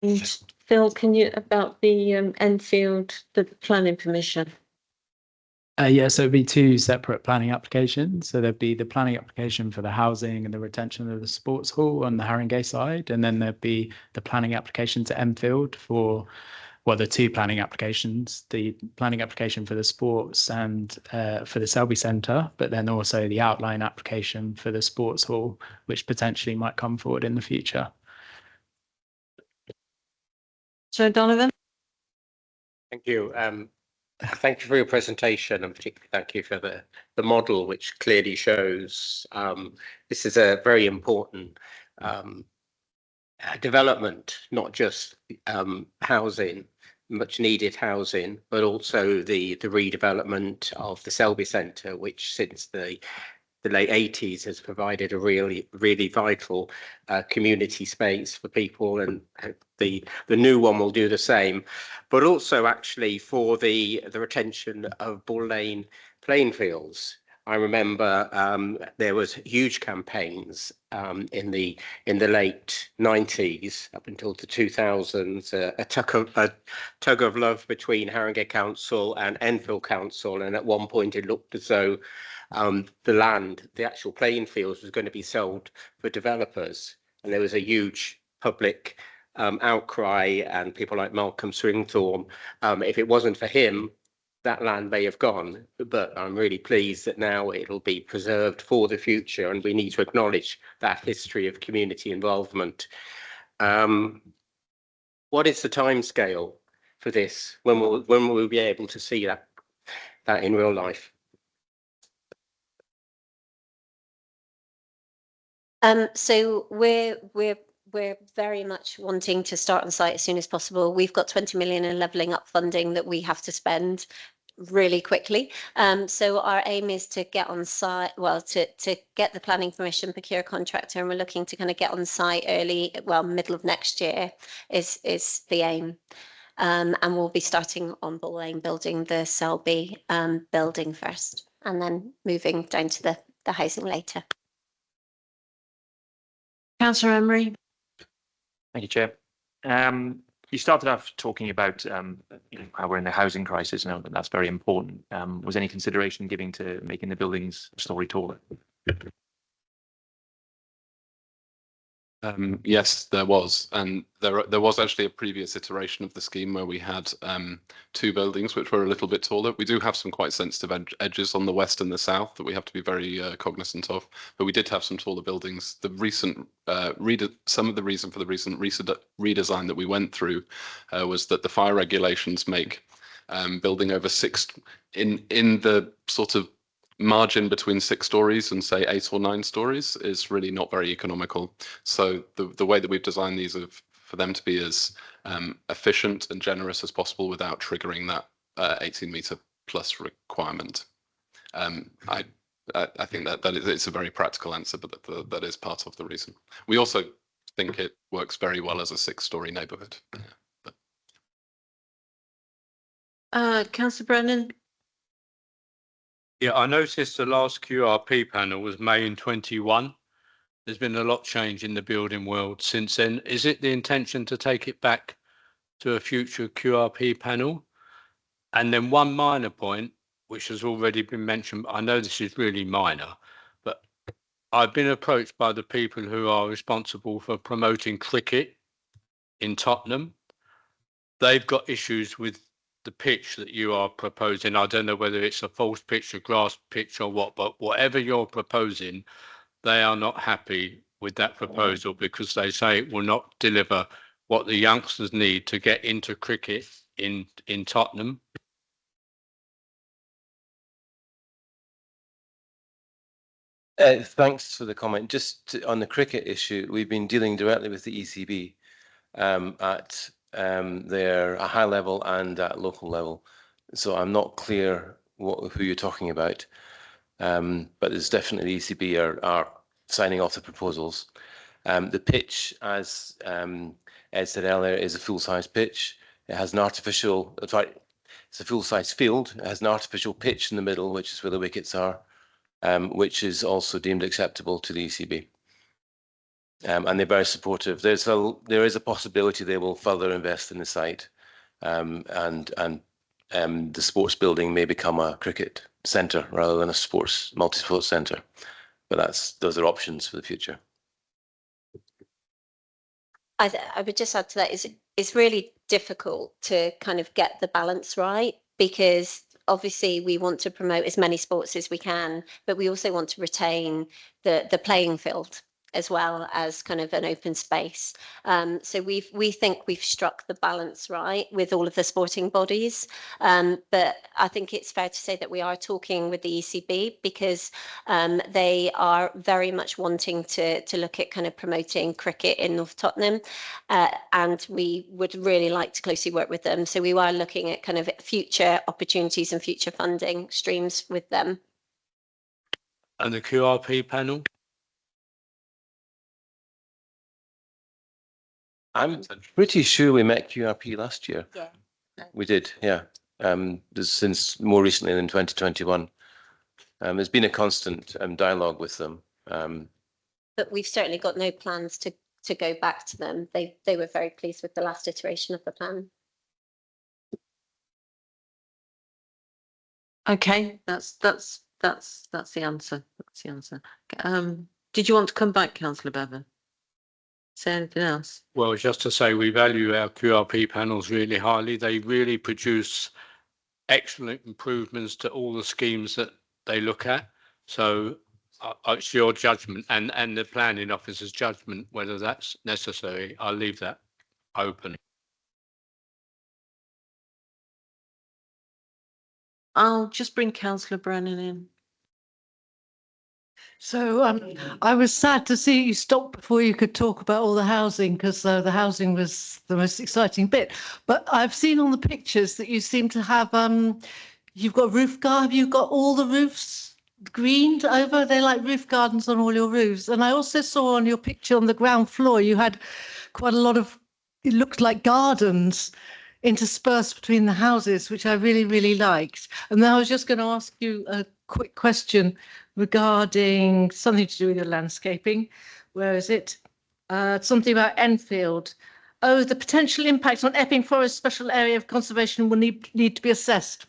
And Phil, can you, about the Enfield, the planning permission? Yeah, so it'd be two separate planning applications. So there'd be the planning application for the housing and the retention of the sports hall on the Haringey side, and then there'd be the planning application to Enfield for, well, the two planning applications, the planning application for the sports and for the Selby Centre, but then also the outline application for the sports hall, which potentially might come forward in the future. So Donovan? Thank you. Thank you for your presentation, and particularly thank you for the model, which clearly shows this is a very important development, not just housing, much needed housing, but also the redevelopment of the Selby Centre, which since the late 80s has provided a really vital community space for people, and the new one will do the same, but also actually for the retention of Bull Lane playing fields. I remember there was huge campaigns in the late 90s up until the 2000s, a tug of love between Haringey Council and Enfield Council, and at one point it looked as though the land, the actual playing fields, was going to be sold for developers, and there was a huge public outcry, and people like Malcolm Swinthorne, if it wasn't for him, that land may have gone. But I'm really pleased that now it'll be preserved for the future, and we need to acknowledge that history of community involvement. What is the timescale for this? When will we be able to see that in real life? So we're very much wanting to start on site as soon as possible. We've got 20 million in levelling up funding that we have to spend really quickly. So our aim is to get on site, well, to get the planning permission, procure a contractor, and we're looking to kind of get on site early, well, middle of next year is the aim. And we'll be starting on Bull Lane, building the Selby building first, and then moving down to the housing later. Councillor Emery. Thank you, Chair. You started off talking about how we're in the housing crisis, and that's very important. Was any consideration given to making the buildings a storey taller? Yes, there was, and there was actually a previous iteration of the scheme where we had two buildings which were a little bit taller. We do have some quite sensitive edges on the west and the south that we have to be very cognizant of, but we did have some taller buildings. The recent some of the reason for the recent redesign that we went through was that the fire regulations make building over in the sort of margin between 6 stories and say 8 or 9 stories is really not very economical. So the way that we've designed these are for them to be as efficient and generous as possible without triggering that 18-meter plus requirement. I think that it's a very practical answer, but that is part of the reason. We also think it works very well as a 6-story neighbourhood. Councillor Brennan. Yeah, I noticed the last QRP panel was May in 21. There's been a lot change in the building world since then. Is it the intention to take it back to a future QRP panel? And then one minor point, which has already been mentioned, I know this is really minor, but I've been approached by the people who are responsible for promoting cricket in Tottenham. They've got issues with the pitch that you are proposing. I don't know whether it's a false pitch, a grass pitch or what, but whatever you're proposing, they are not happy with that proposal because they say it will not deliver what the youngsters need to get into cricket in Tottenham. Thanks for the comment. On the cricket issue, we've been dealing directly with the ECB at their high level and at local level. So I'm not clear who you're talking about, but there's definitely the ECB are signing off the proposals. The pitch, as Ed said earlier, is a full-size pitch. It has an artificial, it's a full-size field. It has an artificial pitch in the middle, which is where the wickets are, which is also deemed acceptable to the ECB. And they're very supportive. There is a possibility they will further invest in the site, and the sports building may become a cricket centre rather than a multi-sport centre. But those are options for the future. I would just add to that, it's really difficult to kind of get the balance right, because obviously we want to promote as many sports as we can, but we also want to retain the playing field as well as kind of an open space. So we think we've struck the balance right with all of the sporting bodies. But I think it's fair to say that we are talking with the ECB, because they are very much wanting to look at kind of promoting cricket in North Tottenham. And we would really like to closely work with them. So we are looking at kind of future opportunities and future funding streams with them. And the QRP panel? I'm pretty sure we met QRP last year. Yeah. We did, yeah. Since more recently than 2021. There's been a constant dialogue with them. But we've certainly got no plans to go back to them. They were very pleased with the last iteration of the plan. Okay, that's the answer. That's the answer. Did you want to come back, Councillor Bevan? Say anything else? Well, just to say we value our QRP panels really highly. They really produce excellent improvements to all the schemes that they look at. So it's your judgment and the planning officer's judgment whether that's necessary. I'll leave that open. I'll just bring Councillor Brennan in. So I was sad to see you stop before you could talk about all the housing, because the housing was the most exciting bit. But I've seen on the pictures that you seem to have, you've got roof garden, have you got all the roofs greened over? They're like roof gardens on all your roofs. And I also saw on your picture on the ground floor, you had quite a lot of, it looked like gardens interspersed between the houses, which I really, really liked. And then I was just going to ask you a quick question regarding something to do with your landscaping. Where is it? Something about Enfield. Oh, the potential impact on Epping Forest Special Area of Conservation will need to be assessed.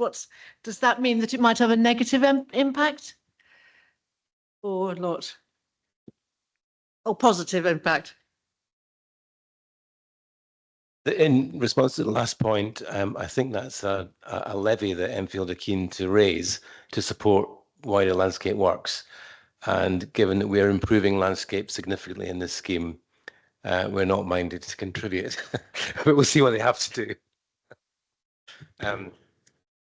Does that mean that it might have a negative impact? Or not? Or positive impact? In response to the last point, I think that's a levy that Enfield are keen to raise to support wider landscape works. And given that we are improving landscape significantly in this scheme, we're not minded to contribute, but we'll see what they have to do.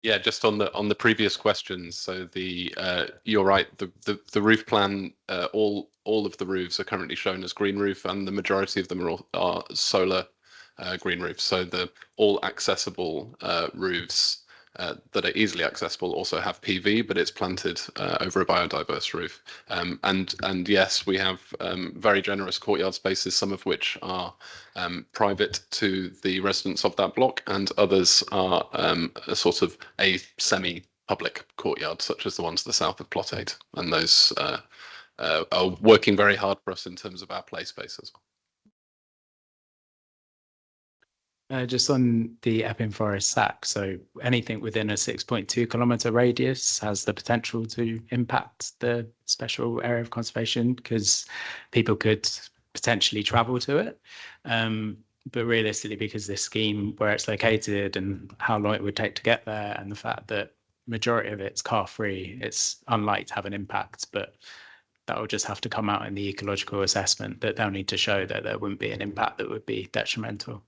Yeah, just on the previous questions. So you're right. The roof plan, all of the roofs are currently shown as green roof, and the majority of them are solar green roofs. So the all accessible roofs that are easily accessible also have PV, but it's planted over a biodiverse roof. And yes, we have very generous courtyard spaces, some of which are private to the residents of that block, and others are a sort of a semi-public courtyard, such as the ones to the south of Plot 8. And those are working very hard for us in terms of our play space as well. Just on the Epping Forest SAC, so anything within a 6.2 kilometre radius has the potential to impact the special area of conservation, because people could potentially travel to it. But realistically, because this scheme, where it's located and how long it would take to get there, and the fact that majority of it's car free, it's unlikely to have an impact. But that will just have to come out in the ecological assessment, that they'll need to show that there wouldn't be an impact that would be detrimental.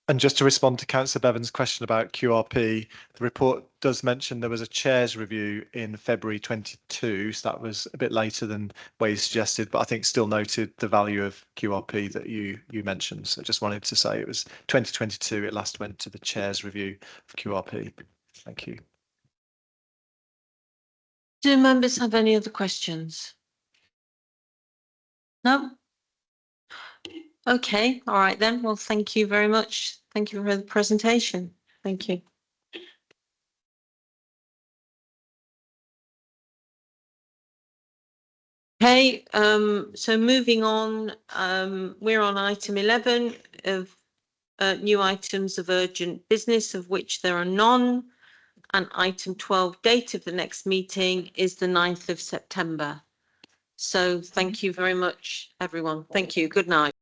And just to respond to Councillor Bevan's question about QRP, the report does mention there was a chairs review in February 22, so that was a bit later than where you suggested, but I think still noted the value of QRP that you mentioned. So just wanted to say it was 2022, it last went to the chairs review of QRP. Thank you. Do members have any other questions? No? Okay, all right then. Well, thank you very much. Thank you for the presentation. Thank you. Okay, so moving on, we're on item 11 of new items of urgent business, of which there are none. And item 12, date of the next meeting is the 9th of September. So thank you very much, everyone. Thank you. Good night.